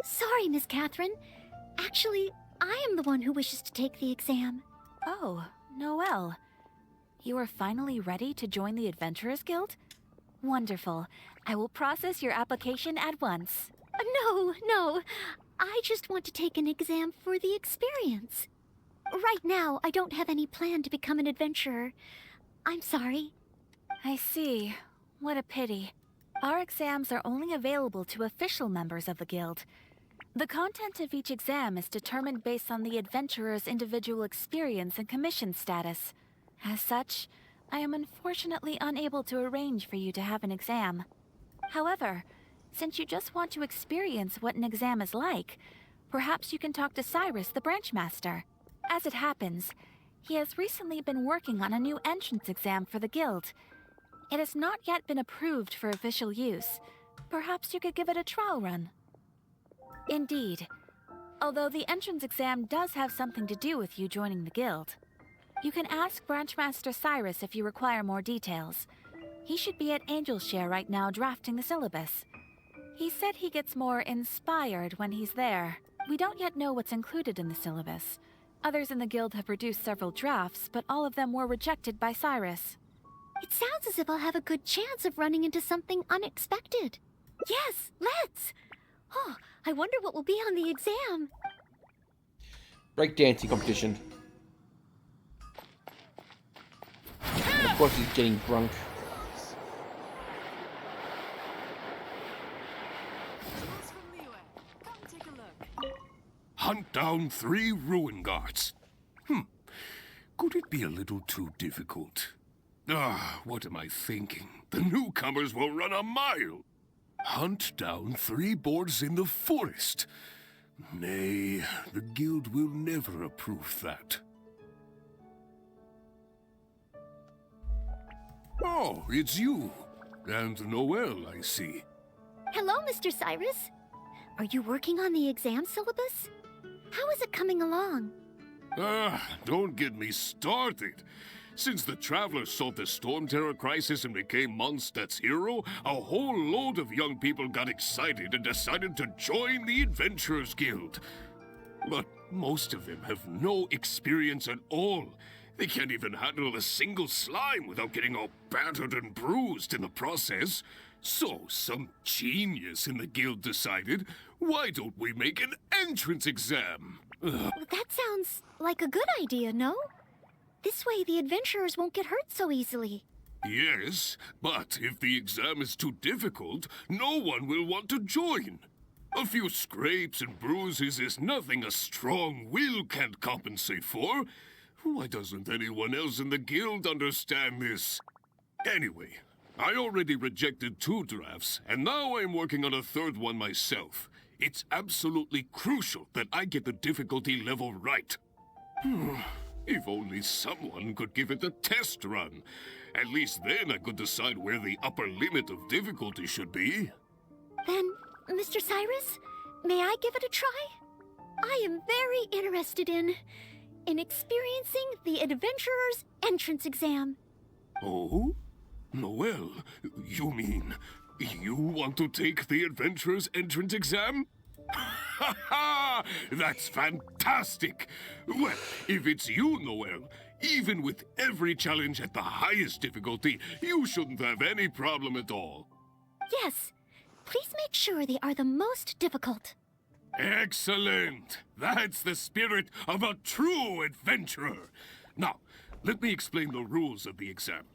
Sorry, Miss Catherine. Actually, I am the one who wishes to take the exam. Oh, Noelle. You are finally ready to join the Adventurers Guild? Wonderful. I will process your application at once. No. I just want to take an exam for the experience. Right now, I don't have any plan to become an adventurer. I'm sorry. I see. What a pity. Our exams are only available to official members of the guild. The content of each exam is determined based on the adventurer's individual experience and commission status. As such, I am unfortunately unable to arrange for you to have an exam. However, since you just want to experience what an exam is like, perhaps you can talk to Cyrus, the branch master. As it happens, he has recently been working on a new entrance exam for the guild. It has not yet been approved for official use. Perhaps you could give it a trial run. Indeed. Although the entrance exam does have something to do with you joining the guild. You can ask Branchmaster Cyrus if you require more details. He should be at Angelshare right now drafting the syllabus. He said he gets more inspired when he's there. We don't yet know what's included in the syllabus. Others in the guild have produced several drafts, but all of them were rejected by Cyrus. It sounds as if I'll have a good chance of running into something unexpected. Yes, let's! Oh, I wonder what will be on the exam. Breakdancing competition. Of course he's getting drunk. Hunt down 3 ruin guards. Could it be a little too difficult? What am I thinking? The newcomers will run a mile. Hunt down 3 boards in the forest. Nay, the guild will never approve that. Oh, it's you. And Noelle, I see. Hello, Mr. Cyrus. Are you working on the exam syllabus? How is it coming along? Don't get me started. Since the Travelers solved the Storm Terror crisis and became Mondstadt's hero, a whole load of young people got excited and decided to join the Adventurers Guild. But most of them have no experience at all. They can't even handle a single slime without getting all battered and bruised in the process. So some genius in the guild decided, why don't we make an entrance exam? That sounds like a good idea, no? This way the adventurers won't get hurt so easily. Yes, but if the exam is too difficult, no one will want to join. A few scrapes and bruises is nothing a strong will can't compensate for. Why doesn't anyone else in the guild understand this? Anyway, I already rejected 2 drafts, and now I'm working on a 3rd one myself. It's absolutely crucial that I get the difficulty level right. If only someone could give it a test run. At least then I could decide where the upper limit of difficulty should be. Then, Mr. Cyrus, may I give it a try? I am very interested in experiencing the Adventurer's entrance exam. Oh? Noelle, you mean you want to take the Adventurer's entrance exam? Ha ha! That's fantastic! Well, if it's you, Noelle, even with every challenge at the highest difficulty, you shouldn't have any problem at all. Yes. Please make sure they are the most difficult. Excellent! That's the spirit of a true adventurer. Now, let me explain the rules of the exam.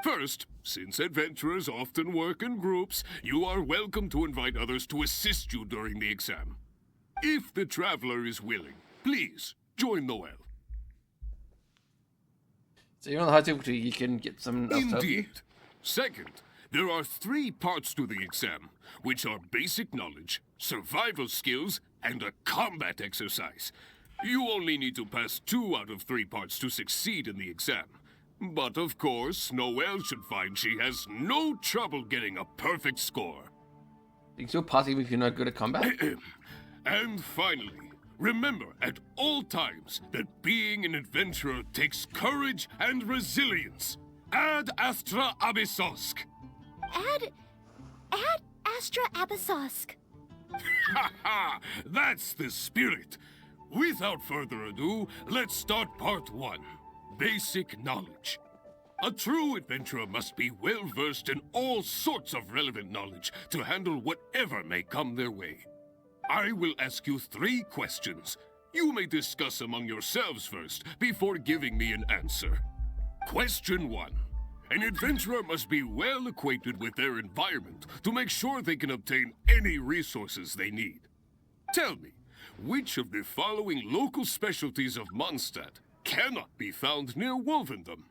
First, since adventurers often work in groups, you are welcome to invite others to assist you during the exam. If the traveler is willing, please join Noelle. So you're on the high difficulty, you can get some else to help you. Indeed. Second, there are 3 parts to the exam, which are basic knowledge, survival skills, and a combat exercise. You only need to pass 2 out of 3 parts to succeed in the exam. But of course, Noelle should find she has no trouble getting a perfect score. You still pass even if you're not good at combat? And finally, remember at all times that being an adventurer takes courage and resilience. Ad Astra Abyssosk. Ad Astra Abyssosk. Ha ha! That's the spirit. Without further ado, let's start part 1. Basic knowledge. A true adventurer must be well versed in all sorts of relevant knowledge to handle whatever may come their way. I will ask you 3 questions. You may discuss among yourselves first before giving me an answer. Question 1. An adventurer must be well acquainted with their environment to make sure they can obtain any resources they need. Tell me, which of the following local specialties of Mondstadt cannot be found near Wolvendom?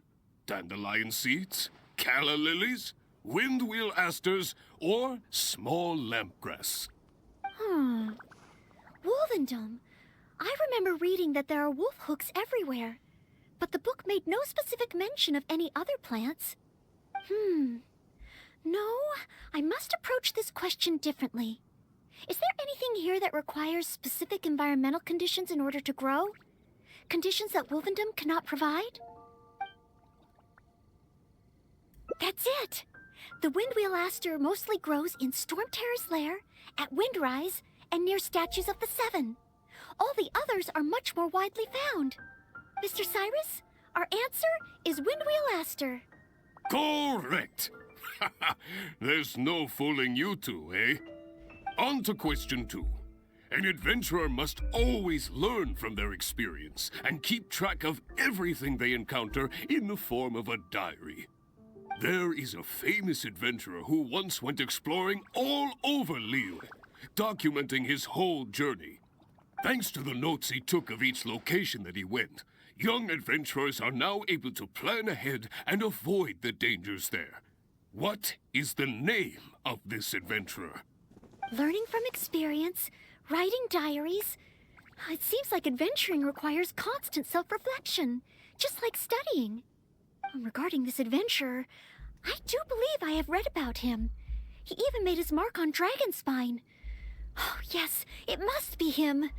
Dandelion seeds, calla lilies, windwheel asters, or small lampgrass? Wolvendom. I remember reading that there are wolf hooks everywhere, but the book made no specific mention of any other plants. No, I must approach this question differently. Is there anything here that requires specific environmental conditions in order to grow? Conditions that Wolvendom cannot provide? That's it! The windwheel aster mostly grows in Storm Terror's lair, at Windrise, and near statues of the Seven. All the others are much more widely found. Mr. Cyrus, our answer is windwheel aster. Correct! There's no fooling you two, eh? On to question 2. An adventurer must always learn from their experience and keep track of everything they encounter in the form of a diary. There is a famous adventurer who once went exploring all over Lille, documenting his whole journey. Thanks to the notes he took of each location that he went, young adventurers are now able to plan ahead and avoid the dangers there. What is the name of this adventurer? Learning from experience, writing diaries. It seems like adventuring requires constant self-reflection, just like studying. Regarding this adventurer, I do believe I have read about him. He even made his mark on Dragonspine. Oh, yes, it must be him.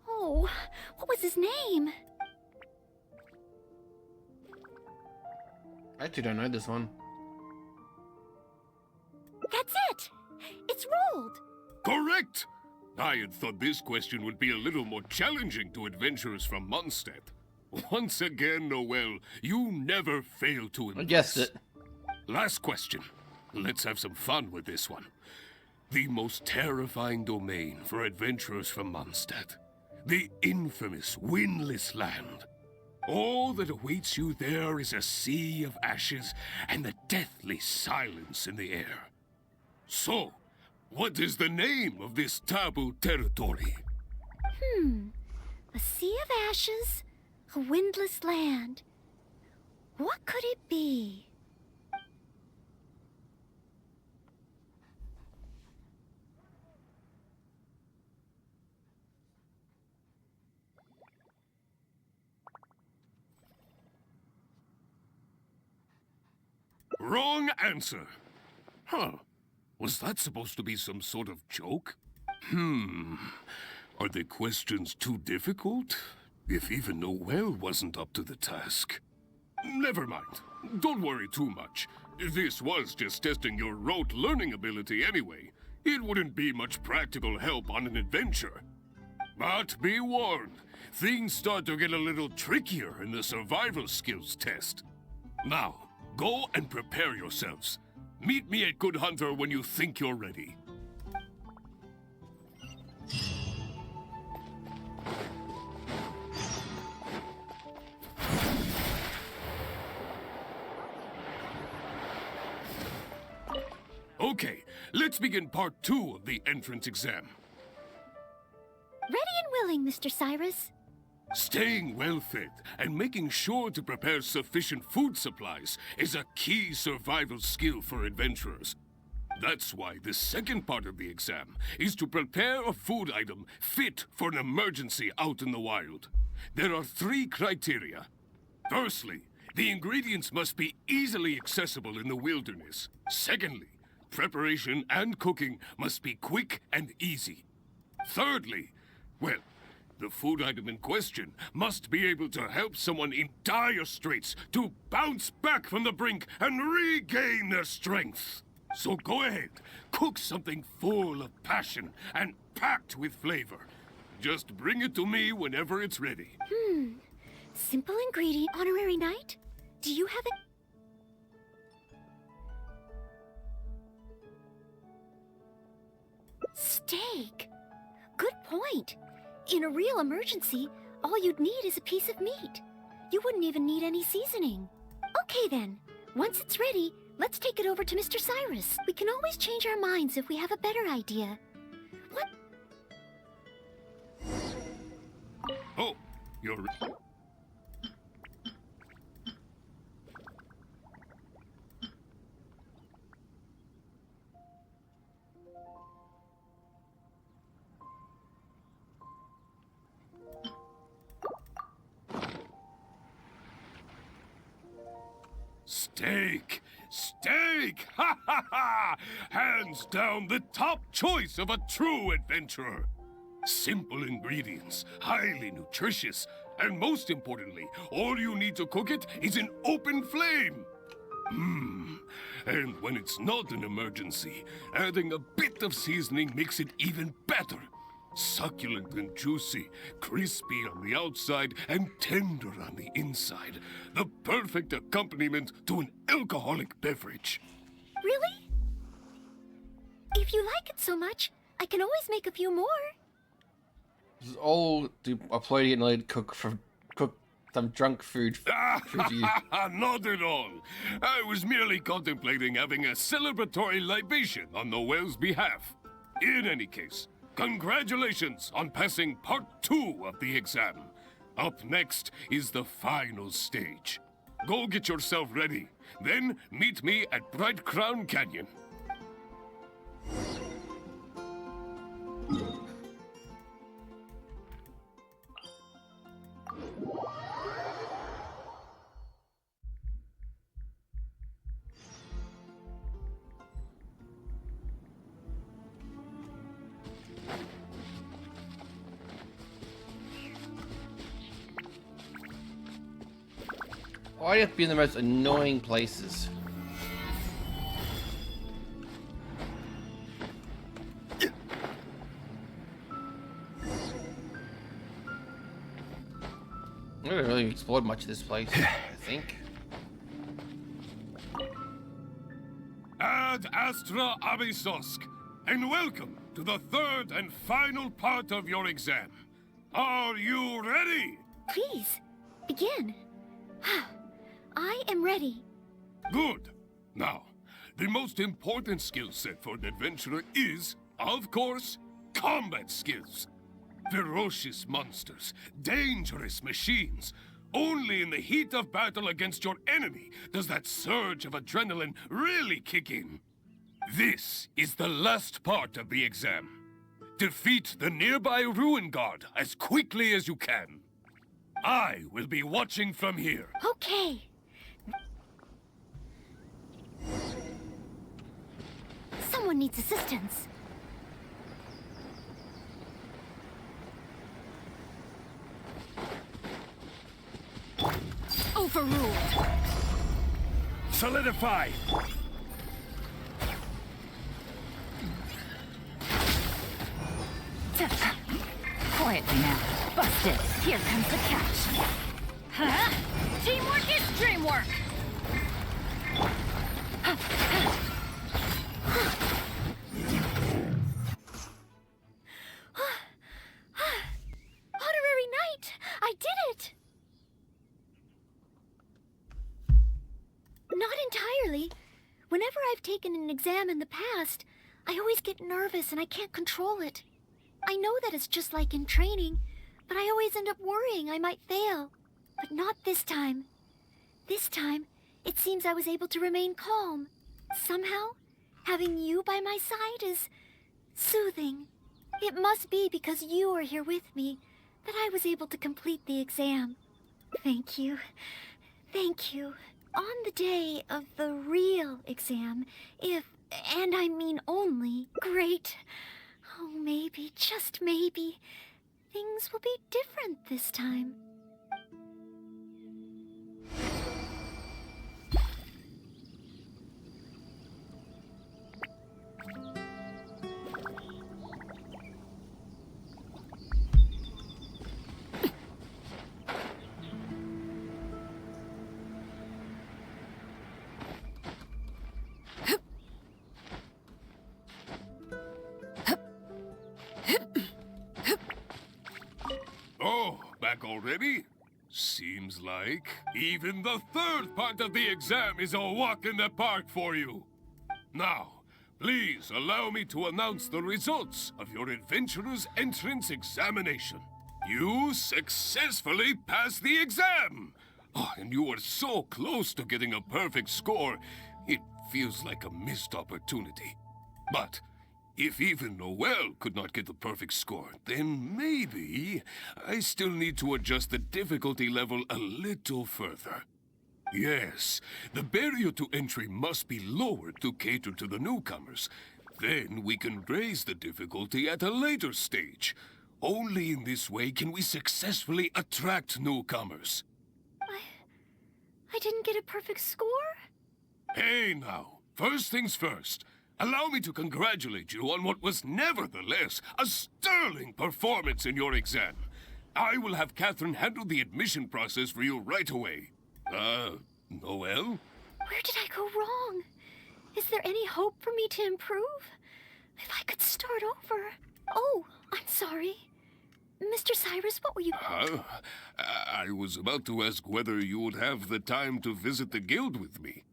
Oh, what was his name? I actually don't know this one. That's it! It's rolled! Correct! I had thought this question would be a little more challenging to adventurers from Mondstadt. Once again, Noelle, you never fail to impress. I guessed it. Last question. Let's have some fun with this one. The most terrifying domain for adventurers from Mondstadt. The infamous Windless Land. All that awaits you there is a sea of ashes and the deathly silence in the air. So, what is the name of this taboo territory? A sea of ashes, a windless land. What could it be? Wrong answer. Huh. Was that supposed to be some sort of joke? Are the questions too difficult? If even Noelle wasn't up to the task. Never mind. Don't worry too much. This was just testing your rote learning ability anyway. It wouldn't be much practical help on an adventure. But be warned, things start to get a little trickier in the survival skills test. Now, go and prepare yourselves. Meet me at Good Hunter when you think you're ready. Okay, let's begin part 2 of the entrance exam. Ready and willing, Mr. Cyrus. Staying well fed and making sure to prepare sufficient food supplies is a key survival skill for adventurers. That's why the second part of the exam is to prepare a food item fit for an emergency out in the wild. There are 3 criteria. Firstly, the ingredients must be easily accessible in the wilderness. Secondly, preparation and cooking must be quick and easy. Thirdly, well, the food item in question must be able to help someone in dire straits to bounce back from the brink and regain their strength. So go ahead, cook something full of passion and packed with flavor. Just bring it to me whenever it's ready. Simple ingredient. Honorary knight? Do you have it? Steak. Good point. In a real emergency, all you'd need is a piece of meat. You wouldn't even need any seasoning. Okay then. Once it's ready, let's take it over to Mr. Cyrus. We can always change our minds if we have a better idea. What? Oh, you're... Steak! Steak! Ha ha ha! Hands down the top choice of a true adventurer. Simple ingredients, highly nutritious, and most importantly, all you need to cook it is an open flame. And when it's not an emergency, adding a bit of seasoning makes it even better. Succulent and juicy, crispy on the outside and tender on the inside. The perfect accompaniment to an alcoholic beverage. Really? If you like it so much, I can always make a few more. This is all a ploy to get Nelly to cook some drunk food for you. Not at all. I was merely contemplating having a celebratory libation on the whale's behalf. In any case, congratulations on passing part 2 of the exam. Up next is the final stage. Go get yourself ready. Then meet me at Bright Crown Canyon. Why do you have to be in the most annoying places? I haven't really explored much of this place, I think. Ad Astra Abyssosk, and welcome to the third and final part of your exam. Are you ready? Please, begin. I am ready. Good. Now, the most important skill set for an adventurer is, of course, combat skills. Ferocious monsters, dangerous machines. Only in the heat of battle against your enemy does that surge of adrenaline really kick in. This is the last part of the exam. Defeat the nearby ruin guard as quickly as you can. I will be watching from here. Okay. Someone needs assistance. Overruled. Solidify. Quietly now. Busted. Here comes the catch. Huh? Teamwork is dreamwork. Honorary knight! I did it! Not entirely. Whenever I've taken an exam in the past, I always get nervous and I can't control it. I know that it's just like in training, but I always end up worrying I might fail. But not this time. This time, it seems I was able to remain calm. Somehow, having you by my side is soothing. It must be because you are here with me that I was able to complete the exam. Thank you. Thank you. On the day of the real exam, if, and I mean only, great. Oh, maybe, just maybe, things will be different this time. Oh, back already? Seems like even the third part of the exam is a walk in the park for you. Now, please allow me to announce the results of your Adventurer's Entrance Examination. You successfully passed the exam! Oh, and you were so close to getting a perfect score, it feels like a missed opportunity. But if even Noel could not get the perfect score, then maybe I still need to adjust the difficulty level a little further. Yes, the barrier to entry must be lowered to cater to the newcomers. Then we can raise the difficulty at a later stage. Only in this way can we successfully attract newcomers. I didn't get a perfect score? Hey now, first things first. Allow me to congratulate you on what was nevertheless a sterling performance in your exam. I will have Catherine handle the admission process for you right away. Noel? Where did I go wrong? Is there any hope for me to improve? If I could start over. Oh, I'm sorry. Mr. Cyrus, what were you... I was about to ask whether you would have the time to visit the guild with me.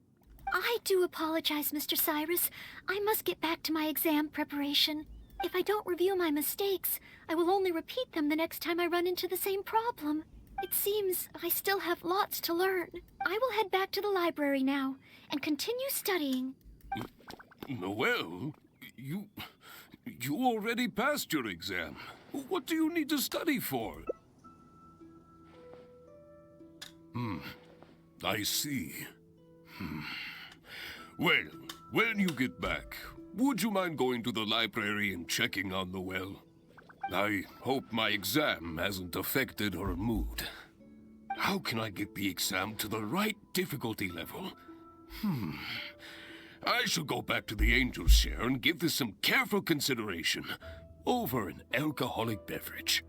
I do apologize, Mr. Cyrus. I must get back to my exam preparation. If I don't review my mistakes, I will only repeat them the next time I run into the same problem. It seems I still have lots to learn. I will head back to the library now and continue studying. Noel, you already passed your exam. What do you need to study for? I see. Well, when you get back, would you mind going to the library and checking on Noel? I hope my exam hasn't affected her mood. How can I get the exam to the right difficulty level? I shall go back to the Angel's Share and give this some careful consideration over an alcoholic beverage.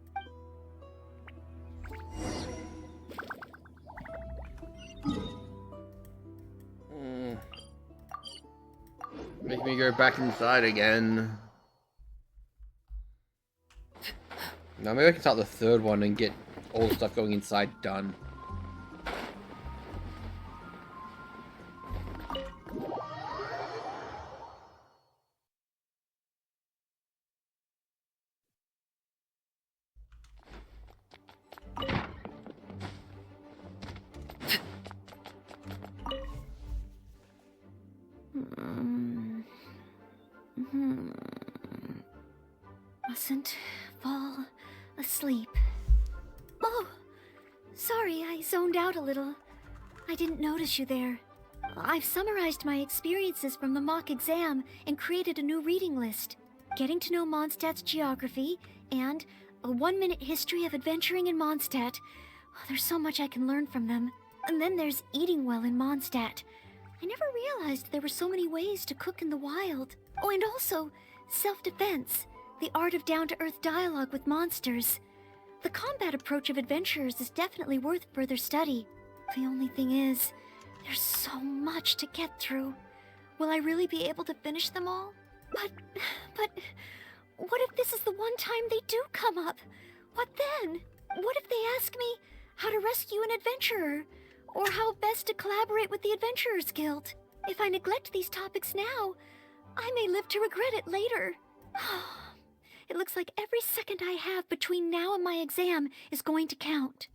Make me go back inside again. Now maybe I can start the third one and get all the stuff going inside done. Mustn't fall asleep. Oh, sorry, I zoned out a little. I didn't notice you there. I've summarized my experiences from the mock exam and created a new reading list. Getting to know Mondstadt's geography and a 1-minute history of adventuring in Mondstadt. Oh, there's so much I can learn from them. And then there's eating well in Mondstadt. I never realized there were so many ways to cook in the wild. Oh, and also self-defense. The art of down-to-earth dialogue with monsters. The combat approach of adventurers is definitely worth further study. The only thing is, there's so much to get through. Will I really be able to finish them all? But, what if this is the one time they do come up? What then? What if they ask me how to rescue an adventurer? Or how best to collaborate with the Adventurers Guild? If I neglect these topics now, I may live to regret it later. It looks like every second I have between now and my exam is going to count.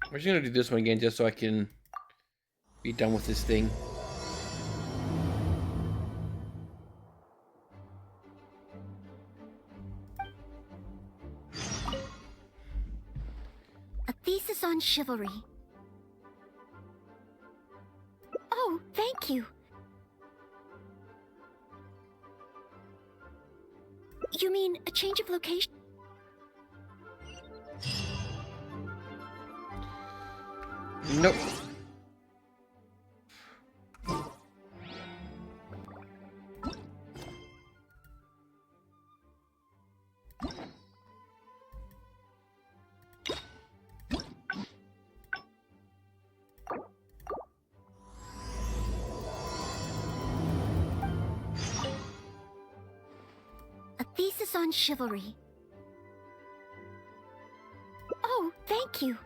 I'm just gonna do this one again just so I can be done with this thing. thesis on chivalry. Oh, thank you. You mean a change of location? Nope. A thesis on chivalry. Oh, thank you.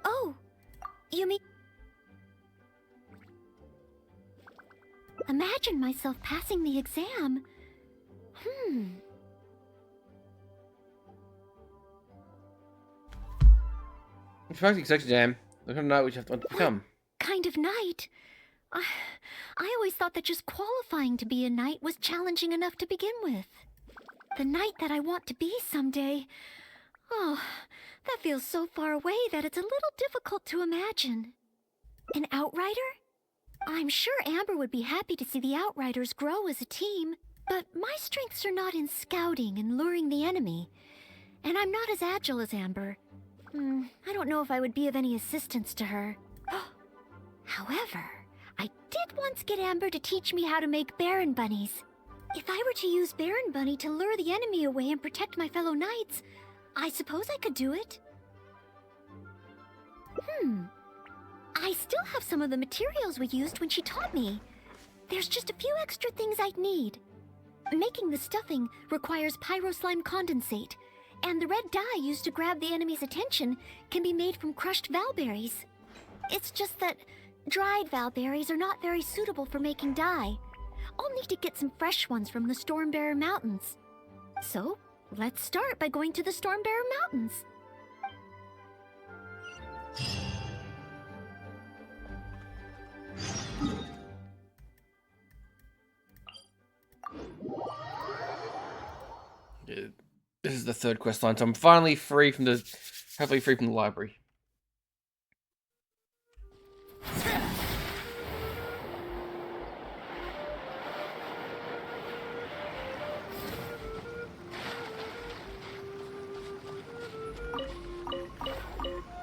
Oh, you mean... Imagine myself passing the exam. It's practically sex exam. Look at the night which you have to become. Kind of knight? I always thought that just qualifying to be a knight was challenging enough to begin with. The knight that I want to be someday. Oh, that feels so far away that it's a little difficult to imagine. An outrider? I'm sure Amber would be happy to see the outriders grow as a team, but my strengths are not in scouting and luring the enemy. And I'm not as agile as Amber. I don't know if I would be of any assistance to her. However, I did once get Amber to teach me how to make Baron Bunnies. If I were to use Baron Bunny to lure the enemy away and protect my fellow knights, I suppose I could do it. I still have some of the materials we used when she taught me. There's just a few extra things I'd need. Making the stuffing requires pyro slime condensate, and the red dye used to grab the enemy's attention can be made from crushed valberries. It's just that dried valberries are not very suitable for making dye. I'll need to get some fresh ones from the Stormbearer Mountains. So, let's start by going to the Stormbearer Mountains. This is the third quest line, so I'm finally free from the, hopefully free from the library.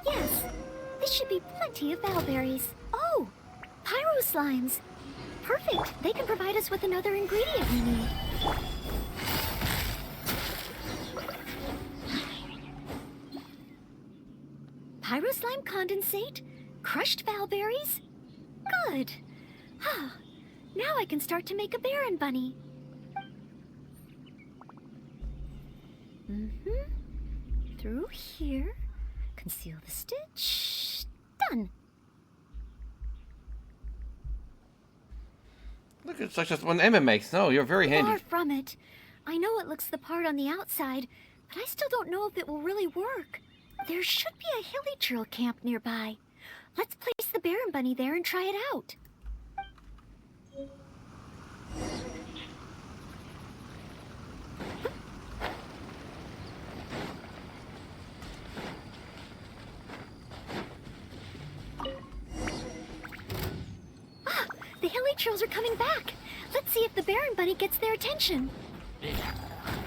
Yes, this should be plenty of valberries. Oh, pyro slimes. Perfect, they can provide us with another ingredient we need. Pyro slime condensate, crushed valberries. Good. Now I can start to make a Baron Bunny. Through here. Conceal the stitch. Done. Look, it's like just one Emma makes. No, you're very handy. Far from it. I know it looks the part on the outside, but I still don't know if it will really work. There should be a hilly drill camp nearby. Let's place the Baron Bunny there and try it out. The hilly trills are coming back. Let's see if the Baron Bunny gets their attention.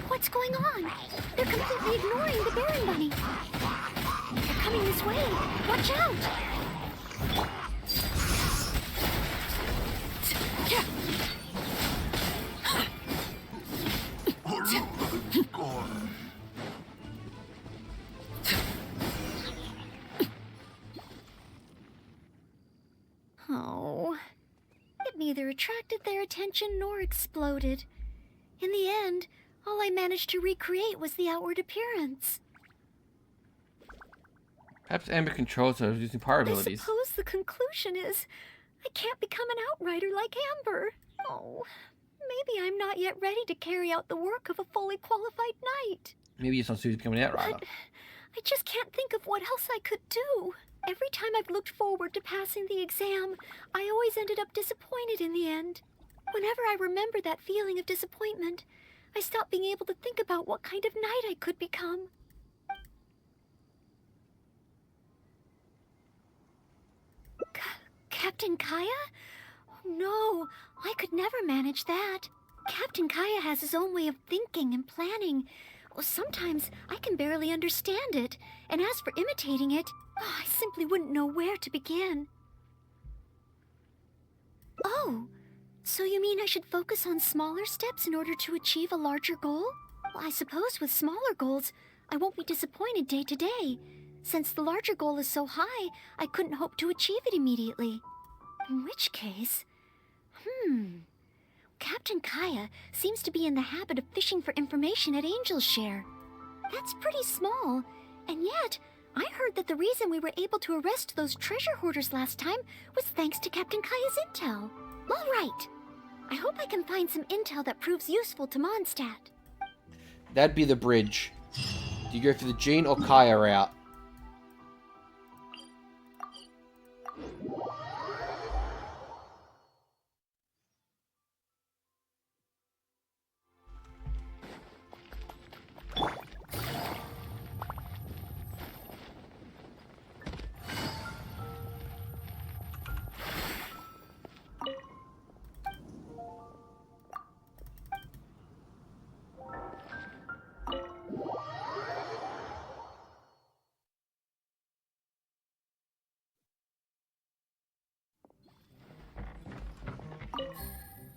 What's going on? They're completely ignoring the Baron Bunny. They're coming this way. Watch out! Oh, it neither attracted their attention nor exploded. In the end, all I managed to recreate was the outward appearance. Perhaps Amber controls her using power abilities. I suppose the conclusion is I can't become an outrider like Amber. Oh, maybe I'm not yet ready to carry out the work of a fully qualified knight. Maybe it's not suited to become an outrider. But I just can't think of what else I could do. Every time I've looked forward to passing the exam, I always ended up disappointed in the end. Whenever I remember that feeling of disappointment, I stopped being able to think about what kind of knight I could become. Captain Kaya? Oh, no, I could never manage that. Captain Kaya has his own way of thinking and planning. Well, sometimes I can barely understand it, and as for imitating it, I simply wouldn't know where to begin. Oh, so you mean I should focus on smaller steps in order to achieve a larger goal? Well, I suppose with smaller goals, I won't be disappointed day to day. Since the larger goal is so high, I couldn't hope to achieve it immediately. In which case... Captain Kaya seems to be in the habit of fishing for information at Angel's Share. That's pretty small, and yet I heard that the reason we were able to arrest those treasure hoarders last time was thanks to Captain Kaya's intel. All right. I hope I can find some intel that proves useful to Mondstadt. That'd be the bridge. Do you go for the Jean or Kaya route?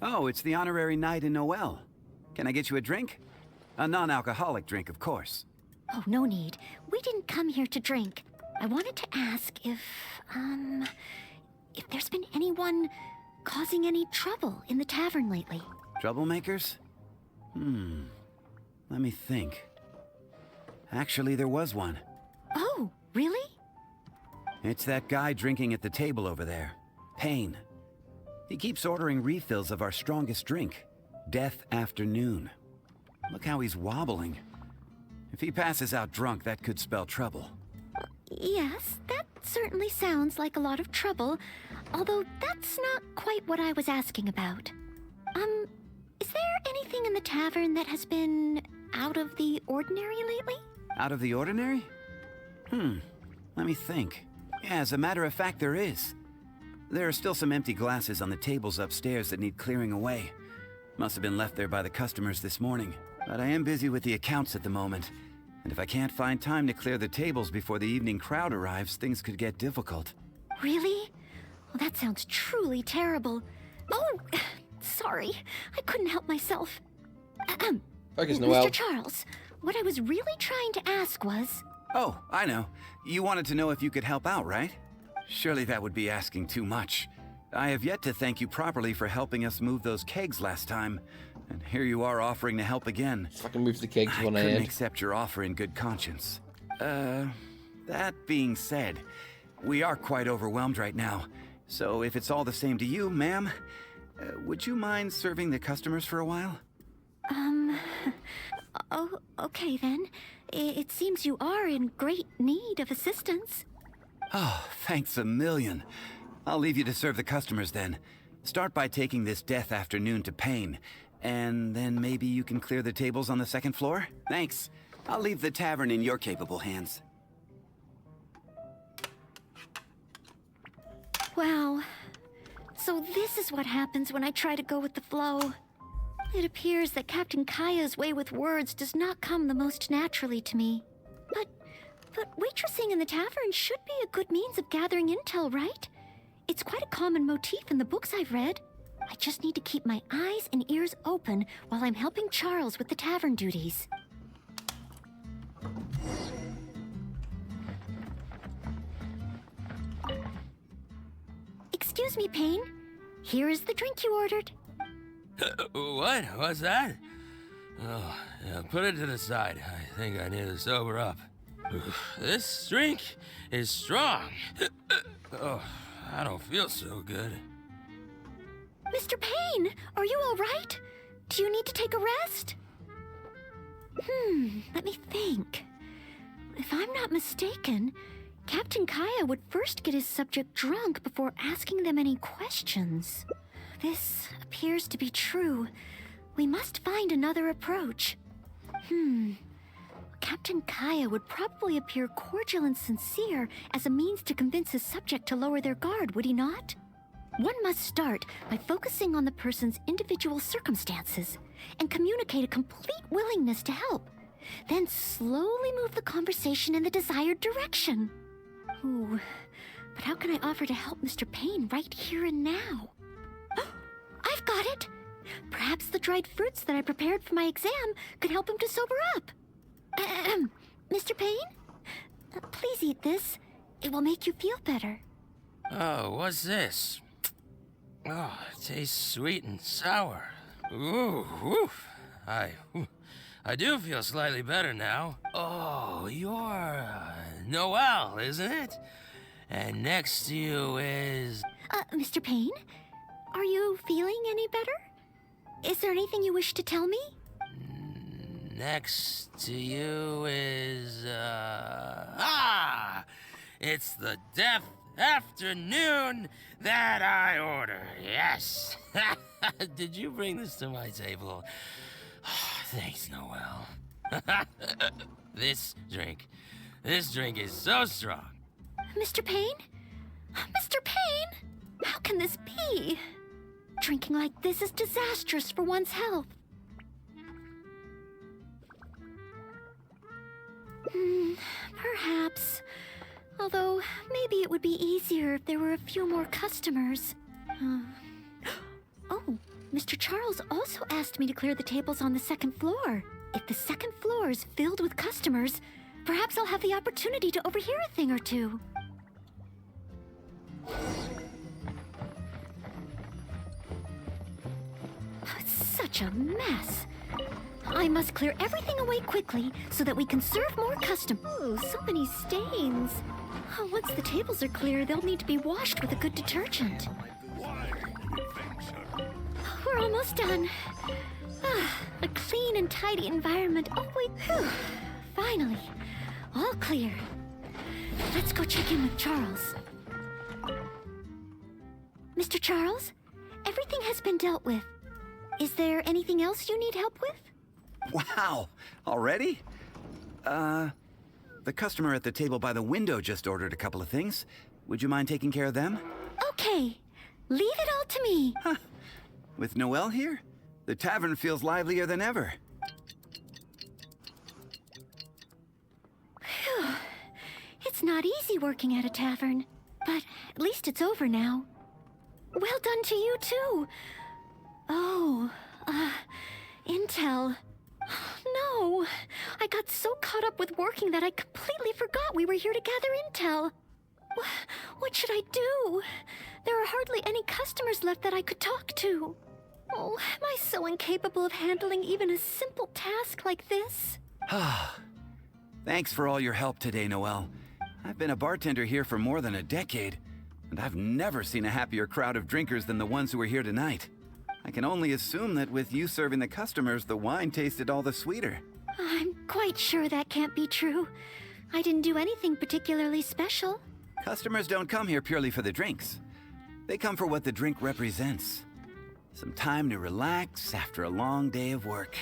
Oh, it's the honorary knight in Noel. Can I get you a drink? A non-alcoholic drink, of course. Oh, no need. We didn't come here to drink. I wanted to ask if there's been anyone causing any trouble in the tavern lately. Troublemakers? Let me think. Actually, there was one. Oh, really? It's that guy drinking at the table over there. Payne. He keeps ordering refills of our strongest drink, Death Afternoon. Look how he's wobbling. If he passes out drunk, that could spell trouble. Yes, that certainly sounds like a lot of trouble, although that's not quite what I was asking about. Is there anything in the tavern that has been out of the ordinary lately? Out of the ordinary? Let me think. Yeah, as a matter of fact, there is. There are still some empty glasses on the tables upstairs that need clearing away. Must have been left there by the customers this morning. But I am busy with the accounts at the moment. And if I can't find time to clear the tables before the evening crowd arrives, things could get difficult. Really? Well, that sounds truly terrible. Oh, sorry. I couldn't help myself. Focus, Noel. Mr. Charles, what I was really trying to ask was... Oh, I know. You wanted to know if you could help out, right? Surely that would be asking too much. I have yet to thank you properly for helping us move those kegs last time. And here you are offering to help again. Fucking move the kegs I when I couldn't end. accept your offer in good conscience. That being said, we are quite overwhelmed right now. So if it's all the same to you, ma'am, would you mind serving the customers for a while? Oh, okay then. It seems you are in great need of assistance. Oh, thanks a million. I'll leave you to serve the customers then. Start by taking this Death Afternoon to Payne, and then maybe you can clear the tables on the second floor? Thanks. I'll leave the tavern in your capable hands. Wow. So this is what happens when I try to go with the flow. It appears that Captain Kaya's way with words does not come the most naturally to me. But waitressing in the tavern should be a good means of gathering intel, right? It's quite a common motif in the books I've read. I just need to keep my eyes and ears open while I'm helping Charles with the tavern duties. Excuse me, Payne. Here is the drink you ordered. What? What's that? Oh, yeah, put it to the side. I think I need to sober up. This drink is strong. Oh, I don't feel so good. Mr. Payne, are you all right? Do you need to take a rest? Let me think. If I'm not mistaken, Captain Kaya would first get his subject drunk before asking them any questions. This appears to be true, We must find another approach. Captain Kaya would probably appear cordial and sincere as a means to convince his subject to lower their guard, would he not? One must start by focusing on the person's individual circumstances and communicate a complete willingness to help. Then slowly move the conversation in the desired direction. Ooh, but how can I offer to help Mr. Payne right here and now? I've got it! Perhaps the dried fruits that I prepared for my exam could help him to sober up. Mr. Payne? Please eat this. It will make you feel better. Oh, what's this? Oh, it tastes sweet and sour. Ooh, woof. I do feel slightly better now. Oh, you're Noelle, isn't it? And next to you is... Mr. Payne? Are you feeling any better? Is there anything you wish to tell me? Next to you is, it's the death afternoon that I order, yes. Did you bring this to my table? Thanks, Noelle. This drink is so strong. Mr. Payne? Mr. Payne? How can this be? Drinking like this is disastrous for one's health. Perhaps. Although, maybe it would be easier if there were a few more customers. Oh, Mr. Charles also asked me to clear the tables on the second floor. If the second floor is filled with customers, perhaps I'll have the opportunity to overhear a thing or two. It's such a mess. I must clear everything away quickly so that we can serve more customers. Oh, so many stains. Once the tables are clear, they'll need to be washed with a good detergent. We're almost done. A clean and tidy environment. Oh, wait. Whew. Finally. All clear. Let's go check in with Charles. Mr. Charles, everything has been dealt with. Is there anything else you need help with? Wow, already? The customer at the table by the window just ordered a couple of things. Would you mind taking care of them? Okay, leave it all to me. Huh. With Noelle here, the tavern feels livelier than ever. Phew. It's not easy working at a tavern, but at least it's over now. Well done to you, too. Oh, intel. No, I got so caught up with working that I completely forgot we were here to gather intel. What should I do? There are hardly any customers left that I could talk to. Oh, am I so incapable of handling even a simple task like this? Thanks for all your help today, Noelle. I've been a bartender here for more than a decade, and I've never seen a happier crowd of drinkers than the ones who are here tonight. I can only assume that with you serving the customers, the wine tasted all the sweeter. I'm quite sure that can't be true. I didn't do anything particularly special. Customers don't come here purely for the drinks. They come for what the drink represents. Some time to relax after a long day of work.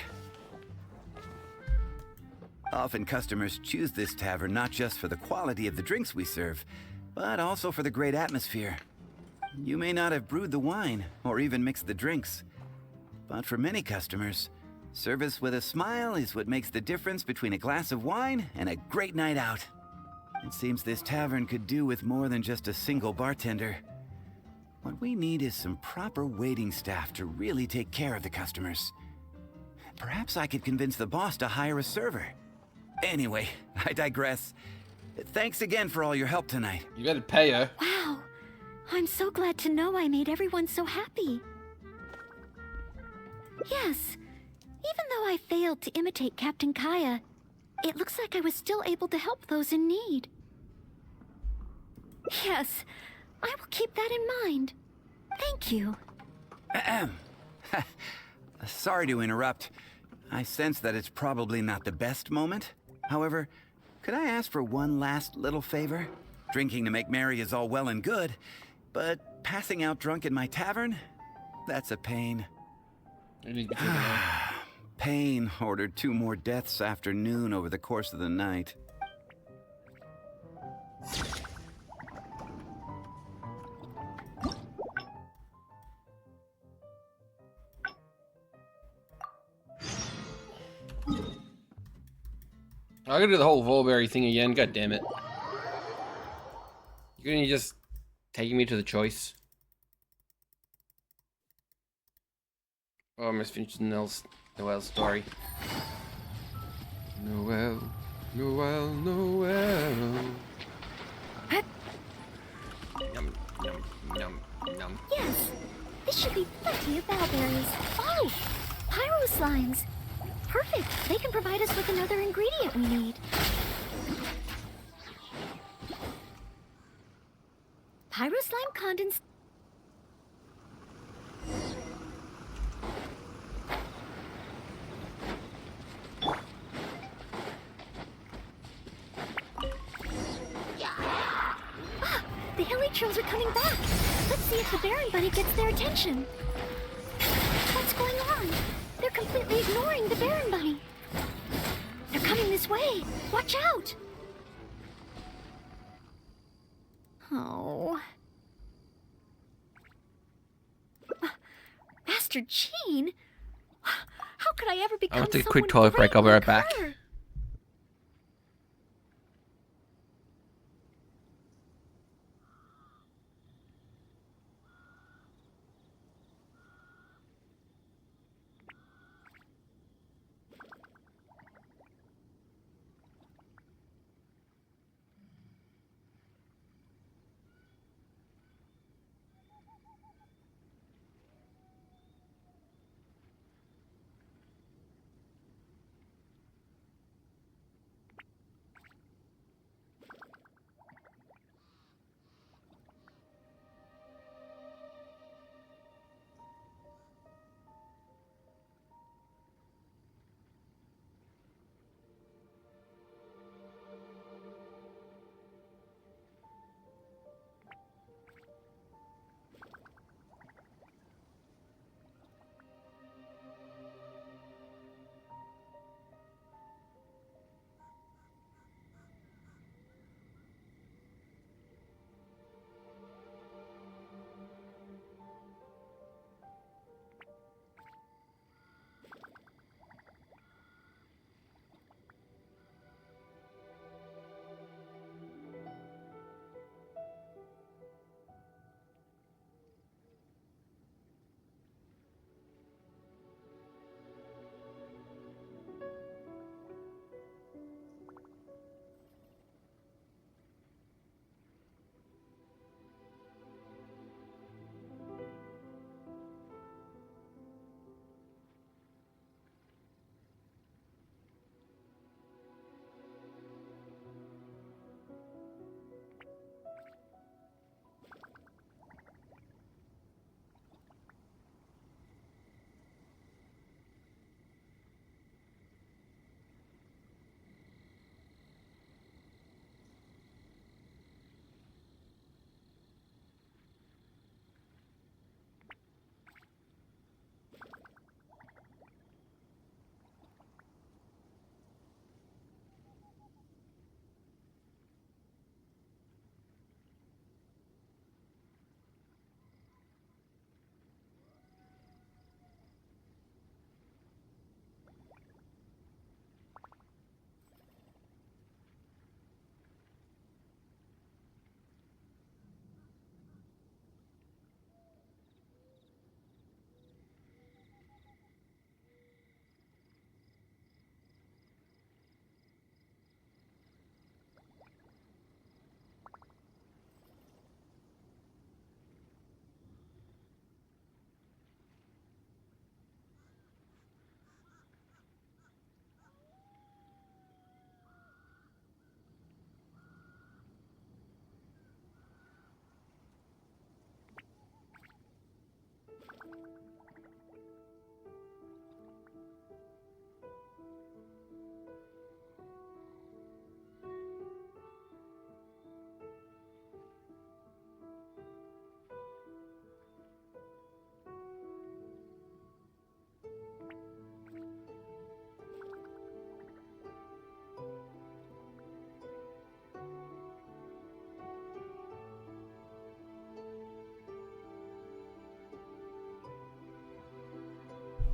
Often customers choose this tavern not just for the quality of the drinks we serve, but also for the great atmosphere. You may not have brewed the wine, or even mixed the drinks. But for many customers, service with a smile is what makes the difference between a glass of wine and a great night out. It seems this tavern could do with more than just a single bartender. What we need is some proper waiting staff to really take care of the customers. Perhaps I could convince the boss to hire a server. Anyway, I digress. Thanks again for all your help tonight. You gotta pay her. Wow. I'm so glad to know I made everyone so happy. Yes, even though I failed to imitate Captain Kaya, it looks like I was still able to help those in need. Yes, I will keep that in mind. Thank you. Sorry to interrupt. I sense that it's probably not the best moment. However, could I ask for one last little favor? Drinking to make merry is all well and good, but passing out drunk in my tavern? That's a pain. It needs to be taken out. Pain ordered 2 more deaths after noon over the course of the night. I gotta do the whole Volberry thing again. God damn it! You're gonna just taking me to the choice. Oh, I must finish Noel's story. Noel. Yum, yum, yum, yum. Yes, this should be plenty of bowberries. Oh, pyro slimes. Perfect. They can provide us with another ingredient we need. Pyro slime condensate. The Hilichurls are coming back. Let's see if the Baron Bunny gets their attention. What's going on? They're completely ignoring the Baron Bunny. They're coming this way. Watch out! Oh. Master Jean? How could I ever become I'm gonna take a someone quick toilet break. I'll be right back. her?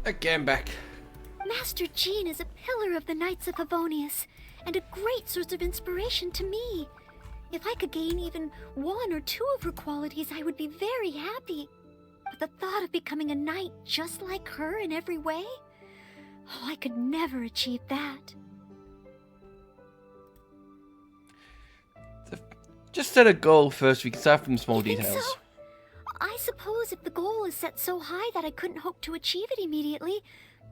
Okay, I'm back. Master Jean is a pillar of the Knights of Favonius, and a great source of inspiration to me. If I could gain even 1 or 2 of her qualities, I would be very happy. But the thought of becoming a knight just like her in every way? Oh, I could never achieve that. Just set a goal first. We can start from small You think details. so? I suppose if the goal is set so high that I couldn't hope to achieve it immediately,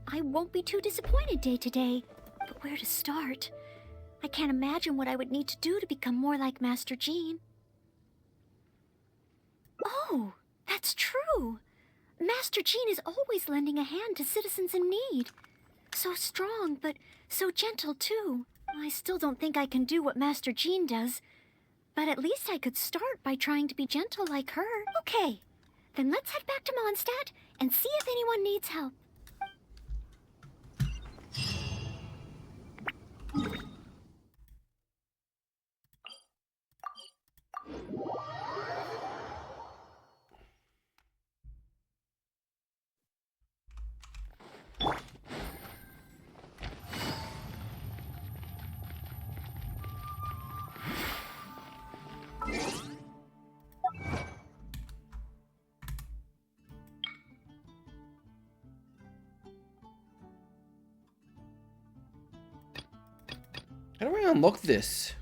I won't be too disappointed day to day. But where to start? I can't imagine what I would need to do to become more like Master Jean. Oh, that's true. Master Jean is always lending a hand to citizens in need. So strong, but so gentle too. I still don't think I can do what Master Jean does, but at least I could start by trying to be gentle like her. Okay, then let's head back to Mondstadt and see if anyone needs help. How do I unlock this?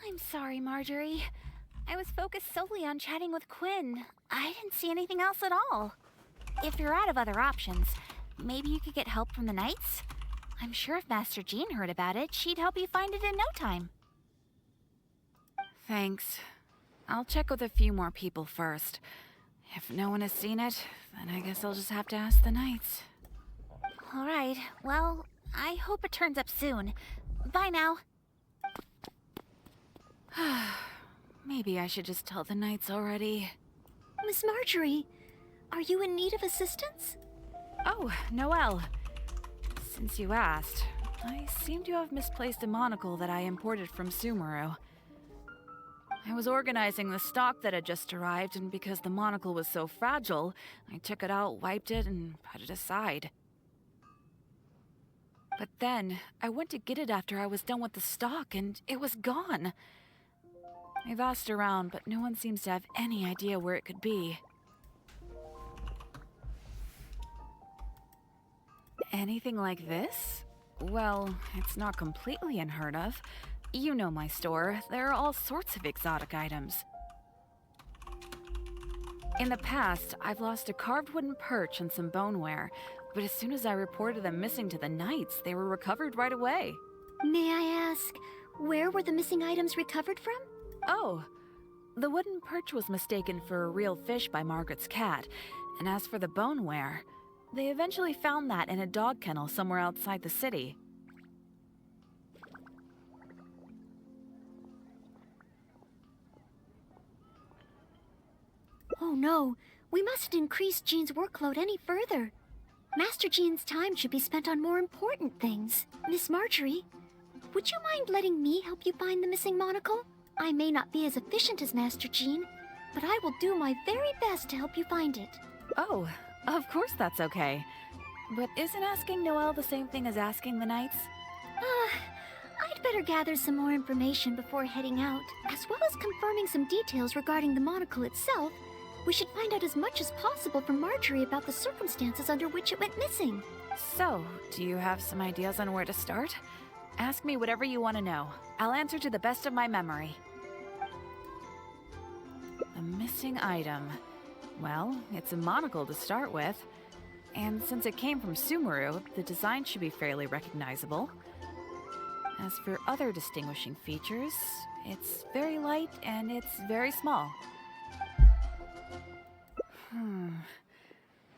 I'm sorry, Marjorie. I was focused solely on chatting with Quinn. I didn't see anything else at all. If you're out of other options, maybe you could get help from the Knights? I'm sure if Master Jean heard about it, she'd help you find it in no time. Thanks. I'll check with a few more people first. If no one has seen it, then I guess I'll just have to ask the Knights. Alright, well, I hope it turns up soon. Bye now. Maybe I should just tell the Knights already. Miss Marjorie, are you in need of assistance? Oh, Noelle. Since you asked, I seem to have misplaced a monocle that I imported from Sumeru. I was organizing the stock that had just arrived, and because the monocle was so fragile, I took it out, wiped it, and put it aside. But then, I went to get it after I was done with the stock, and it was gone. I've asked around, but no one seems to have any idea where it could be. Anything like this? Well, it's not completely unheard of. You know my store. There are all sorts of exotic items. In the past, I've lost a carved wooden perch and some boneware, but as soon as I reported them missing to the Knights, they were recovered right away. May I ask, where were the missing items recovered from? Oh, the wooden perch was mistaken for a real fish by Margaret's cat, and as for the boneware, they eventually found that in a dog kennel somewhere outside the city. Oh no, we mustn't increase Jean's workload any further. Master Jean's time should be spent on more important things. Miss Marjorie, would you mind letting me help you find the missing monocle? I may not be as efficient as Master Jean, but I will do my very best to help you find it. Oh, of course that's okay. But isn't asking Noelle the same thing as asking the Knights? I'd better gather some more information before heading out. As well as confirming some details regarding the monocle itself, we should find out as much as possible from Marjorie about the circumstances under which it went missing. So, do you have some ideas on where to start? Ask me whatever you want to know. I'll answer to the best of my memory. A missing item. Well, it's a monocle to start with. And since it came from Sumeru, the design should be fairly recognizable. As for other distinguishing features, It's very light and it's very small.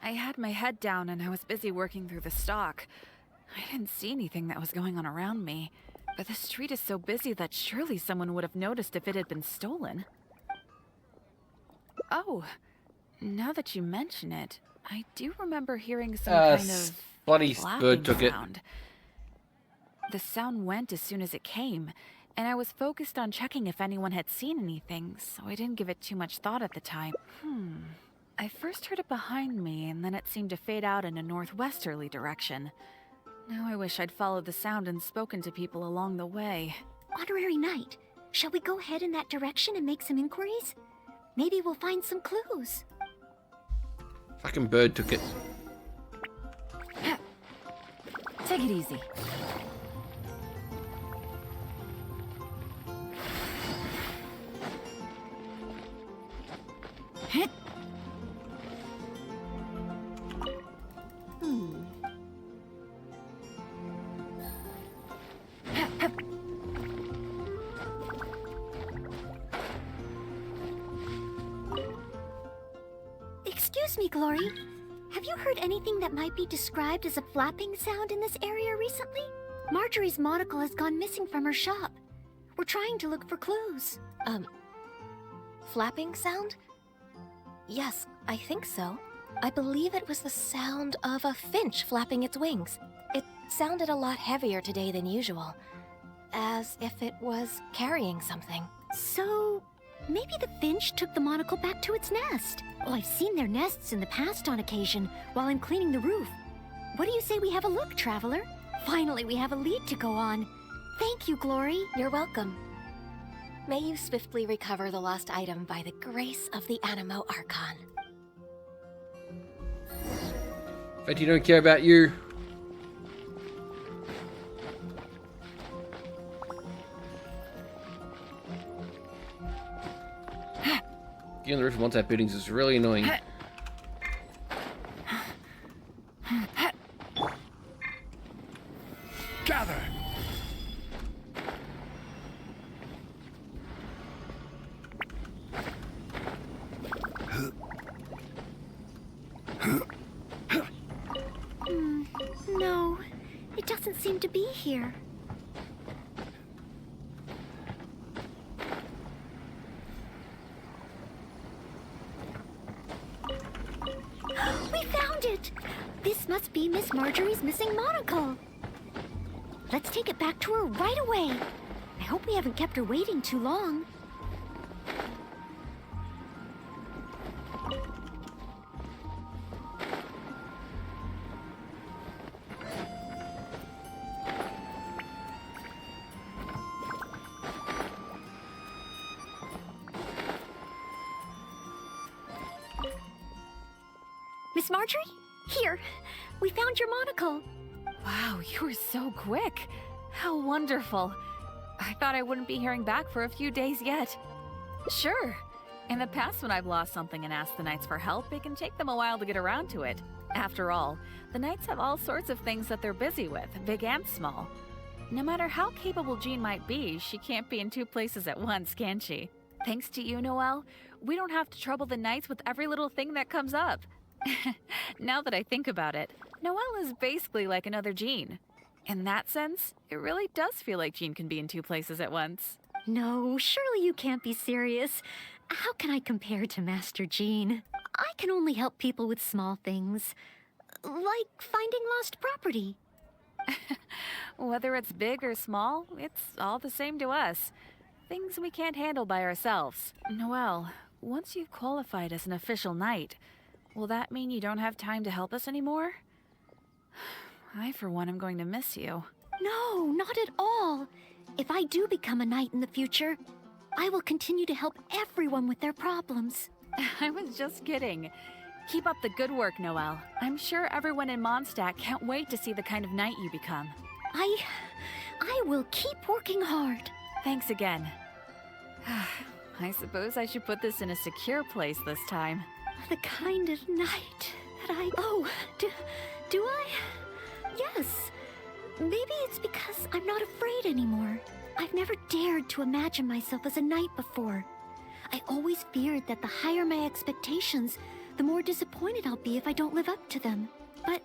I had my head down and I was busy working through the stock. I didn't see anything that was going on around me, but the street is so busy that surely someone would have noticed if it had been stolen. Oh, now that you mention it, I do remember hearing some kind of bloody flapping bird took sound. The sound went as soon as it came, and I was focused on checking if anyone had seen anything, so I didn't give it too much thought at the time. I first heard it behind me, and then it seemed to fade out in a northwesterly direction. Now I wish I'd followed the sound and spoken to people along the way. Honorary Knight, shall we go ahead in that direction and make some inquiries? Maybe we'll find some clues. Fucking bird took it. Take it easy. Excuse me, Glory. Have you heard anything that might be described as a flapping sound in this area recently? Marjorie's monocle has gone missing from her shop. We're trying to look for clues. Flapping sound? Yes, I think so. I believe it was the sound of a finch flapping its wings. It sounded a lot heavier today than usual, as if it was carrying something. So, maybe the finch took the monocle back to its nest. Well, I've seen their nests in the past on occasion while I'm cleaning the roof. What do you say we have a look, Traveler? Finally, we have a lead to go on. Thank you, Glory. You're welcome. May you swiftly recover the lost item by the grace of the Animo Archon. Betty don't care about you. Getting on the roof of one-type buildings is really annoying. Gather! No, it doesn't seem to be here. We found it! This must be Miss Marjorie's missing monocle. Let's take it back to her right away. I hope we haven't kept her waiting too long. Miss Marjorie? Here, we found your monocle. Wow, you were so quick. How wonderful. I thought I wouldn't be hearing back for a few days yet. Sure. In the past, when I've lost something and asked the Knights for help, it can take them a while to get around to it. After all, the Knights have all sorts of things that they're busy with, big and small. No matter how capable Jean might be, she can't be in two places at once, can she? Thanks to you, Noelle, we don't have to trouble the Knights with every little thing that comes up. Now that I think about it, Noelle is basically like another Jean. In that sense, it really does feel like Jean can be in two places at once. No, surely you can't be serious. How can I compare to Master Jean? I can only help people with small things, like finding lost property. Whether it's big or small, it's all the same to us. Things we can't handle by ourselves. Noelle, once you've qualified as an official knight, will that mean you don't have time to help us anymore? I, for one, am going to miss you. No, not at all. If I do become a knight in the future, I will continue to help everyone with their problems. I was just kidding. Keep up the good work, Noelle. I'm sure everyone in Mondstadt can't wait to see the kind of knight you become. I will keep working hard. Thanks again. I suppose I should put this in a secure place this time. The kind of night that I... Oh, do I? Yes. Maybe it's because I'm not afraid anymore. I've never dared to imagine myself as a knight before. I always feared that the higher my expectations, the more disappointed I'll be if I don't live up to them. But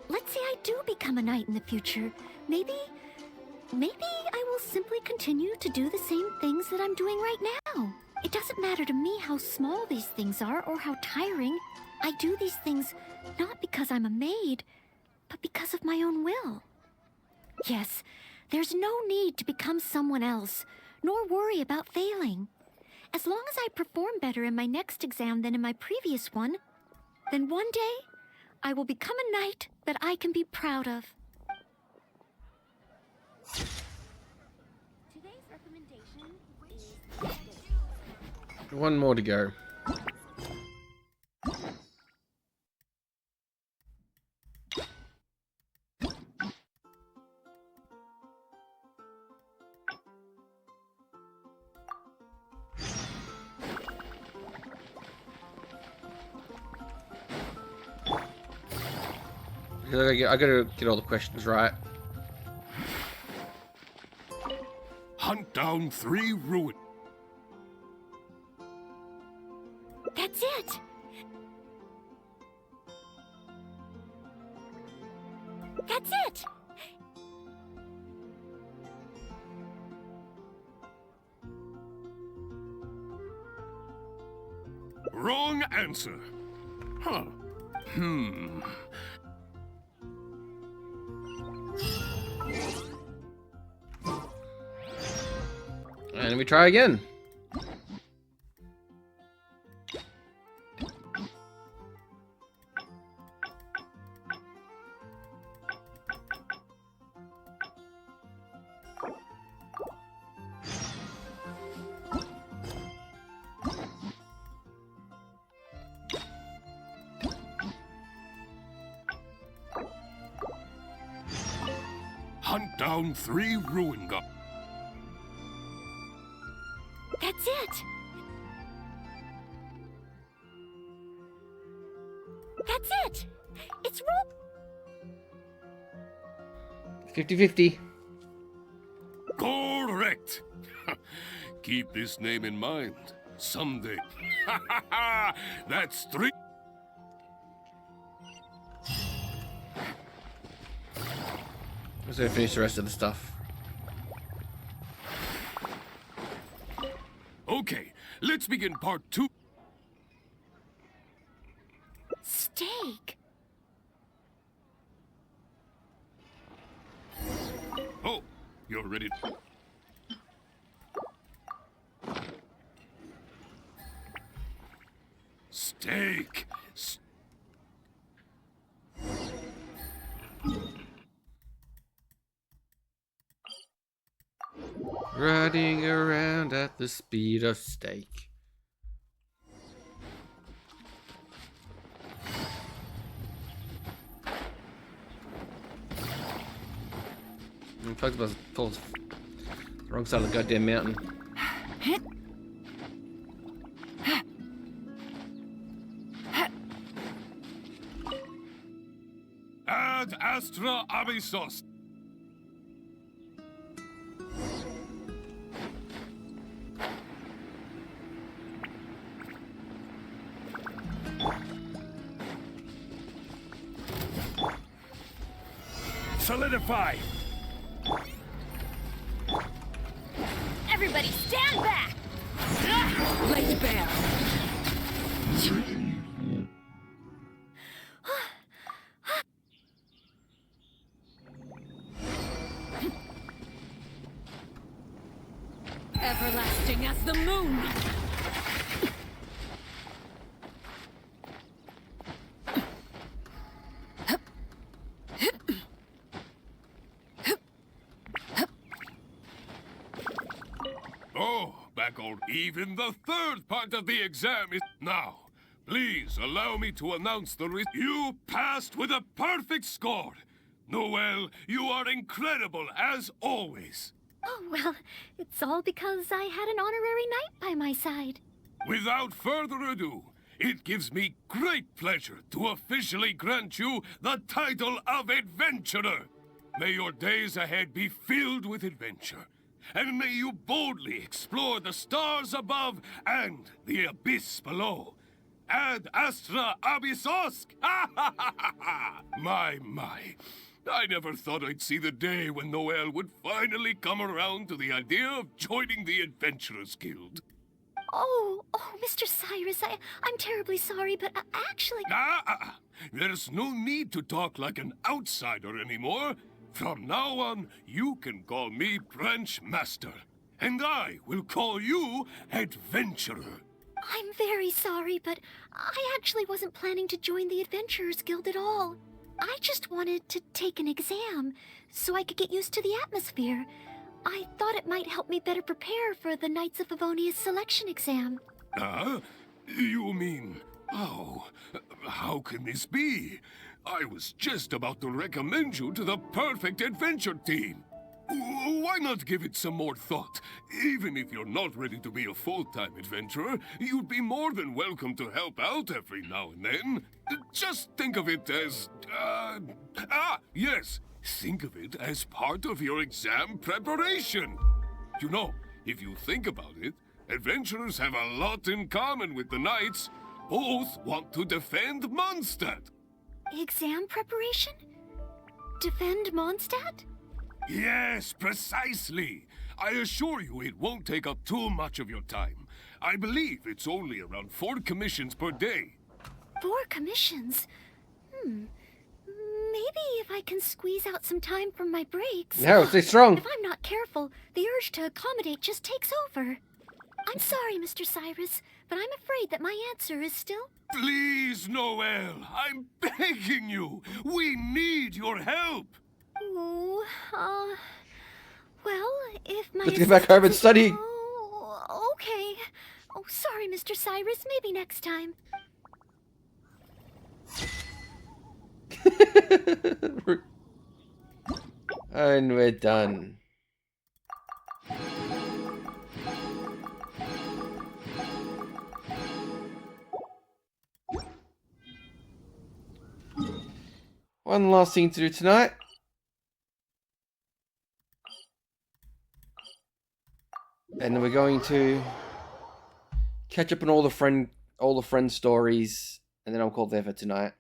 let's say I do become a knight in the future. Maybe I will simply continue to do the same things that I'm doing right now. It doesn't matter to me how small these things are or how tiring. I do these things not because I'm a maid, but because of my own will. Yes, there's no need to become someone else, nor worry about failing. As long as I perform better in my next exam than in my previous one, then one day I will become a knight that I can be proud of. Today's recommendation is One more to go. I gotta get all the questions right. Hunt down 3 ruin. That's it! That's it! Wrong answer. Huh. And we try again. Hunt down 3 ruin gods. That's it! That's it! It's roll. 50-50. Correct. Keep this name in mind. Someday. That's 3. Let's go finish the rest of the stuff. Okay, let's begin part 2. Stik! Oh, you're ready. Stik! Riding around at the speed of Stik. I'm fucked about the wrong side of the goddamn mountain. Ad Astra Abyssos. Solidify! Everybody stand back! Lay bare. Everlasting as the moon! Oh, back on. Even the 3rd part of the exam is... Now, please allow me to announce the You passed with a perfect score. Noelle, you are incredible as always. Oh, well, it's all because I had an honorary knight by my side. Without further ado, it gives me great pleasure to officially grant you the title of Adventurer. May your days ahead be filled with adventure, and may you boldly explore the stars above and the abyss below. Ad astra abyssosk! My. I never thought I'd see the day when Noel would finally come around to the idea of joining the Adventurers Guild. Oh, Mr. Cyrus, I'm terribly sorry, but actually... There's no need to talk like an outsider anymore. From now on, you can call me Branch Master, and I will call you Adventurer. I'm very sorry, but I actually wasn't planning to join the Adventurers Guild at all. I just wanted to take an exam, so I could get used to the atmosphere. I thought it might help me better prepare for the Knights of Favonia's selection exam. You mean... Oh, how can this be? I was just about to recommend you to the perfect adventure team. Why not give it some more thought? Even if you're not ready to be a full-time adventurer, you'd be more than welcome to help out every now and then. Just think of it as... yes. Think of it as part of your exam preparation. You know, if you think about it, adventurers have a lot in common with the knights. Both want to defend Mondstadt. Exam preparation? Defend Mondstadt? Yes, precisely. I assure you it won't take up too much of your time. I believe it's only around 4 commissions per day. 4 commissions? Maybe if I can squeeze out some time from my breaks... No, stay strong. If I'm not careful, the urge to accommodate just takes over. I'm sorry, Mr. Cyrus, but I'm afraid that my answer is still... Please, Noel, I'm begging you. We need your help. Oh, well, if my... Let's get back home and study. Oh, okay. Oh, sorry, Mr. Cyrus. Maybe next time. And we're done. One last thing to do tonight. And we're going to catch up on all the friend stories, and then I'll call there for tonight.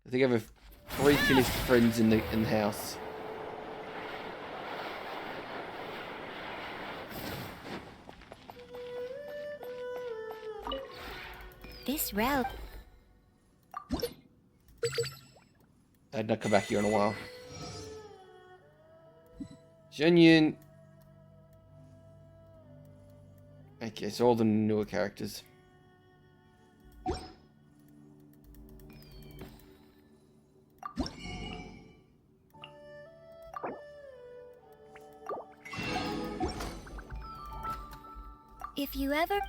I think I have 3 finished friends in the house. This route. I'd not come back here in a while. Genuine. Okay, so all the newer characters. If you ever...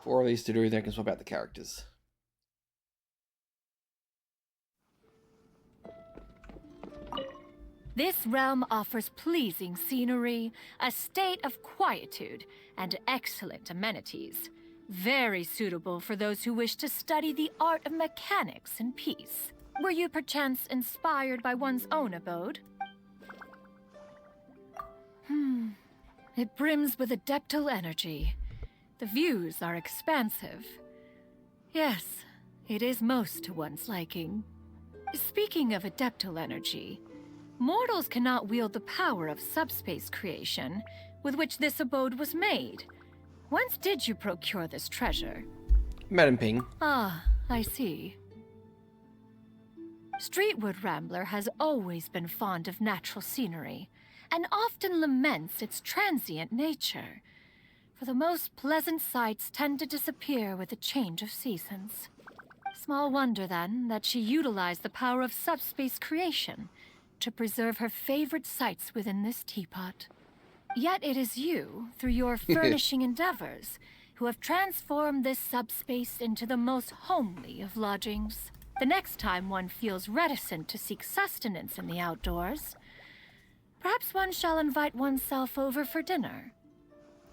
4 of these to do, then I can swap out the characters. This realm offers pleasing scenery, a state of quietude, and excellent amenities. Very suitable for those who wish to study the art of mechanics in peace. Were you perchance inspired by one's own abode? It brims with adeptal energy. The views are expansive. Yes, it is most to one's liking. Speaking of adeptal energy, mortals cannot wield the power of subspace creation, with which this abode was made. Whence did you procure this treasure? Madam Ping. Ah, I see. Streetwood Rambler has always been fond of natural scenery, and often laments its transient nature. For the most pleasant sights tend to disappear with the change of seasons. Small wonder, then, that she utilized the power of subspace creation to preserve her favorite sights within this teapot. Yet it is you, through your furnishing endeavors, who have transformed this subspace into the most homely of lodgings. The next time one feels reticent to seek sustenance in the outdoors, perhaps one shall invite oneself over for dinner.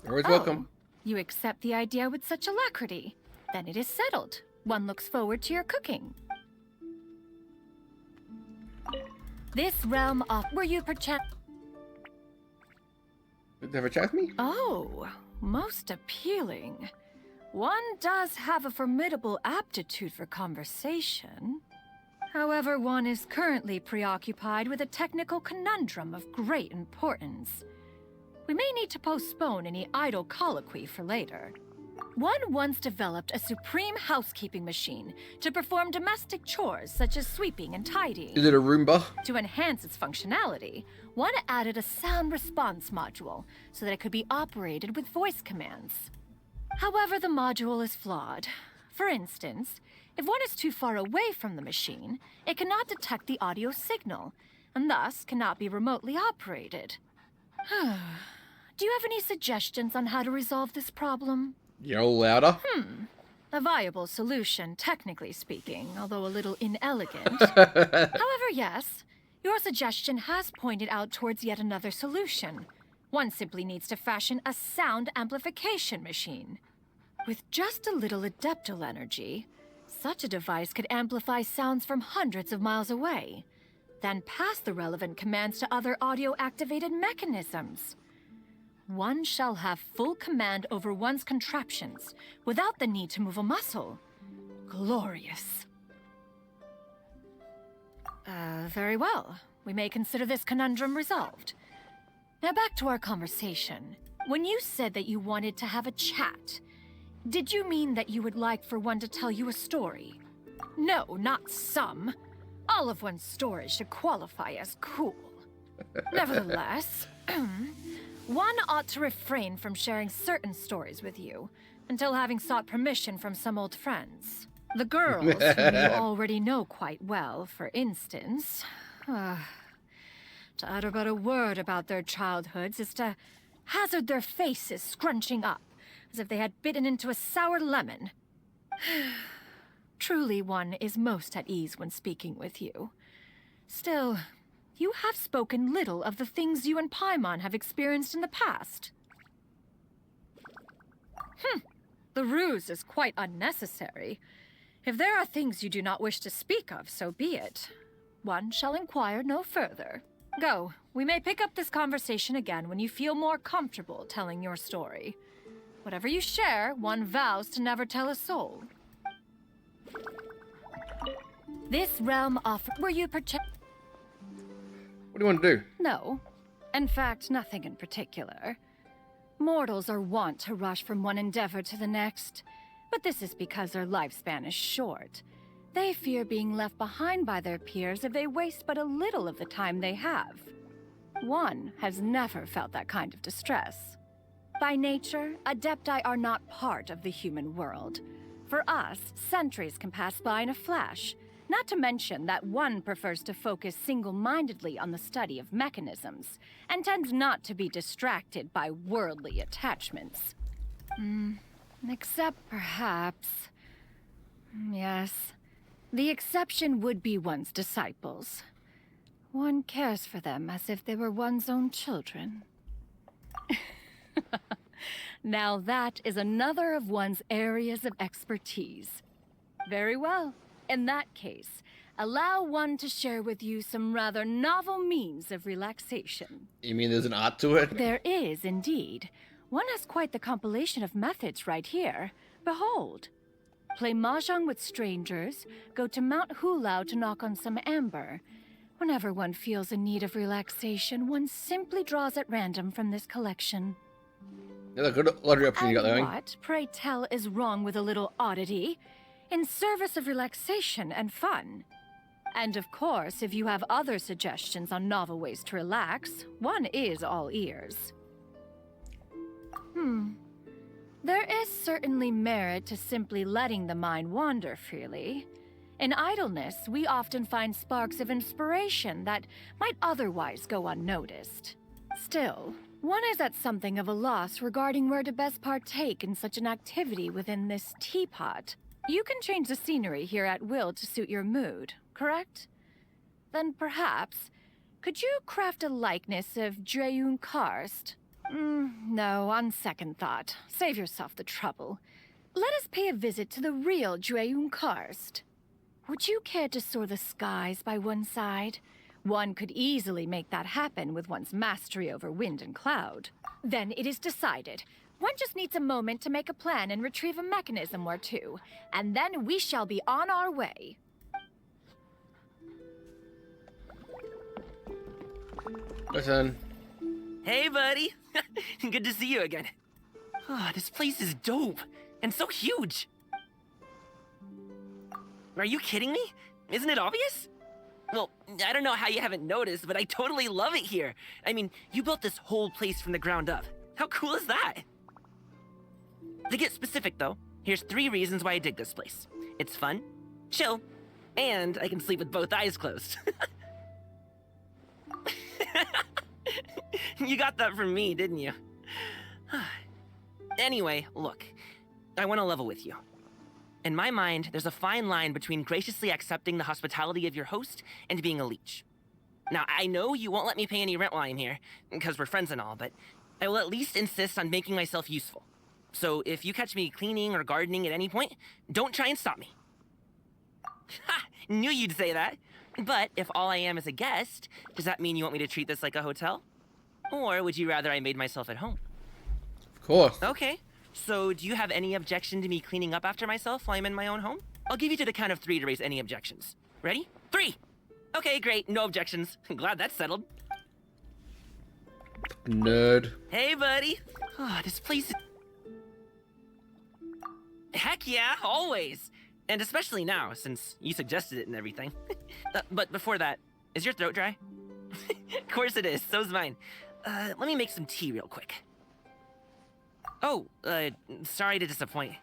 You're always welcome. You accept the idea with such alacrity. Then it is settled. One looks forward to your cooking. This realm were you perchance... Did they have a chat with me? Oh, most appealing. One does have a formidable aptitude for conversation. However, one is currently preoccupied with a technical conundrum of great importance. We may need to postpone any idle colloquy for later. One once developed a supreme housekeeping machine to perform domestic chores such as sweeping and tidying. Is it a Roomba? To enhance its functionality, one added a sound response module so that it could be operated with voice commands. However, the module is flawed. For instance, if one is too far away from the machine, it cannot detect the audio signal, and thus cannot be remotely operated. Do you have any suggestions on how to resolve this problem? Yell louder. A viable solution, technically speaking, although a little inelegant. However, yes, your suggestion has pointed out towards yet another solution. One simply needs to fashion a sound amplification machine. With just a little adeptal energy, such a device could amplify sounds from hundreds of miles away, then pass the relevant commands to other audio-activated mechanisms. One shall have full command over one's contraptions without the need to move a muscle. Glorious. Very well. We may consider this conundrum resolved. Now back to our conversation. When you said that you wanted to have a chat, did you mean that you would like for one to tell you a story? No, not some. All of one's stories should qualify as cool. Nevertheless, one ought to refrain from sharing certain stories with you until having sought permission from some old friends. The girls, whom you already know quite well, for instance. To utter but a word about their childhoods is to hazard their faces scrunching up, as if they had bitten into a sour lemon. Truly, one is most at ease when speaking with you. Still, you have spoken little of the things you and Paimon have experienced in the past. The ruse is quite unnecessary. If there are things you do not wish to speak of, so be it. One shall inquire no further. Go. We may pick up this conversation again when you feel more comfortable telling your story. Whatever you share, one vows to never tell a soul. This realm were you perchance... What do you want to do? No. In fact, nothing in particular. Mortals are wont to rush from one endeavor to the next, but this is because their lifespan is short. They fear being left behind by their peers if they waste but a little of the time they have. One has never felt that kind of distress. By nature, Adepti are not part of the human world. For us, centuries can pass by in a flash, not to mention that one prefers to focus single-mindedly on the study of mechanisms, and tends not to be distracted by worldly attachments. Except perhaps... Yes, the exception would be one's disciples. One cares for them as if they were one's own children. Now that is another of one's areas of expertise. Very well. In that case, allow one to share with you some rather novel means of relaxation. You mean there's an art to it? There is, indeed. One has quite the compilation of methods right here. Behold. Play mahjong with strangers, go to Mount Hulao to knock on some amber. Whenever one feels in need of relaxation, one simply draws at random from this collection. Yeah, a good lottery option you got there. What, pray tell, is wrong with a little oddity? In service of relaxation and fun. And of course, if you have other suggestions on novel ways to relax, one is all ears. There is certainly merit to simply letting the mind wander freely. In idleness, we often find sparks of inspiration that might otherwise go unnoticed. Still, one is at something of a loss regarding where to best partake in such an activity within this teapot. You can change the scenery here at will to suit your mood, correct? Then perhaps, could you craft a likeness of Dreyun Karst? No, on second thought. Save yourself the trouble. Let us pay a visit to the real Dreyun Karst. Would you care to soar the skies by one side, One could easily make that happen with one's mastery over wind and cloud. Then it is decided. One just needs a moment to make a plan and retrieve a mechanism or two, and then we shall be on our way. Listen. Hey, buddy. Good to see you again. Oh, this place is dope, and so huge. Are you kidding me? Isn't it obvious? Well, I don't know how you haven't noticed, but I totally love it here. I mean, you built this whole place from the ground up. How cool is that? To get specific, though, here's 3 reasons why I dig this place. It's fun, chill, and I can sleep with both eyes closed. You got that from me, didn't you? Anyway, look, I want to level with you. In my mind, there's a fine line between graciously accepting the hospitality of your host and being a leech. Now, I know you won't let me pay any rent while I'm here, because we're friends and all, but I will at least insist on making myself useful. So if you catch me cleaning or gardening at any point, don't try and stop me. Ha! Knew you'd say that. But if all I am is a guest, does that mean you want me to treat this like a hotel? Or would you rather I made myself at home? Of course. Okay. So do you have any objection to me cleaning up after myself while I'm in my own home? I'll give you to the count of 3 to raise any objections. Ready? 3! Okay, great. No objections. I'm glad that's settled. Nerd. Hey, buddy. Oh, this place is... Heck yeah, always. And especially now, since you suggested it and everything. But before that, is your throat dry? Of course it is, so's mine. Let me make some tea real quick. Oh, sorry to disappoint.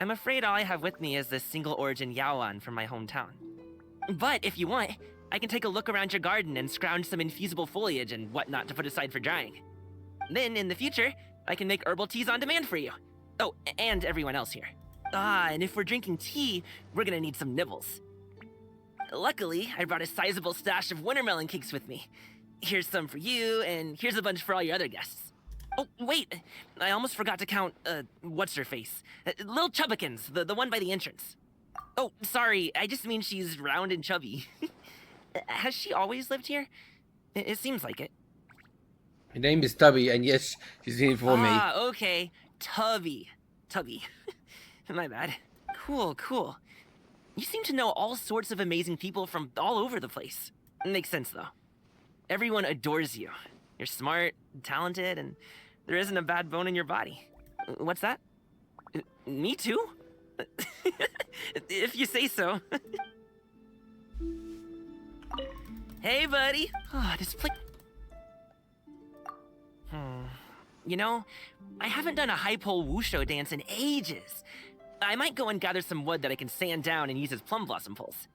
I'm afraid all I have with me is this single origin yaoan from my hometown. But if you want, I can take a look around your garden and scrounge some infusible foliage and whatnot to put aside for drying. Then, in the future, I can make herbal teas on demand for you. Oh, and everyone else here. And if we're drinking tea, we're gonna need some nibbles. Luckily, I brought a sizable stash of wintermelon cakes with me. Here's some for you, and here's a bunch for all your other guests. Oh, wait, I almost forgot to count, what's-her-face? Lil Chubbikins, the one by the entrance. Oh, sorry, I just mean she's round and chubby. Has she always lived here? It seems like it. Her name is Tubby, and yes, she's here for me. Ah, okay. Tubby. My bad. Cool. You seem to know all sorts of amazing people from all over the place. Makes sense, though. Everyone adores you. You're smart, talented, and there isn't a bad bone in your body. What's that? Me too? If you say so. Hey, buddy. Oh, this place... You know, I haven't done a high pole wushu dance in ages. I might go and gather some wood that I can sand down and use as plum blossom poles.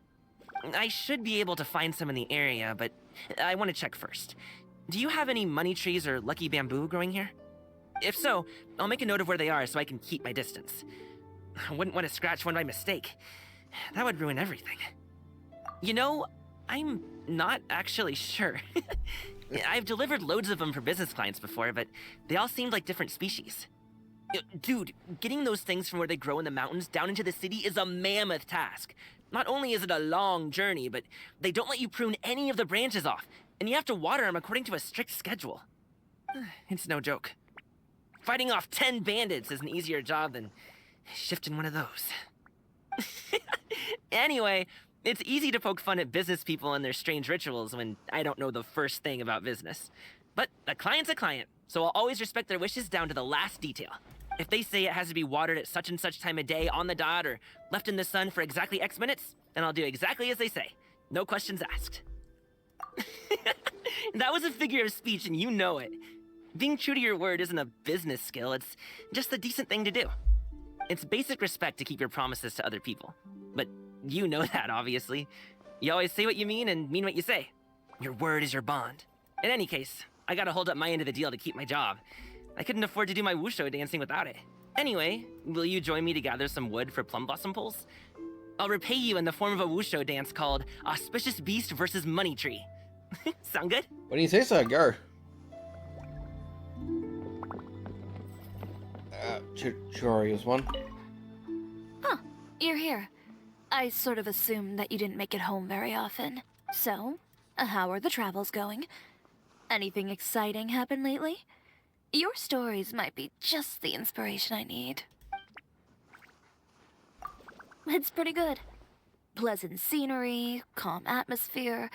I should be able to find some in the area, but I want to check first. Do you have any money trees or lucky bamboo growing here? If so, I'll make a note of where they are so I can keep my distance. I wouldn't want to scratch one by mistake. That would ruin everything. You know, I'm not actually sure. I've delivered loads of them for business clients before, but they all seemed like different species. Dude, getting those things from where they grow in the mountains down into the city is a mammoth task. Not only is it a long journey, but they don't let you prune any of the branches off, and you have to water them according to a strict schedule. It's no joke. Fighting off 10 bandits is an easier job than shifting one of those. Anyway, it's easy to poke fun at business people and their strange rituals when I don't know the first thing about business. But a client's a client, so I'll always respect their wishes down to the last detail. If they say it has to be watered at such and such time of day on the dot or left in the sun for exactly X minutes, then I'll do exactly as they say. No questions asked. That was a figure of speech and you know it. Being true to your word isn't a business skill, it's just the decent thing to do. It's basic respect to keep your promises to other people. But you know that, obviously. You always say what you mean and mean what you say. Your word is your bond. In any case, I gotta hold up my end of the deal to keep my job. I couldn't afford to do my wushu dancing without it. Anyway, will you join me to gather some wood for plum blossom poles? I'll repay you in the form of a wushu dance called Auspicious Beast versus Money Tree. Sound good? What do you say so? Go. Chori's one. Huh, you're here. I sort of assumed that you didn't make it home very often. So, How are the travels going? Anything exciting happened lately? Your stories might be just the inspiration I need. It's pretty good. Pleasant scenery, calm atmosphere.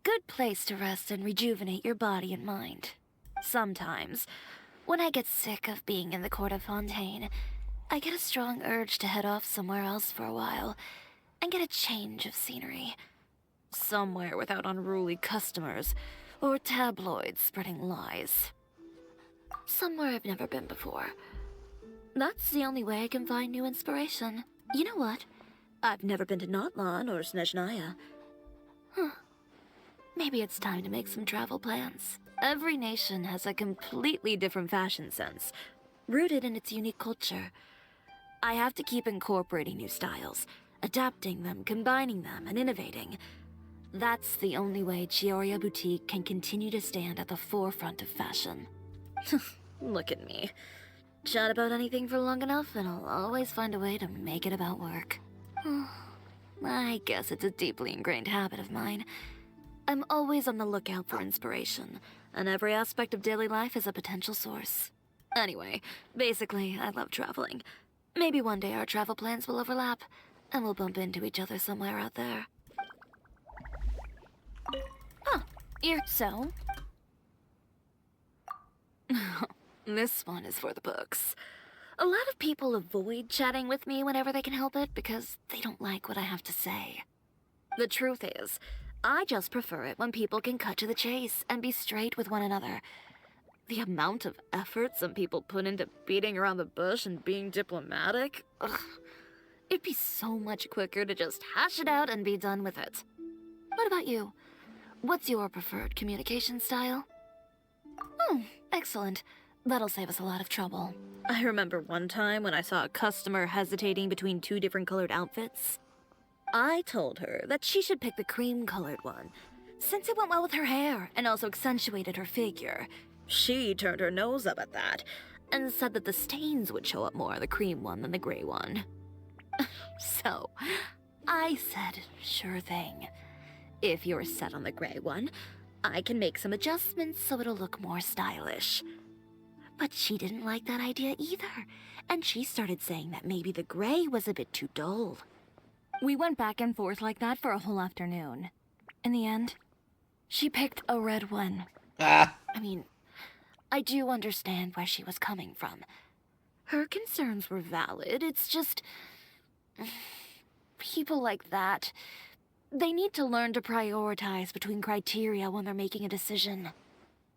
Good place to rest and rejuvenate your body and mind. Sometimes, when I get sick of being in the court of Fontaine, I get a strong urge to head off somewhere else for a while and get a change of scenery. Somewhere without unruly customers or tabloids spreading lies. Somewhere I've never been before. That's the only way I can find new inspiration. You know what? I've never been to Notlan or Snezhnaya. Maybe it's time to make some travel plans. Every nation has a completely different fashion sense, rooted in its unique culture. I have to keep incorporating new styles, adapting them, combining them, and innovating. That's the only way Chioria Boutique can continue to stand at the forefront of fashion. Look at me. Chat about anything for long enough and I'll always find a way to make it about work. I guess it's a deeply ingrained habit of mine. I'm always on the lookout for inspiration, and every aspect of daily life is a potential source. Anyway, basically, I love traveling. Maybe one day our travel plans will overlap, and we'll bump into each other somewhere out there. Huh, you're so... This one is for the books. A lot of people avoid chatting with me whenever they can help it because they don't like what I have to say. The truth is, I just prefer it when people can cut to the chase and be straight with one another. The amount of effort some people put into beating around the bush and being diplomatic, ugh. It'd be so much quicker to just hash it out and be done with it. What about you? What's your preferred communication style? Oh, excellent. That'll save us a lot of trouble. I remember one time when I saw a customer hesitating between two different colored outfits. I told her that she should pick the cream-colored one, since it went well with her hair and also accentuated her figure. She turned her nose up at that, and said that the stains would show up more on the cream one than the gray one. So, I said, sure thing. If you're set on the gray one, I can make some adjustments so it'll look more stylish. But she didn't like that idea either, and she started saying that maybe the gray was a bit too dull. We went back and forth like that for a whole afternoon. In the end, she picked a red one. I mean, I do understand where she was coming from. Her concerns were valid, it's just... people like that, they need to learn to prioritize between criteria when they're making a decision.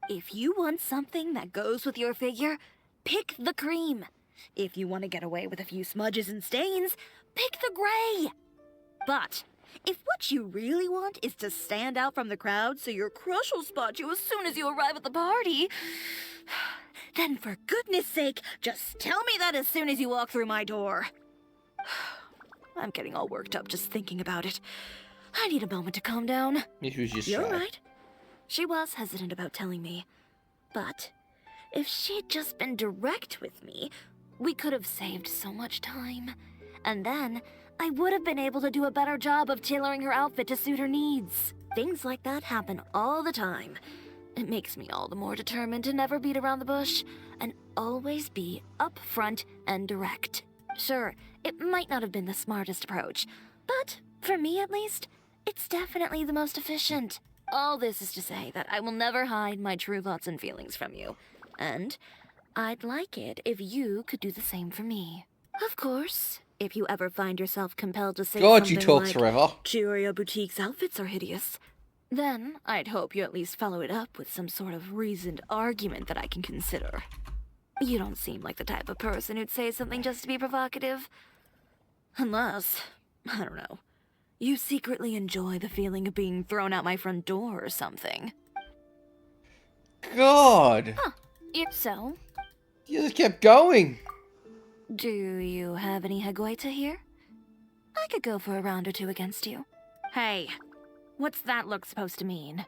If you want something that goes with your figure, pick the cream. If you want to get away with a few smudges and stains, pick the gray. But if what you really want is to stand out from the crowd so your crush will spot you as soon as you arrive at the party, then for goodness sake, just tell me that as soon as you walk through my door. I'm getting all worked up just thinking about it. I need a moment to calm down. Maybe was just You're shy. right. She was hesitant about telling me. But if she'd just been direct with me, we could have saved so much time. And then I would have been able to do a better job of tailoring her outfit to suit her needs. Things like that happen all the time. It makes me all the more determined to never beat around the bush and always be upfront and direct. Sure, it might not have been the smartest approach, but for me at least, it's definitely the most efficient. All this is to say that I will never hide my true thoughts and feelings from you. And I'd like it if you could do the same for me. Of course, if you ever find yourself compelled to say God, something you talk like, forever. Chioria Boutique's outfits are hideous, then I'd hope you at least follow it up with some sort of reasoned argument that I can consider. You don't seem like the type of person who'd say something just to be provocative. Unless, I don't know, you secretly enjoy the feeling of being thrown out my front door or something. God. Huh, if so, You just kept going. do you have any Higuita here? I could go for a round or two against you. Hey, what's that look supposed to mean?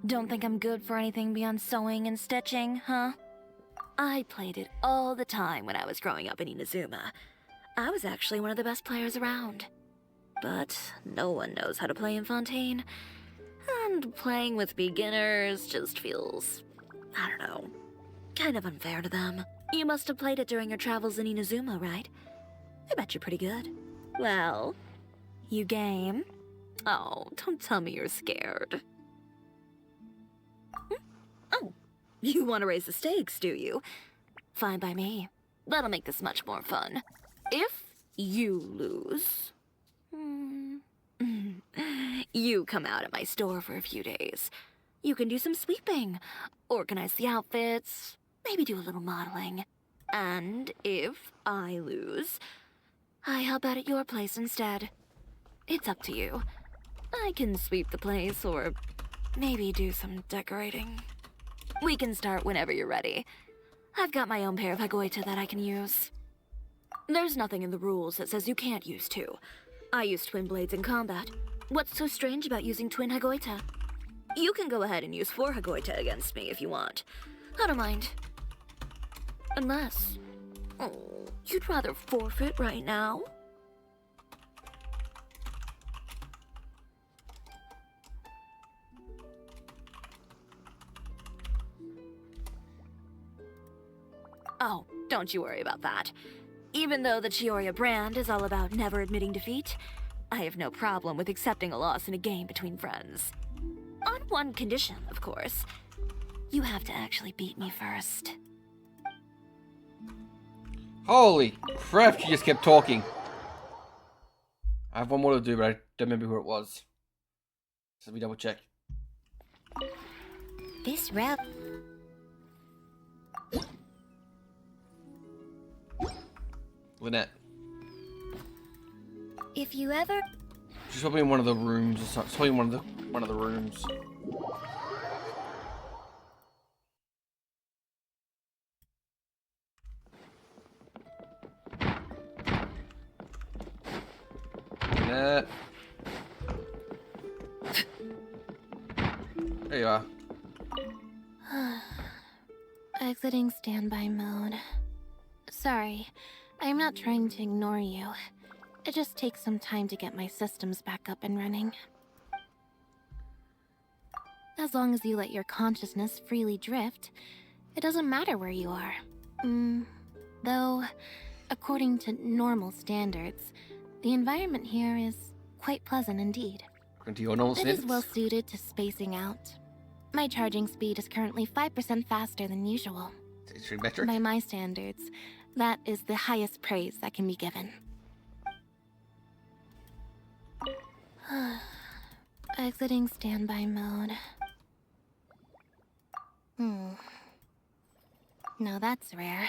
Don't think I'm good for anything beyond sewing and stitching, huh? I played it all the time when I was growing up in Inazuma. I was actually one of the best players around. But no one knows how to play in Fontaine. And playing with beginners just feels, I don't know, kind of unfair to them. You must have played it during your travels in Inazuma, right? I bet you're pretty good. Well, you game? Oh, don't tell me you're scared. Oh, you want to raise the stakes, do you? Fine by me. That'll make this much more fun. If you lose... you come out at my store for a few days. You can do some sweeping, organize the outfits, maybe do a little modeling. And if I lose, I help out at your place instead. It's up to you. I can sweep the place or maybe do some decorating. We can start whenever you're ready. I've got my own pair of Hagoita that I can use. There's nothing in the rules that says you can't use two. I use twin blades in combat. What's so strange about using twin Hagoita? You can go ahead and use 4 Hagoita against me if you want. I don't mind. Unless... oh, you'd rather forfeit right now? Oh, don't you worry about that. Even though the Chioriya brand is all about never admitting defeat, I have no problem with accepting a loss in a game between friends. On one condition, of course. You have to actually beat me first. Holy crap, she just kept talking. I have one more to do, but I don't remember who it was. So let me double check. This route. Lynette. If you ever... She's probably in one of the rooms or something. She's probably in one of the rooms. Lynette. There you are. Exiting standby mode. Sorry, I'm not trying to ignore you. It just takes some time to get my systems back up and running. As long as you let your consciousness freely drift, it doesn't matter where you are. Though, according to normal standards, the environment here is quite pleasant indeed. According to your normal It standards? is well suited to spacing out. My charging speed is currently 5% faster than usual. Extreme metric? By my standards, that is the highest praise that can be given. Exiting standby mode. Now that's rare.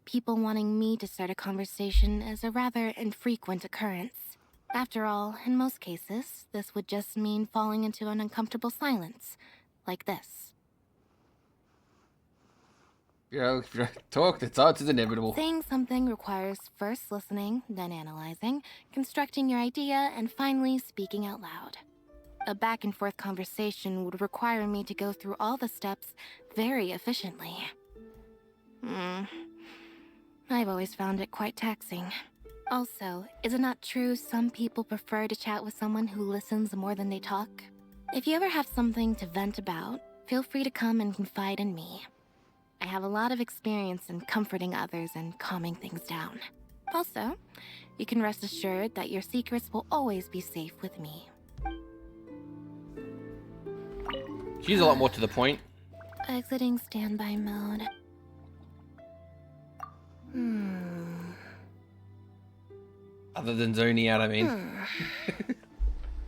People wanting me to start a conversation is a rather infrequent occurrence. After all, in most cases, this would just mean falling into an uncomfortable silence, like this. You know, if you don't talk, the silence is inevitable. Saying something requires first listening, then analyzing, constructing your idea, and finally speaking out loud. A back and forth conversation would require me to go through all the steps very efficiently. I've always found it quite taxing. Also, is it not true some people prefer to chat with someone who listens more than they talk? If you ever have something to vent about, feel free to come and confide in me. I have a lot of experience in comforting others and calming things down. Also, you can rest assured that your secrets will always be safe with me. She's a lot more to the point. Exiting standby mode. Other than zoning out, I mean.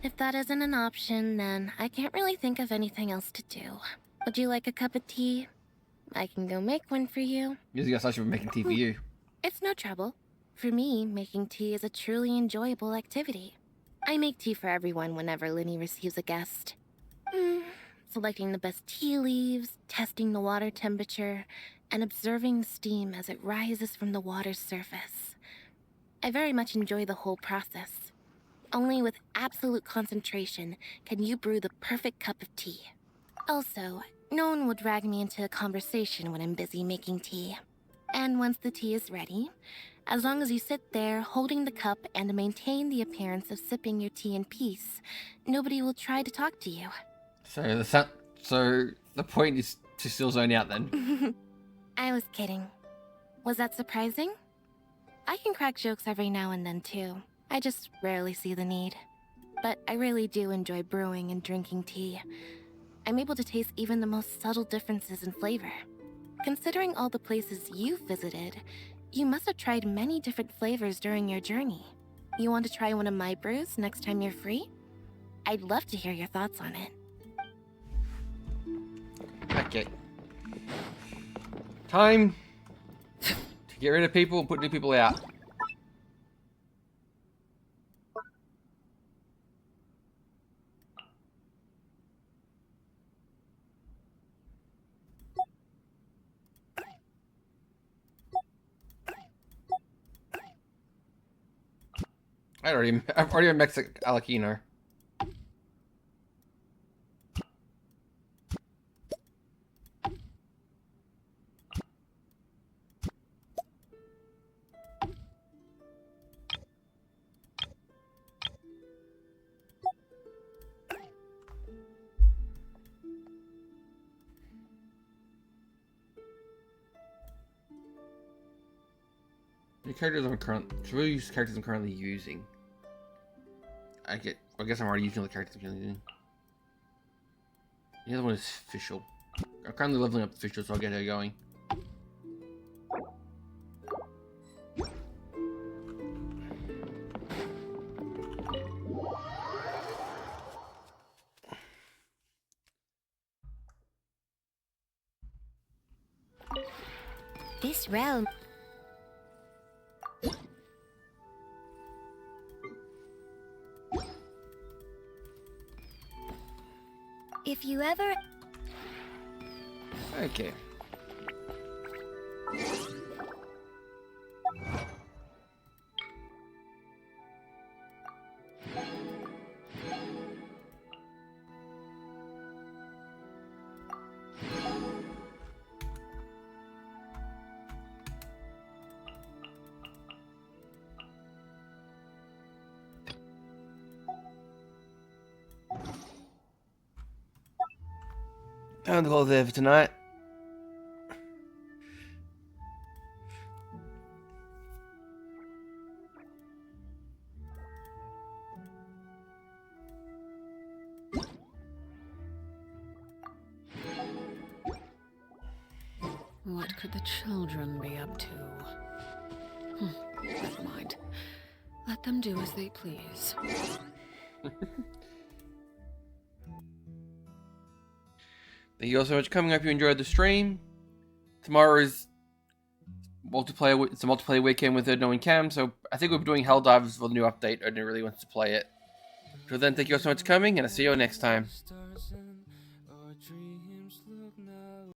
If that isn't an option, then I can't really think of anything else to do. Would you like a cup of tea? I can go make one for you. Using a such for making tea for you. It's no trouble. For me, making tea is a truly enjoyable activity. I make tea for everyone whenever Linny receives a guest. Selecting the best tea leaves, testing the water temperature, and observing the steam as it rises from the water's surface. I very much enjoy the whole process. Only with absolute concentration can you brew the perfect cup of tea. Also, no one will drag me into a conversation when I'm busy making tea. And once the tea is ready, as long as you sit there holding the cup and maintain the appearance of sipping your tea in peace, nobody will try to talk to you. So the point is to still zone out then. I was kidding. Was that surprising? I can crack jokes every now and then too. I just rarely see the need. But I really do enjoy brewing and drinking tea. I'm able to taste even the most subtle differences in flavor. Considering all the places you've visited, you must have tried many different flavors during your journey. You want to try one of my brews next time you're free? I'd love to hear your thoughts on it. Okay. Time to get rid of people and put new people out. I've already met Alakino. The characters I'm currently using. I guess I'm already using the characters I'm using. The other one is official. I'm currently leveling up official, so I'll get her going. This realm... If you ever... Okay. Time to go there for tonight. What could the children be up to? Never mind. Let them do as they please. Thank you all so much for coming. Hope you enjoyed the stream. Tomorrow is multiplayer. It's a multiplayer weekend with Erdno and Cam, so I think we'll be doing Helldivers for the new update. Erdno really wants to play it. So then, thank you all so much for coming, and I'll see you all next time.